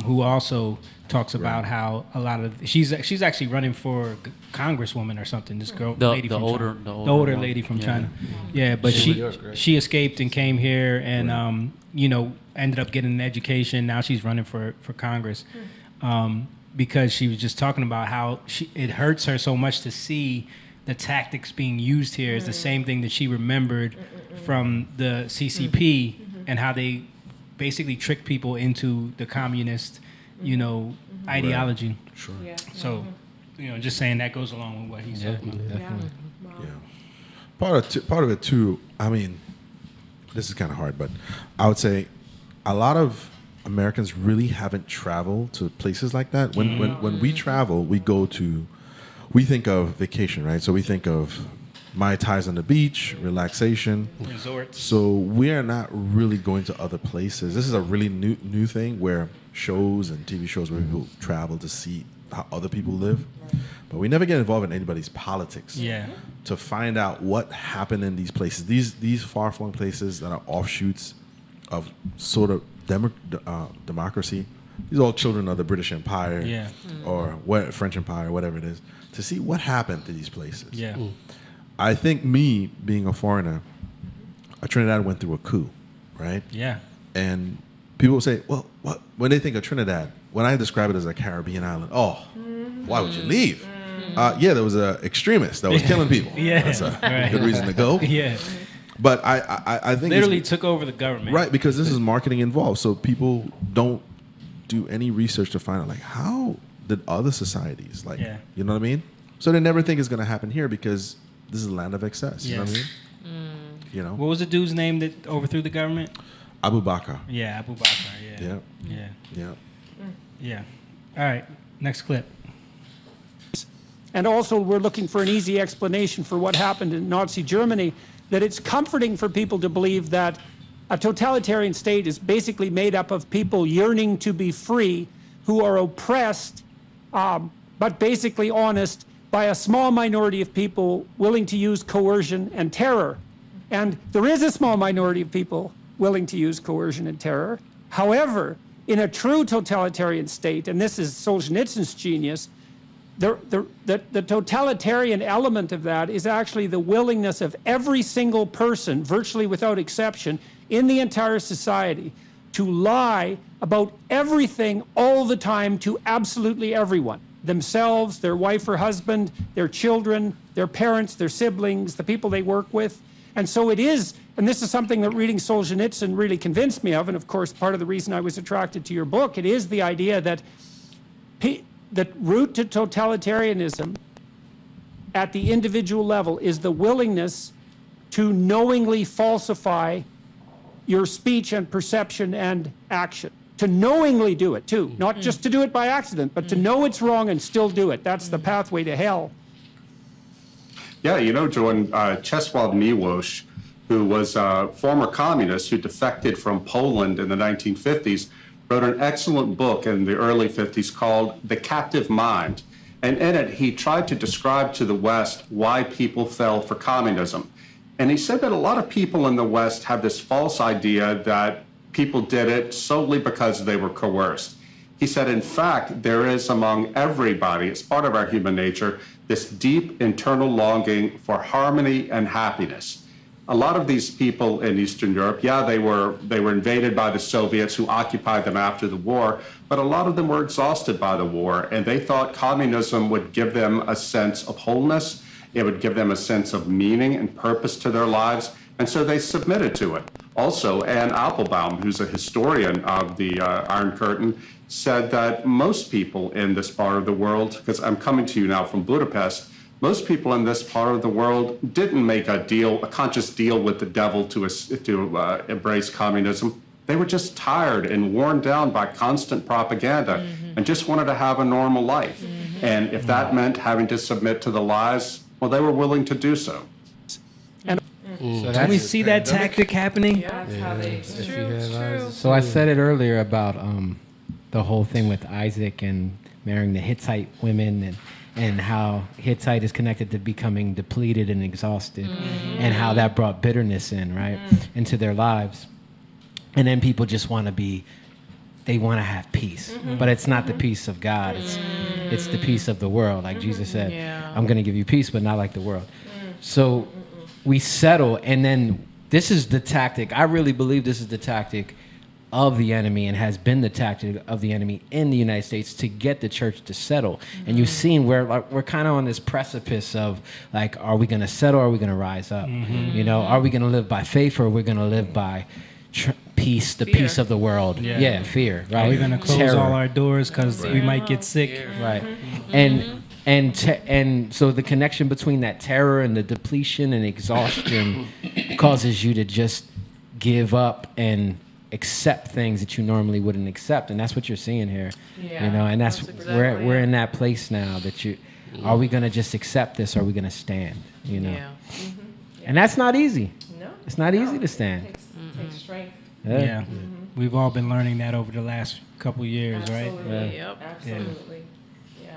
who also talks about how a lot of she's actually running for Congresswoman or something. This girl, The older lady from China. Yeah, but she escaped and came here and ended up getting an education. Now she's running for Congress because she was just talking about how it hurts her so much to see the tactics being used here is the same thing that she remembered from the CCP and how they basically tricked people into the communist, ideology. Sure. Yeah. So, just saying that goes along with what he's talking about. Yeah. Part of it too. I mean, this is kind of hard, but I would say a lot of Americans really haven't traveled to places like that. When we travel, we think of vacation, right? So we think of Mai Tais on the beach, relaxation, resorts. So we are not really going to other places. This is a really new thing where shows and TV shows where people travel to see how other people live, but we never get involved in anybody's politics. Yeah. To find out what happened in these places, these far-flung places that are offshoots of sort of democracy. These are all children of the British Empire, or French Empire, whatever it is. To see what happened to these places. Yeah. I think me being a foreigner, Trinidad went through a coup, right? Yeah. And people will say, well, what? When they think of Trinidad, when I describe it as a Caribbean island, why would you leave? There was an extremist that was killing people. That's a good reason to go. Yeah. But I think literally took over the government. Right, because this is marketing involved. So people don't do any research to find out, like, how did other societies, like, you know what I mean? So they never think it's going to happen here because this is a land of excess. You know what I mean? What was the dude's name that overthrew the government? Abu Bakr. Yeah, Abu Bakr. Yeah. All right, next clip. And also, we're looking for an easy explanation for what happened in Nazi Germany, that it's comforting for people to believe that a totalitarian state is basically made up of people yearning to be free, who are oppressed, but basically honest, by a small minority of people willing to use coercion and terror. And there is a small minority of people willing to use coercion and terror. However, in a true totalitarian state, and this is Solzhenitsyn's genius, the totalitarian element of that is actually the willingness of every single person, virtually without exception, in the entire society to lie about everything all the time to absolutely everyone. Themselves, their wife or husband, their children, their parents, their siblings, the people they work with. And so it is, and this is something that reading Solzhenitsyn really convinced me of, and of course part of the reason I was attracted to your book, it is the idea that the route to totalitarianism at the individual level is the willingness to knowingly falsify your speech and perception and action. To knowingly do it too, not just to do it by accident, but to know it's wrong and still do it. That's the pathway to hell. Yeah, Joan, Czesław Miłosz, who was a former communist who defected from Poland in the 1950s, wrote an excellent book in the early 50s called The Captive Mind. And in it, he tried to describe to the West why people fell for communism. And he said that a lot of people in the West have this false idea that people did it solely because they were coerced. He said, in fact, there is among everybody, it's part of our human nature, this deep internal longing for harmony and happiness. A lot of these people in Eastern Europe, they were invaded by the Soviets who occupied them after the war, but a lot of them were exhausted by the war, and they thought communism would give them a sense of wholeness, it would give them a sense of meaning and purpose to their lives, and so they submitted to it. Also, Anne Applebaum, who's a historian of the Iron Curtain, said that most people in this part of the world, because I'm coming to you now from Budapest, most people in this part of the world didn't make a conscious deal with the devil to embrace communism. They were just tired and worn down by constant propaganda and just wanted to have a normal life. And if that meant having to submit to the lies, well, they were willing to do so. And So Do we see that tactic happening? Yeah, that's how they. It's true. It's true. So I said it earlier about the whole thing with Isaac and marrying the Hittite women and how Hittite is connected to becoming depleted and exhausted and how that brought bitterness in, right, into their lives. And then people just want to they want to have peace, but it's not the peace of God. It's the peace of the world. Like Jesus said, I'm going to give you peace, but not like the world. So we settle, and then this is the tactic. I really believe this is the tactic of the enemy and has been the tactic of the enemy in the United States to get the church to settle. And you've seen where we're kind of on this precipice of like, are we going to settle or are we going to rise up? You know, are we going to live by faith or are we going to live by peace, the peace of the world? Yeah, fear, right? Are we going to close all our doors because we might get sick? Right. And so the connection between that terror and the depletion and exhaustion causes you to just give up and accept things that you normally wouldn't accept, and that's what you're seeing here. You know, and that's exactly we're in that place now that are we going to just accept this or are we going to stand, you know? And that's not easy. No. It's not easy to stand. It takes strength. Yeah. We've all been learning that over the last couple years, Absolutely. right? Yep. Absolutely. Yeah.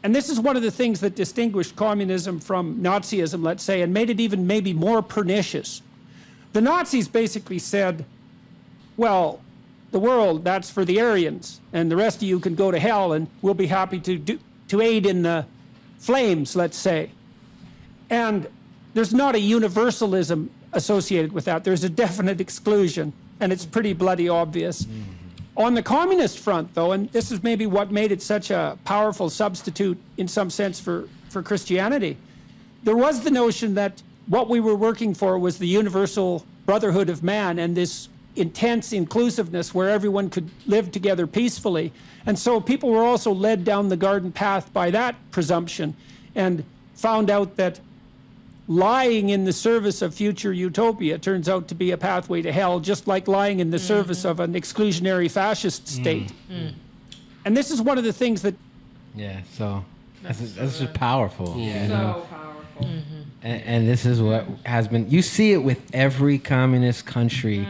And this is one of the things that distinguished communism from Nazism, let's say, and made it even maybe more pernicious. The Nazis basically said, well, the world, that's for the Aryans, and the rest of you can go to hell, and we'll be happy to aid in the flames, let's say. And there's not a universalism associated with that. There's a definite exclusion, and it's pretty bloody obvious. On the communist front, though, and this is maybe what made it such a powerful substitute in some sense for Christianity, there was the notion that what we were working for was the universal brotherhood of man and this intense inclusiveness where everyone could live together peacefully. And so people were also led down the garden path by that presumption and found out that lying in the service of future utopia turns out to be a pathway to hell, just like lying in the service of an exclusionary fascist state. And this is one of the things that... Yeah, so this is powerful. You know? So powerful. And this is what has been... You see it with every communist country.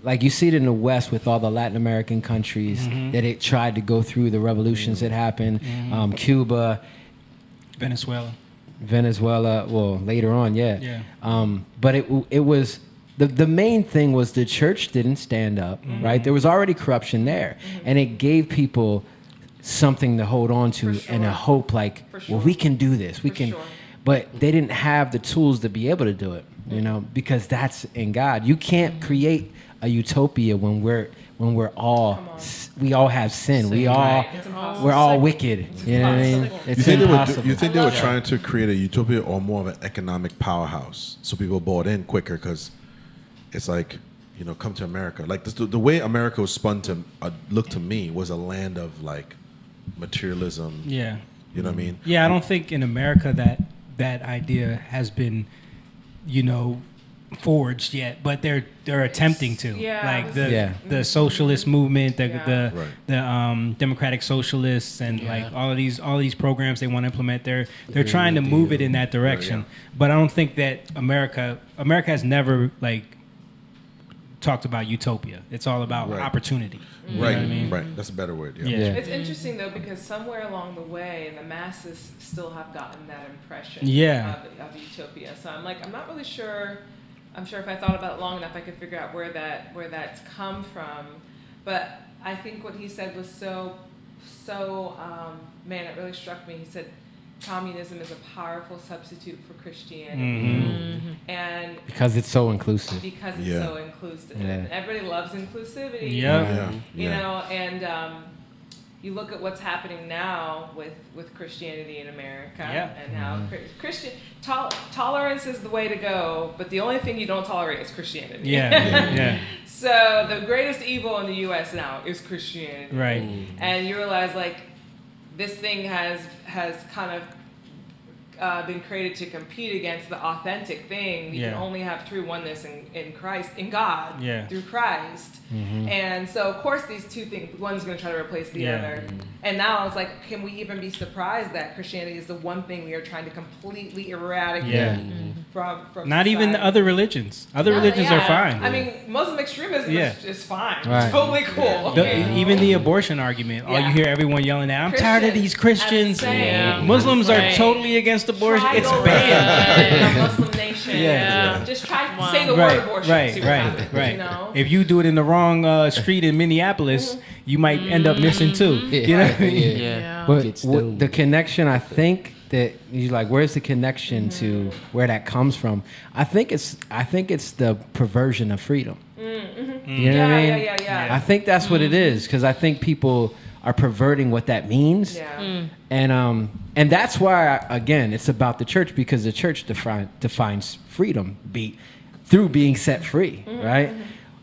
Like you see it in the West with all the Latin American countries that it tried to go through the revolutions that happened. Cuba. Venezuela, well, later on, but it was, the main thing was the church didn't stand up, right? There was already corruption there. And it gave people something to hold on to and a hope like, well, we can do this. We can, but they didn't have the tools to be able to do it, you know, because that's in God. You can't create a utopia when we all have sin. We're all wicked. You know what I mean? It's impossible. You think they were trying to create a utopia or more of an economic powerhouse so people bought in quicker because it's like, you know, come to America. Like this, the way America was spun to look to me was a land of like materialism. Yeah. You know what I mean? Yeah, I don't think in America that idea has been, you know, forged yet, but they're attempting to. Like the socialist movement, the democratic socialists, and like all of these programs they want to implement. They're trying to move it in that direction. But I don't think that America has never like talked about utopia. It's all about opportunity. You know what I mean? Right. That's a better word. It's interesting though because somewhere along the way the masses still have gotten that impression of utopia. So I'm not really sure. I'm sure if I thought about it long enough, I could figure out where that's come from. But I think what he said was so man, it really struck me. He said, communism is a powerful substitute for Christianity, and because it's so inclusive. Because it's so inclusive, and everybody loves inclusivity. You know, and you look at what's happening now with Christianity in America, and how Christian tolerance is the way to go, but the only thing you don't tolerate is Christianity. So the greatest evil in the U.S. now is Christianity, right? And you realize like this thing has kind of been created to compete against the authentic thing. You can only have true oneness in Christ, in God, through Christ. And so, of course, these two things, one's going to try to replace the other. And now it's like, can we even be surprised that Christianity is the one thing we are trying to completely eradicate from not even the other religions. Other religions are fine. I mean, Muslim extremism is fine. Right. Totally cool. Even the abortion argument, all you hear everyone yelling at, I'm tired of these Christians. Muslims are totally against abortion. It's banned. Muslim nation. Just try to say the word abortion. Right. You know? If you do it in the wrong street in Minneapolis, you might end up missing too. You know what I mean? But the connection, I think that you like, where's the connection to where that comes from? I think it's the perversion of freedom. You know what I mean? Yeah. I think that's what it is, because I think people are perverting what that means. And that's why, again, it's about the church, because the church defines freedom through being set free, right?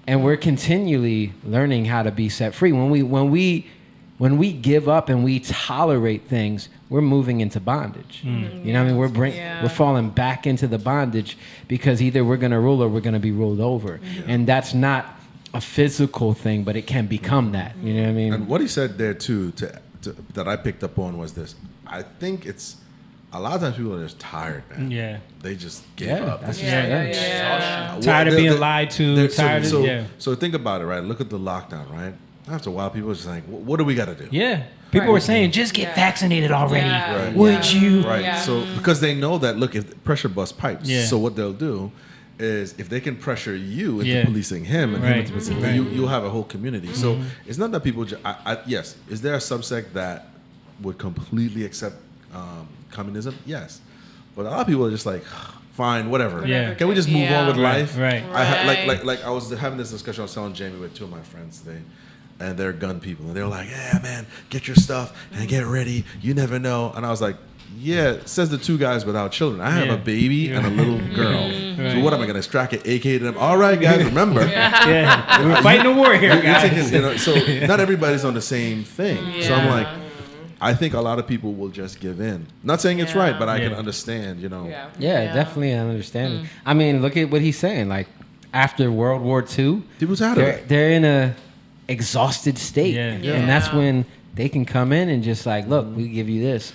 And we're continually learning how to be set free. When we give up and we tolerate things, we're moving into bondage. You know what I mean? We're falling back into the bondage, because either we're going to rule or we're going to be ruled over. And that's not a physical thing, but it can become that. You know what I mean? And what he said there too, that I picked up on, was this. I think it's a lot of times people are just tired, man. Yeah. They just give up. Tired of being lied to. So think about it, right? Look at the lockdown, right? After a while, people are just like, what do we got to do? Yeah. People were saying, just get vaccinated already. Would you? Right. So because they know that, look, if pressure busts pipes, so what they'll do is, if they can pressure you into policing him and him into policing you'll have a whole community. So it's not that people yes, is there a subsect that would completely accept communism? Yes. But a lot of people are just like, fine, whatever. Can we just move on with life? Right. Like I was having this discussion. I was telling Jamie with two of my friends today, and they're gun people, and they were like, "Yeah, man, get your stuff and get ready. You never know." And I was like, "Yeah," says the two guys without children. I have a baby and a little girl. So what am I gonna strap an AK to them? All right, guys, remember? We're fighting a war here, guys. So not everybody's on the same thing. So I'm like, I think a lot of people will just give in. Not saying it's right, but I can understand, Yeah, definitely I understand. I mean, look at what he's saying. Like, after World War II, people's out of it. They're in a exhausted state. And that's when they can come in and just like, look, we give you this.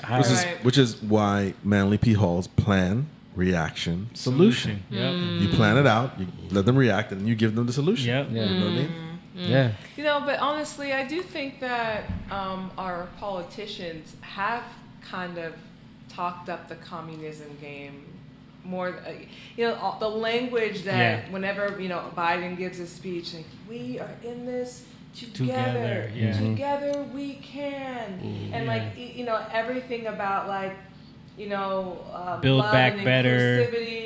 Which is why Manly P. Hall's plan, reaction, solution. You plan it out, you let them react, and you give them the solution. You know what I mean? Yeah. But honestly, I do think that our politicians have kind of talked up the communism game more. The language that whenever Biden gives a speech, like, we are in this together. Together we can, and everything about like. Build love back and better,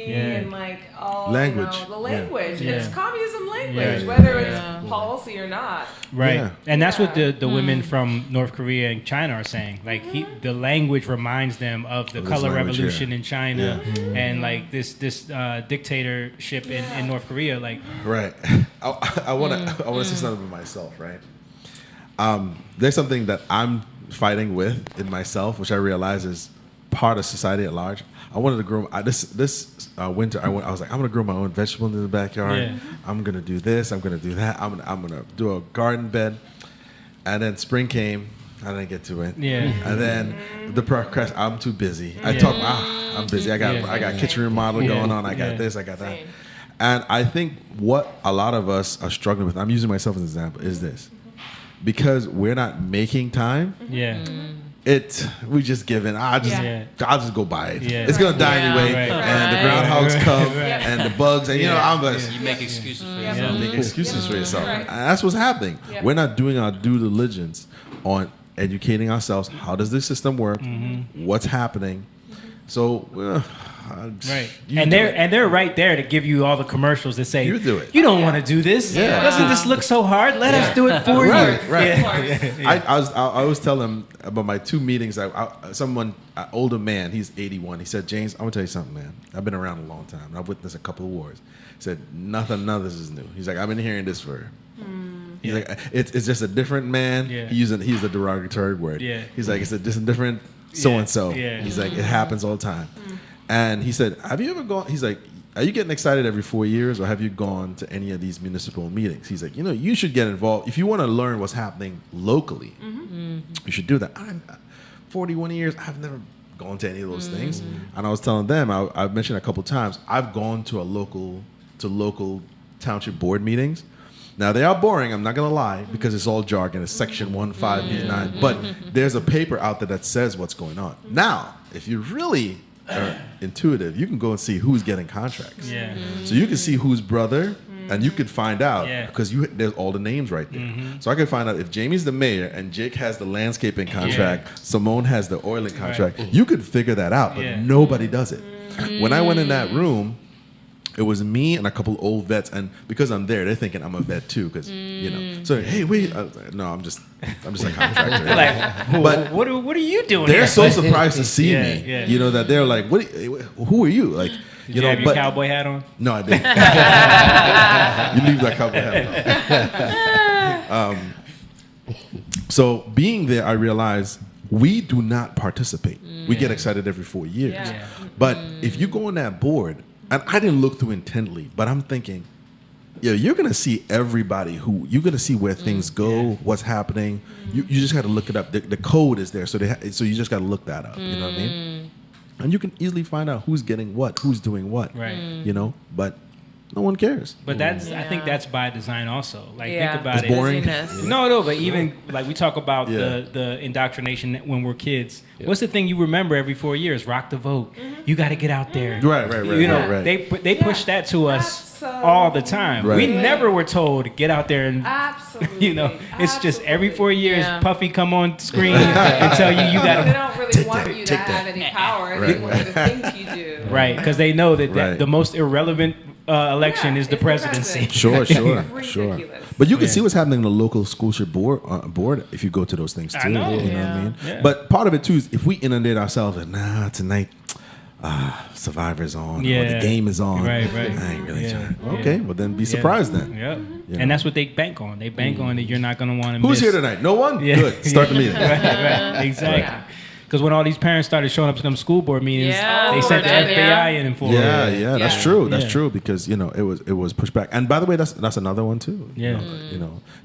and like all language. the language. It's communism language, Yeah. whether it's policy or not. Right, and that's what the women from North Korea and China are saying. Like the language reminds them of the color revolution in China and like this dictatorship in North Korea. Like I want to say something about myself. Right, there's something that I'm fighting with in myself, which I realize is part of society at large. I wanted to grow this winter. I was like, I'm gonna grow my own vegetables in the backyard. I'm gonna do this. I'm gonna do that. I'm gonna do a garden bed. And then spring came. I didn't get to it. And then I'm too busy. I'm busy. I got kitchen remodel going on. I got this. I got that. And I think what a lot of us are struggling with, I'm using myself as an example, is this: because we're not making time. We just give in. I'll just go buy it. It's gonna die anyway, and the groundhogs come, and the bugs, and you make excuses for yourself. Make excuses for yourself, and that's what's happening. We're not doing our due diligence on educating ourselves. How does this system work? What's happening? So. They're right there to give you all the commercials that say you do it. You don't want to do this. Doesn't this look so hard? Let us do it for you. I always tell them about my two meetings. Someone, an older man, he's 81. He said, "James, I'm gonna tell you something, man. I've been around a long time. I've witnessed a couple of wars." He said, none of this is new. He's like, "I've been hearing this for." He's like, it's just a different man. He's a derogatory word. He's like, it's just a different so and so. Yeah. He's like, it happens all the time. And he said, have you ever gone? He's like, are you getting excited every 4 years, or have you gone to any of these municipal meetings? He's like, you should get involved. If you want to learn what's happening locally, you should do that. I'm 41 years. I've never gone to any of those things. And I was telling them, I've mentioned a couple of times, I've gone to local township board meetings. Now, they are boring, I'm not going to lie, because it's all jargon. It's section 1589. But there's a paper out there that says what's going on. Now, if you really are intuitive, you can go and see who's getting contracts. Yeah. So you can see who's brother, and you could find out, because there's all the names right there. So I can find out if Jamie's the mayor and Jake has the landscaping contract, Simone has the oiling contract. You could figure that out, but nobody does it. When I went in that room, it was me and a couple old vets, and because I'm there, they're thinking I'm a vet too, because So hey, wait, no, I'm just a contractor. But what are you doing? They're here? so surprised to see me. Yeah. That they're like, who are you? Like, Did you have your cowboy hat on? No, I didn't. You leave that cowboy hat on. So being there, I realized we do not participate. We get excited every 4 years. Yeah. But if you go on that board, and I didn't look through intently, but I'm thinking, you're going to see everybody you're going to see where things go, what's happening. You just got to look it up. The code is there, so you just got to look that up. You know what I mean? And you can easily find out who's getting what, who's doing what. Right. But no one cares. But I think that's by design also. Like, think about it's boring. No, but even like we talk about the indoctrination when we're kids. What's the thing you remember every 4 years? Rock the vote. You got to get out there. Right. They push that to us all the time. Right. We never were told to get out there and it's just every 4 years Puffy come on screen and tell you got to. They don't really want you to have any power. They want you to think you do. Right, because they know that the most irrelevant election is the presidency. Sure. But you can see what's happening in the local schoolship board if you go to those things too. I know. You know what I mean? Yeah. But part of it too is if we inundate ourselves with tonight, Survivor's on, or the game is on. Right. I ain't really trying. Okay, well then be surprised then. Yeah. And that's what they bank on. They bank on that you're not going to want to miss. Who's here tonight? No one? Yeah. Good. Start the meeting. Right. Exactly. Because when all these parents started showing up to them school board meetings, they sent the FBI in for it. Yeah, that's true. That's true because it was pushed back. And by the way, that's another one too. Yeah.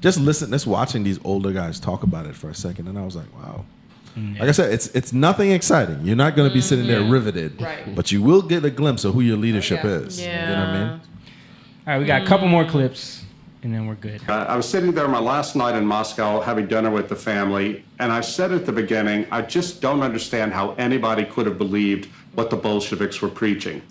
Just watching these older guys talk about it for a second, and I was like, wow. Like I said, it's nothing exciting. You're not going to be sitting there riveted, but you will get a glimpse of who your leadership is. Yeah. You know what I mean? All right, we got a couple more clips, and then we're good. I was sitting there my last night in Moscow having dinner with the family, and I said at the beginning, I just don't understand how anybody could have believed what the Bolsheviks were preaching.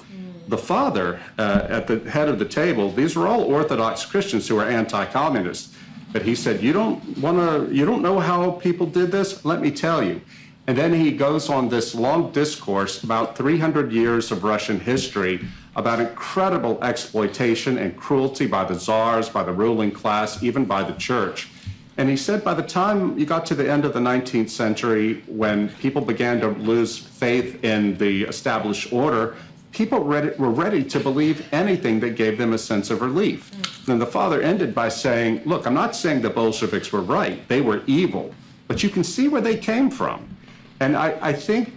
The father at the head of the table, these were all Orthodox Christians who were anti-communist. But he said, you don't know how people did this? Let me tell you. And then he goes on this long discourse about 300 years of Russian history, about incredible exploitation and cruelty by the czars, by the ruling class, even by the church. And he said by the time you got to the end of the 19th century, when people began to lose faith in the established order, people were ready to believe anything that gave them a sense of relief. And the father ended by saying, look, I'm not saying the Bolsheviks were right. They were evil. But you can see where they came from. And I think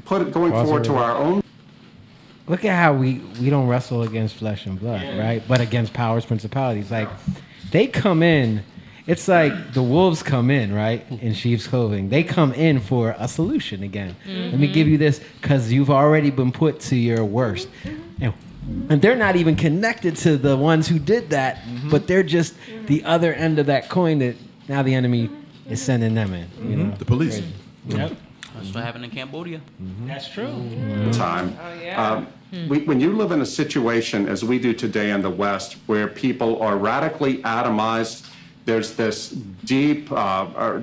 going forward to our own... Look at how we don't wrestle against flesh and blood, right? But against powers, principalities. Like, they come in... It's like the wolves come in, right, in sheep's clothing. They come in for a solution again. Let me give you this because you've already been put to your worst. And they're not even connected to the ones who did that, but they're just the other end of that coin that now the enemy is sending them in. You know? The police. Yep. That's what happened in Cambodia. That's true. Time. When you live in a situation, as we do today in the West, where people are radically atomized, there's this deep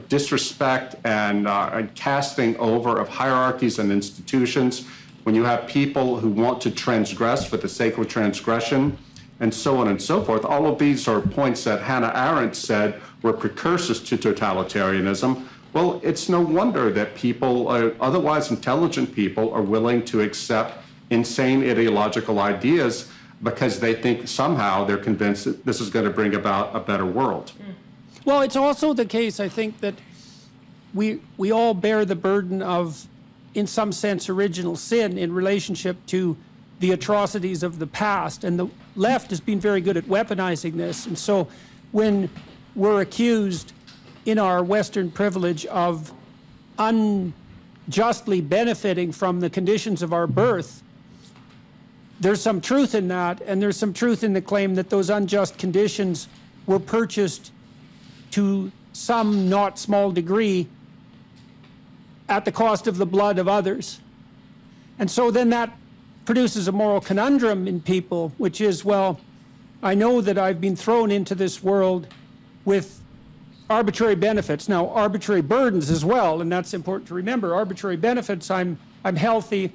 disrespect and casting over of hierarchies and institutions. When you have people who want to transgress for the sake of transgression, and so on and so forth, all of these are points that Hannah Arendt said were precursors to totalitarianism. Well, it's no wonder that people, otherwise intelligent people, are willing to accept insane ideological ideas because they think somehow they're convinced that this is going to bring about a better world. Well, it's also the case, I think, that we all bear the burden of in some sense, original sin in relationship to the atrocities of the past. And the left has been very good at weaponizing this. And so when we're accused in our Western privilege of unjustly benefiting from the conditions of our birth, there's some truth in that, and there's some truth in the claim that those unjust conditions were purchased to some not small degree at the cost of the blood of others. And so then that produces a moral conundrum in people, which is, well, I know that I've been thrown into this world with arbitrary benefits, now arbitrary burdens as well, and that's important to remember. Arbitrary benefits, I'm healthy,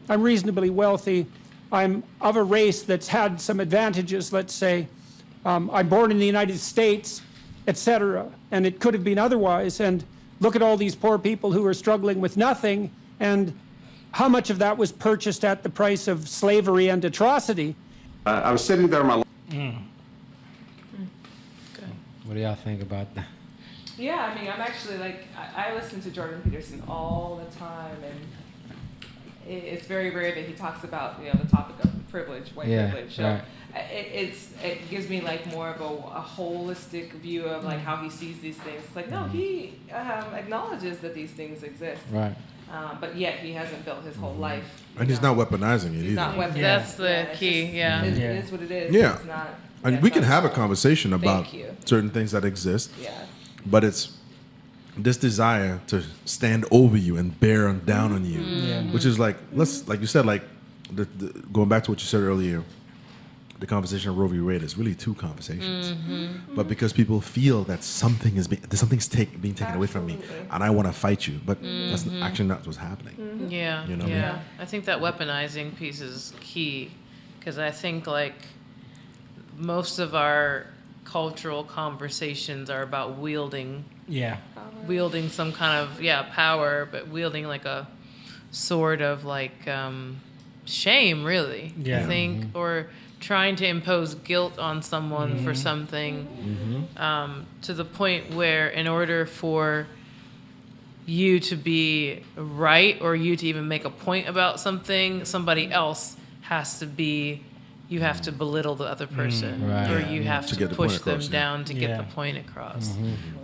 I'm reasonably wealthy, I'm of a race that's had some advantages, let's say, I'm born in the United States, etc. And it could have been otherwise. And look at all these poor people who are struggling with nothing, and how much of that was purchased at the price of slavery and atrocity. I was sitting there, my What do y'all think about that? Yeah, I mean, I'm actually like, I listen to Jordan Peterson all the time, and it's very rare that he talks about, you know, the topic of privilege, white privilege. So right. it gives me like more of a holistic view of like how he sees these things. Like, no, he acknowledges that these things exist. Right. But yet he hasn't built his whole life. And he's not weaponizing it He's either. not weaponizing. That's the it's key, just- yeah. It is what it is. Yeah. It's not, And we can have a conversation about Thank you. certain things that exist. Yeah. But it's this desire to stand over you and bear down on you, which is like, like you said, like going back to what you said earlier, the conversation of Roe v. Wade is really two conversations. But because people feel that something's being taken away from me, and I want to fight you, but that's actually not what's happening. Yeah, You know what I yeah. mean? I think that weaponizing piece is key, because I think like most of our cultural conversations are about wielding some kind of power, but wielding like a sword of like shame, really. Yeah. I think, or trying to impose guilt on someone for something, to the point where in order for you to be right or you to even make a point about something, somebody else has to be, you have to belittle the other person, Right. or you have To to get the point push them across, yeah. down to get the point across,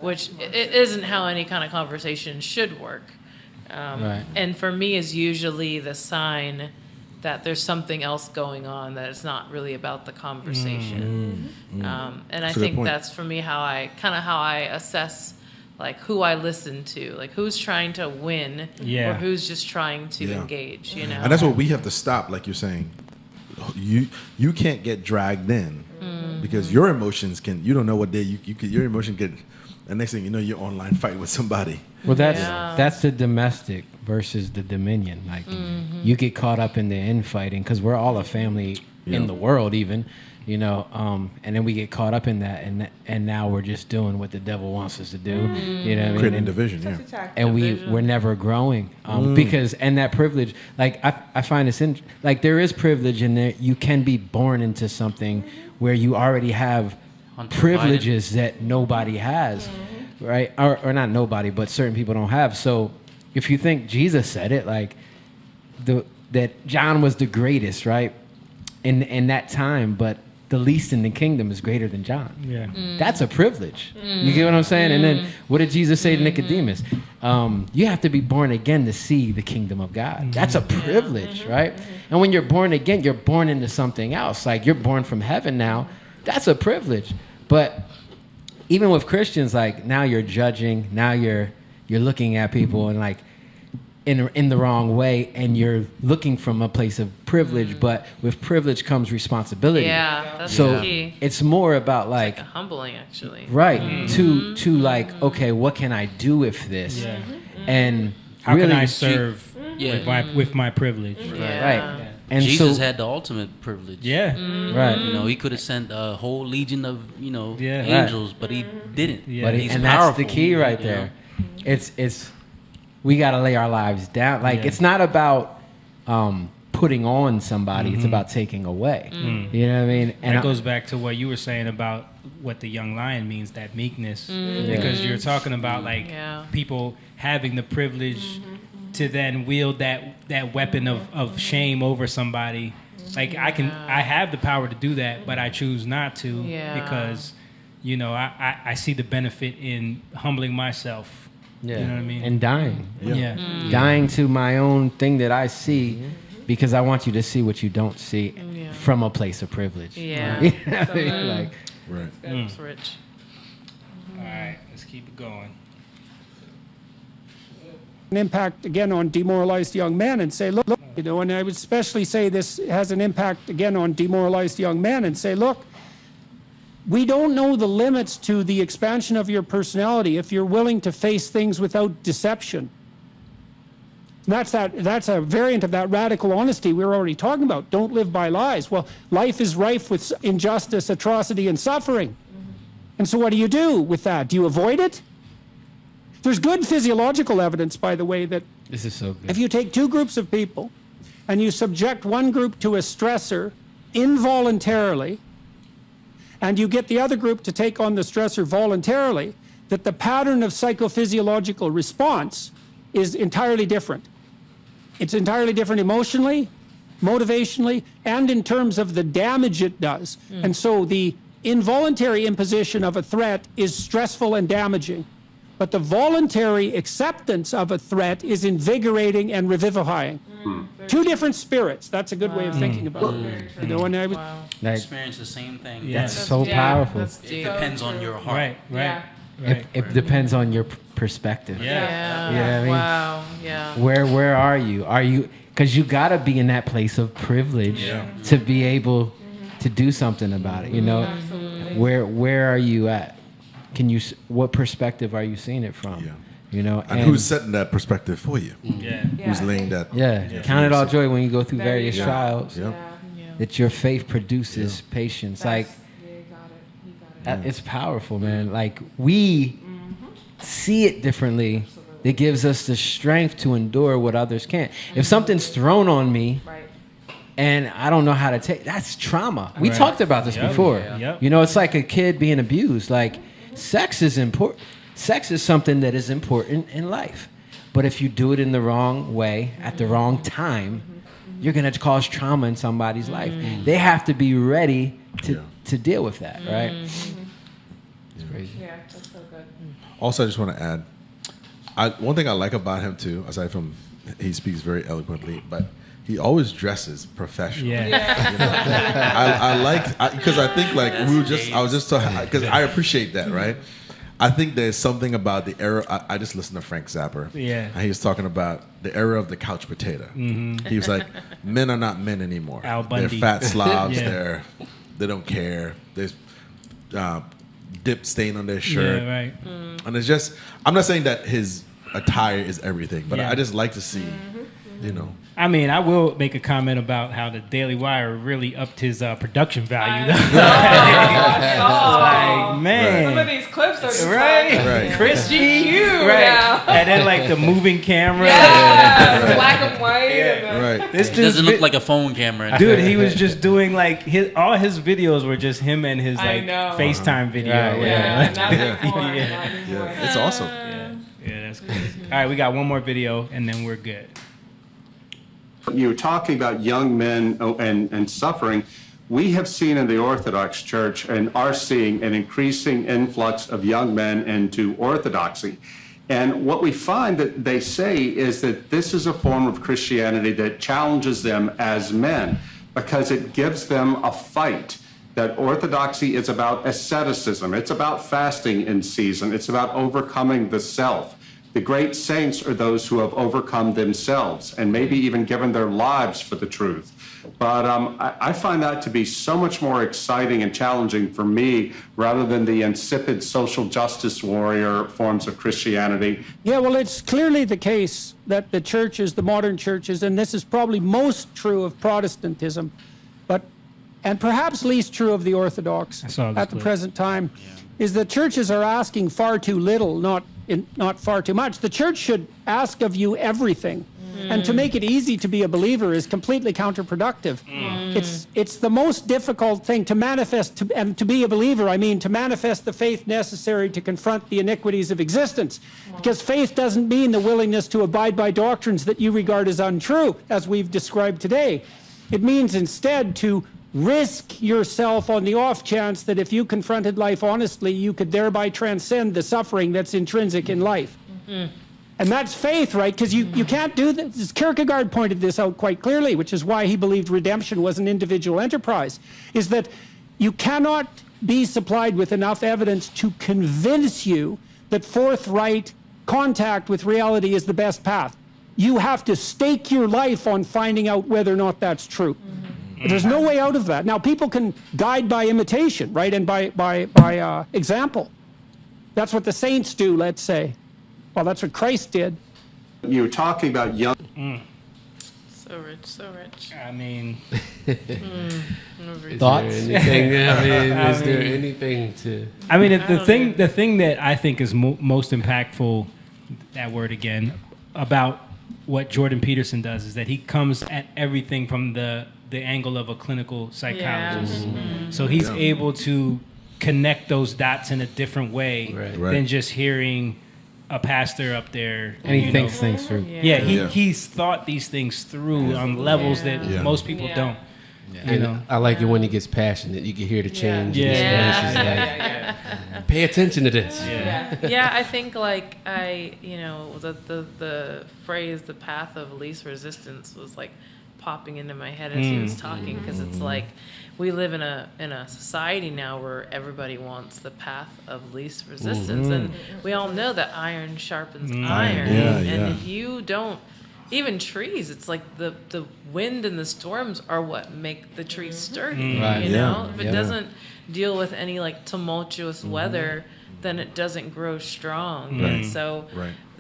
which it isn't how any kind of conversation should work. Right. And for me is usually the sign that there's something else going on, that it's not really about the conversation. And I That's a good think point. that's for me how I assess like who I listen to, like who's trying to win or who's just trying to engage, you know? And that's what we have to stop, like you're saying. You can't get dragged in because your emotions you don't know what day your emotion get, and next thing you know, you're online fighting with somebody. Well, that's the domestic versus the dominion. Like you get caught up in the infighting because we're all a family in the world, even, you know, and then we get caught up in that, and now we're just doing what the devil wants us to do. You know what I mean? Creating division, yeah. And we're never growing because that privilege, like I find this like there is privilege in there. You can be born into something where you already have privileges that nobody has, right? Or not nobody, but certain people don't have. So if you think Jesus said it, like that John was the greatest, right? In that time, but the least in the kingdom is greater than John. Yeah. That's a privilege. You get what I'm saying? And then what did Jesus say to Nicodemus? You have to be born again to see the kingdom of God. That's a privilege, right? And when you're born again, you're born into something else. Like you're born from heaven now. That's a privilege. But even with Christians, like now you're judging, now you're looking at people and like in the wrong way, and you're looking from a place of privilege, but with privilege comes responsibility. Yeah, that's so the key. it's more about like Humbling, actually. right to like, okay, what can I do with this? Yeah. And How really, can I serve with my privilege? Right. And Jesus so, had the ultimate privilege. Yeah. Right. You know, he could have sent a whole legion of, Yeah. angels, but he didn't. Yeah. But He's and powerful. that's the key right you know? there. It's we got to lay our lives down. Like it's not about putting on somebody. It's about taking away. You know what I mean? And it goes back to what you were saying about what the young lion means, that meekness, because you're talking about like people having the privilege to then wield that weapon of shame over somebody. Like I have the power to do that, but I choose not to because, you know, I see the benefit in humbling myself. Yeah. You know what I mean? And dying. Yeah. Dying to my own thing that I see because I want you to see what you don't see from a place of privilege. Yeah. You know what I mean? Like, right. It's rich. All right, let's keep it going. An impact again on demoralized young men and say, look, you know, and I would especially say this has an impact again on demoralized young men and say, look, we don't know the limits to the expansion of your personality if you're willing to face things without deception. And that's a variant of that radical honesty we were already talking about. Don't live by lies. Well, life is rife with injustice, atrocity, and suffering. And so what do you do with that? Do you avoid it? There's good physiological evidence, by the way, that this is so good. if you take two groups of people and you subject one group to a stressor involuntarily, and you get the other group to take on the stressor voluntarily, that the pattern of psychophysiological response is entirely different. It's entirely different emotionally, motivationally, and in terms of the damage it does. And so the involuntary imposition of a threat is stressful and damaging. But the voluntary acceptance of a threat is invigorating and revivifying. Two different spirits. That's a good way of thinking about it. You know, and I would Experience the same thing. Yeah. That's so powerful. It depends on your heart. Right. It depends on your perspective. Yeah. You know what I mean? Wow. Yeah. Where are you? Are you, because you got to be in that place of privilege to be able to do something about it. You know, where are you at? What perspective are you seeing it from? Yeah. You know, and who's setting that perspective for you? Yeah. Who's laying that? Yeah. Count it all joy when you go through various trials. Yeah. That your faith produces patience. Like, it's powerful, man. Like, we see it differently. It gives us the strength to endure what others can't. If something's thrown on me, and I don't know how to take, that's trauma. We talked about this before. You know, it's like a kid being abused. Like, sex is important. Sex is something that is important in life. But if you do it in the wrong way, at the wrong time, you're going to cause trauma in somebody's life. They have to be ready to deal with that, right? It's crazy. Yeah, that's so good. Also, I just want to add, one thing I like about him too, aside from he speaks very eloquently, but he always dresses professional. Yeah. You know? I like, because I think like I was just talking, because I appreciate that, right? I think there's something about the era. I just listened to Frank Zappa. Yeah. And he was talking about the era of the couch potato. He was like, men are not men anymore. Al Bundy. They're fat slobs. They don't care. There's dip stain on their shirt. Yeah, right. And it's just, I'm not saying that his attire is everything, but I just like to see, you know. I mean, I will make a comment about how the Daily Wire really upped his production value. Like, man. Some of these clips are just right. Crispy, cute. Right. And then like the moving camera. Black and white. Right. This doesn't look like a phone camera. Dude, he was just doing like all his videos were just him and his like FaceTime video. It's awesome. Yeah, that's crazy. All right, we got one more video and then we're good. You're talking about young men and suffering. We have seen in the Orthodox Church and are seeing an increasing influx of young men into Orthodoxy. And what we find that they say is that this is a form of Christianity that challenges them as men because it gives them a fight. That Orthodoxy is about asceticism. It's about fasting in season. It's about overcoming the self. The great saints are those who have overcome themselves and maybe even given their lives for the truth. But I find that to be so much more exciting and challenging for me rather than the insipid social justice warrior forms of Christianity. Yeah, well, it's clearly the case that the churches, the modern churches, and this is probably most true of Protestantism, and perhaps least true of the Orthodox at the present time, is that churches are asking far too little, not far too much. The church should ask of you everything. And to make it easy to be a believer is completely counterproductive. It's the most difficult thing to manifest, and to be a believer, I mean to manifest the faith necessary to confront the iniquities of existence. Because faith doesn't mean the willingness to abide by doctrines that you regard as untrue, as we've described today. It means instead to risk yourself on the off chance that if you confronted life honestly, you could thereby transcend the suffering that's intrinsic in life. And that's faith, right? Because you can't do this. Kierkegaard pointed this out quite clearly, which is why he believed redemption was an individual enterprise, is that you cannot be supplied with enough evidence to convince you that forthright contact with reality is the best path. You have to stake your life on finding out whether or not that's true. There's no way out of that. Now, people can guide by imitation, right, and by example. That's what the saints do, let's say. Well, that's what Christ did. You were talking about young. So rich, so rich. I mean, Thoughts? Is there anything to? I mean, the thing that I think is most impactful, that word again, about what Jordan Peterson does is that he comes at everything from the angle of a clinical psychologist. So he's able to connect those dots in a different way than just hearing a pastor up there. And he thinks things through. He's thought these things through on levels that most people don't. You know? I like it when he gets passionate. You can hear the change in his voice. Like, pay attention to this. I think like the phrase "the path of least resistance" was like popping into my head as he was talking, because it's like we live in a society now where everybody wants the path of least resistance, and we all know that iron sharpens iron, and if you don't, even trees, it's like the wind and the storms are what make the tree sturdy. You know, if it doesn't deal with any like tumultuous weather, then it doesn't grow strong. And so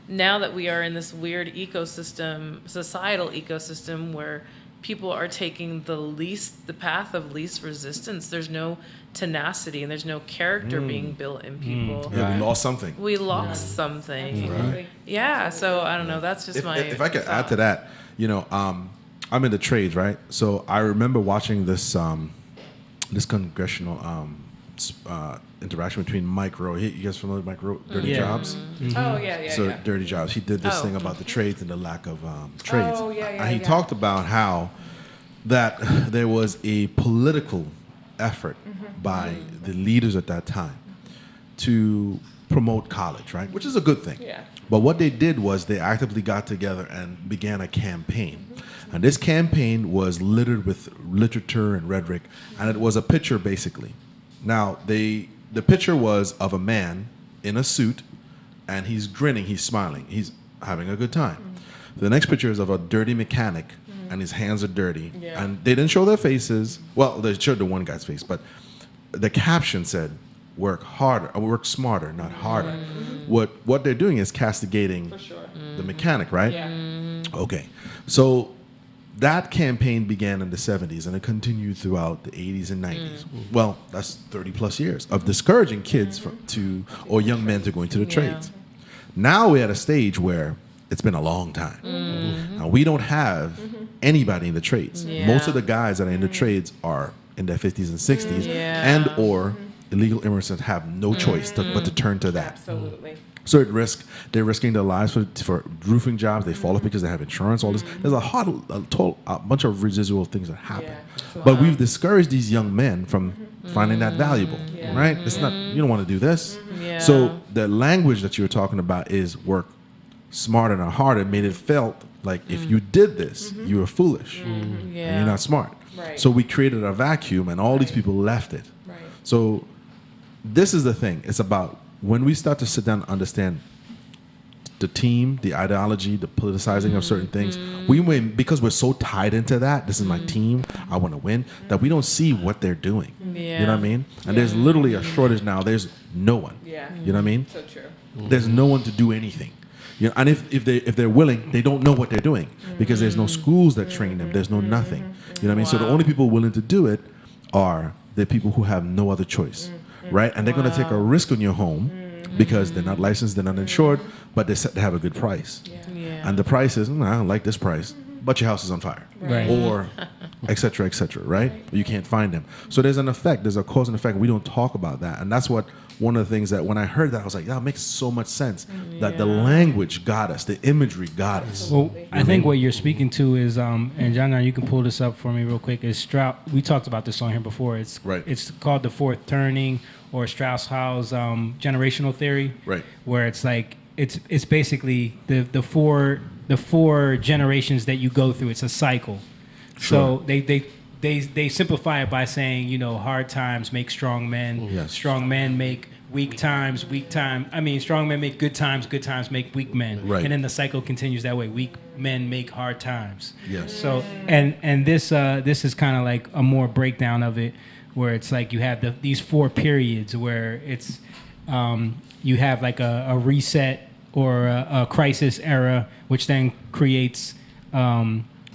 now that we are in this weird ecosystem, societal ecosystem, where people are taking the path of least resistance, there's no tenacity and there's no character being built in people. Yeah, we lost something. We lost something. Right. Yeah, so I don't know. That's just if I could add to that, you know, I'm in the trades, right? So I remember watching this this congressional interaction between Mike Rowe. You guys familiar with Mike Rowe? Dirty Jobs? Oh, yeah. So Dirty Jobs. He did this thing about the trades and the lack of trades. Oh, and he talked about how that there was a political effort by the leaders at that time to promote college, right? Which is a good thing. Yeah. But what they did was they actively got together and began a campaign. And this campaign was littered with literature and rhetoric, and it was a picture basically. Now, the picture was of a man in a suit, and he's grinning, he's smiling, he's having a good time. The next picture is of a dirty mechanic, and his hands are dirty. And they didn't show their faces. Well, they showed the one guy's face, but the caption said, work harder, or work smarter, not harder. What they're doing is castigating the mechanic, right? Okay. So that campaign began in the 70s, and it continued throughout the 80s and 90s. Well, that's 30 plus years of discouraging kids or young men to go into the trades. Now we're at a stage where it's been a long time. And we don't have anybody in the trades. Most of the guys that are in the trades are in their 50s and 60s, and or illegal immigrants that have no choice but to turn to that. Absolutely. So they're risking their lives for roofing jobs. They fall off because they have insurance. All this. There's a bunch of residual things that happen. But we've discouraged these young men from finding that valuable, right? It's not. You don't want to do this. So the language that you were talking about is work smarter and harder. Made it felt like if you did this, you were foolish and you're not smart. Right. So we created a vacuum, and all these people left it. Right. So this is the thing. It's about when we start to sit down and understand the team, the ideology, the politicizing of certain things, we win because we're so tied into that. This is my team. I want to win. That we don't see what they're doing. You know what I mean? And there's literally a shortage now. There's no one. You know what I mean? So true. There's no one to do anything. You know, and if they're willing, they don't know what they're doing because there's no schools that train them. There's no nothing. You know what I mean? So the only people willing to do it are the people who have no other choice, right? And they're going to take a risk on your home because they're not licensed, they're not insured, but they have a good price. Yeah. And the price is, I don't like this price, but your house is on fire. Right. Or et cetera, right? You can't find them. So there's an effect, there's a cause and effect. We don't talk about that. And that's what one of the things that when I heard that, I was like, that makes so much sense. That the language got us, the imagery got us. Well, I think what you're speaking to is, and John, you can pull this up for me real quick, is Strauss. We talked about this on here before. It's called the fourth turning, or Strauss-Howe's generational theory. Right. Where it's like, it's basically the four generations that you go through. It's a cycle. Sure. So they simplify it by saying, hard times make strong men. Yes. Strong men make weak times. Strong men make good times make weak men. Right. And then the cycle continues that way. Weak men make hard times. Yes. So and this is kind of like a more breakdown of it, where it's like you have these 4 periods where it's you have like a reset or a crisis era, which then creates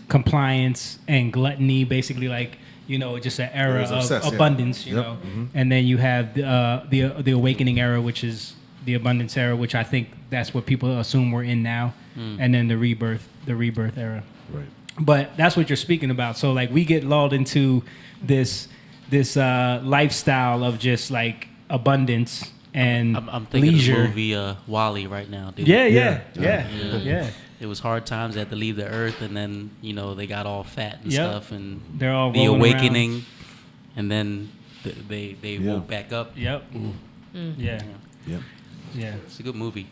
compliance and gluttony, basically, like just an era of obsessed, abundance, Yep. Mm-hmm. and then you have the awakening era, which is the abundance era, which I think that's what people assume we're in now, and then the rebirth era. Right. But that's what you're speaking about. So like we get lulled into this lifestyle of just like abundance and I'm thinking leisure. of the movie Wall-E right now, dude. Yeah. It was hard times. They had to leave the earth, and then they got all fat and stuff, and they're all the rolling awakening, around. and then they woke back up. Yep. Yeah. It's a good movie.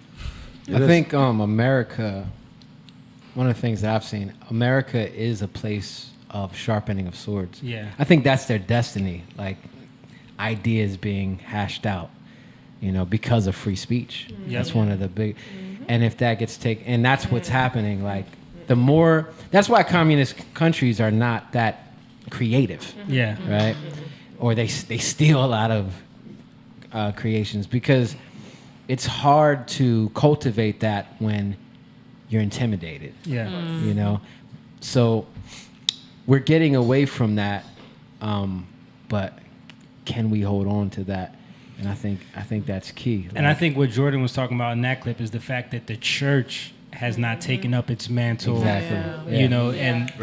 I think America. One of the things that I've seen, America is a place of sharpening of swords. Yeah. I think that's their destiny, like ideas being hashed out, because of free speech. That's one of the big, and if that gets taken, and that's what's happening, like the more, that's why communist countries are not that creative. Yeah. Right? Or they steal a lot of creations, because it's hard to cultivate that when you're intimidated. Yeah. So we're getting away from that, but can we hold on to that? And I think that's key. And I think what Jordan was talking about in that clip is the fact that the church has not taken up its mantle. Exactly. And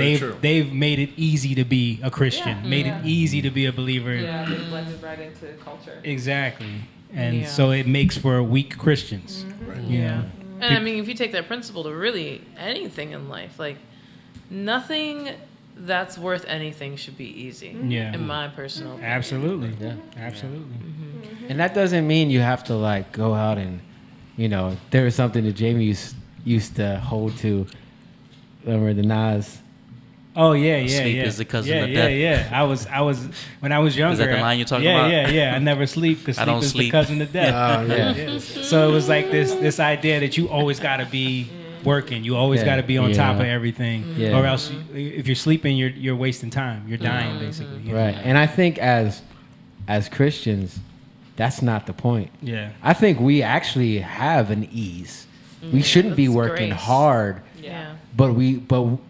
they've made it easy to be a Christian, made it easy to be a believer. Yeah, they blended right into culture. Exactly. And so it makes for weak Christians. Yeah. And I mean, if you take that principle to really anything in life, like nothing that's worth anything should be easy. Yeah. In my personal opinion. Absolutely. Yeah. Absolutely. And that doesn't mean you have to like go out and, there was something that Jamie used to hold to. Remember the Nas? Oh yeah. Sleep is the cousin of death. Yeah. I was when I was younger. Is that the line you're talking about? Yeah. I never sleep because I sleep don't is sleep. the cousin of death. Oh, yeah. So it was like this idea that you always got to be working. You always got to be on top of everything, or else if you're sleeping, you're wasting time. You're dying basically. Right. And I think as Christians, that's not the point. Yeah. I think we actually have an ease. We shouldn't be working grace. hard. Yeah. But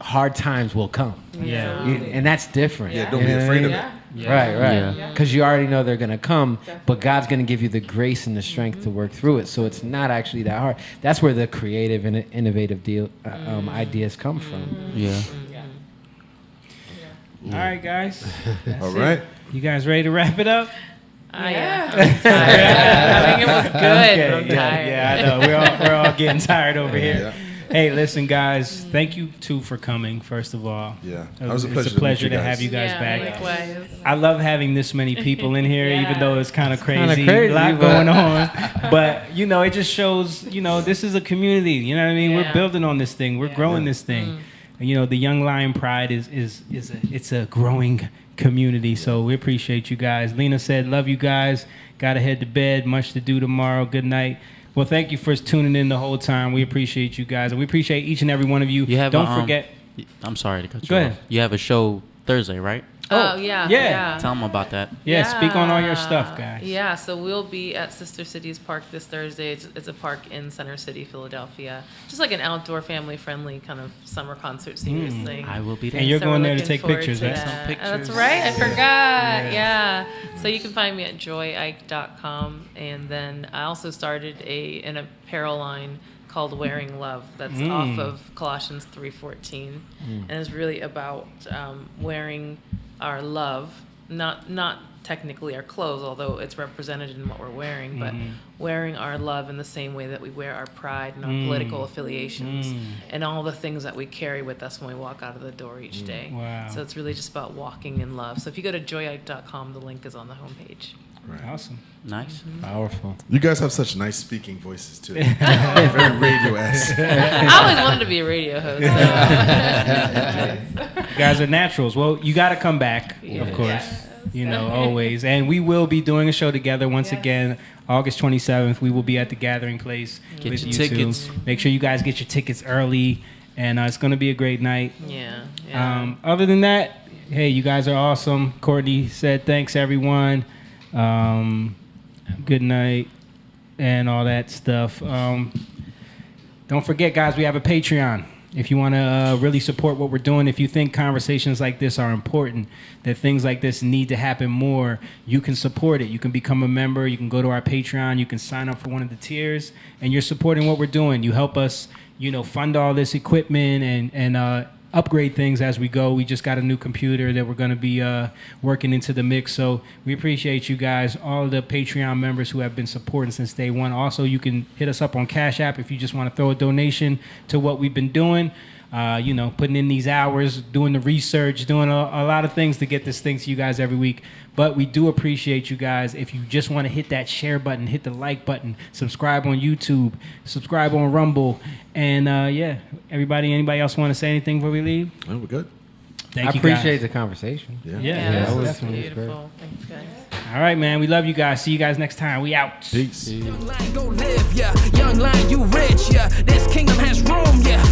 hard times will come. Yeah. And that's different. Yeah, don't be afraid of it. Right. Because you already know they're going to come, but God's going to give you the grace and the strength to work through it. So it's not actually that hard. That's where the creative and innovative ideas come from. Yeah. All right, guys. All right. You guys ready to wrap it up? Yeah. I'm tired. I think it was good. I'm tired. Yeah, I know. We're all getting tired over here. Yeah. Hey, listen, guys. Thank you two for coming. First of all, Yeah. It's a pleasure to have you guys back. Likewise. I love having this many people in here, even though it's kind of crazy, Kinda crazy, a lot but- going on. But it just shows, this is a community. You know what I mean? We're building on this thing. We're growing this thing. And, the Young Lion Pride it's a growing community. So we appreciate you guys. Lena said, "Love you guys. Got to head to bed. Much to do tomorrow. Good night." Well, thank you for tuning in the whole time. We appreciate you guys, and we appreciate each and every one of you. You have Don't forget. I'm sorry to cut you Go off. ahead. You have a show Thursday, right? Oh, yeah. Tell them about that. Yeah, speak on all your stuff, guys. Yeah, so we'll be at Sister Cities Park this Thursday. It's a park in Center City, Philadelphia. Just like an outdoor, family-friendly kind of summer concert series thing. I will be there. And you're So going we're there to looking take forward pictures, to right? that. Some pictures. That's right. I forgot. Yeah. So you can find me at joyike.com. And then I also started an apparel line called Wearing Love. That's off of Colossians 3:14. And it's really about wearing our love, not technically our clothes, although it's represented in what we're wearing, but wearing our love in the same way that we wear our pride and our political affiliations and all the things that we carry with us when we walk out of the door each day. Wow. So it's really just about walking in love. So if you go to joyike.com, the link is on the homepage. Right. Awesome. Nice. Powerful. You guys have such nice speaking voices too. Very radio-esque. I always wanted to be a radio host. You guys are naturals. Well, you got to come back, of course. Yes. You know, always. And we will be doing a show together once again, August 27th. We will be at the Gathering Place Get with your you tickets. two. Make sure you guys get your tickets early, and it's going to be a great night. Yeah. Other than that, hey, you guys are awesome. Courtney said thanks, everyone. Good night and all that stuff. Don't forget, guys, we have a Patreon. If you want to really support what we're doing, if you think conversations like this are important, that things like this need to happen more, you can support it. You can become a member. You can go to our Patreon. You can sign up for one of the tiers, and you're supporting what we're doing. You help us, fund all this equipment and upgrade things as we go. We just got a new computer that we're going to be working into the mix. So we appreciate you guys, all of the Patreon members who have been supporting since day one. Also, you can hit us up on Cash App if you just want to throw a donation to what we've been doing. Putting in these hours, doing the research, doing a lot of things to get this thing to you guys every week. But we do appreciate you guys. If you just want to hit that share button, hit the like button, subscribe on YouTube, subscribe on Rumble. And anybody else want to say anything before we leave? Oh, we're good. I appreciate the conversation. Yeah, that was definitely beautiful. Thanks, guys. All right, man. We love you guys. See you guys next time. We out. Peace. Young lion, go live, yeah. Young lion, you rich.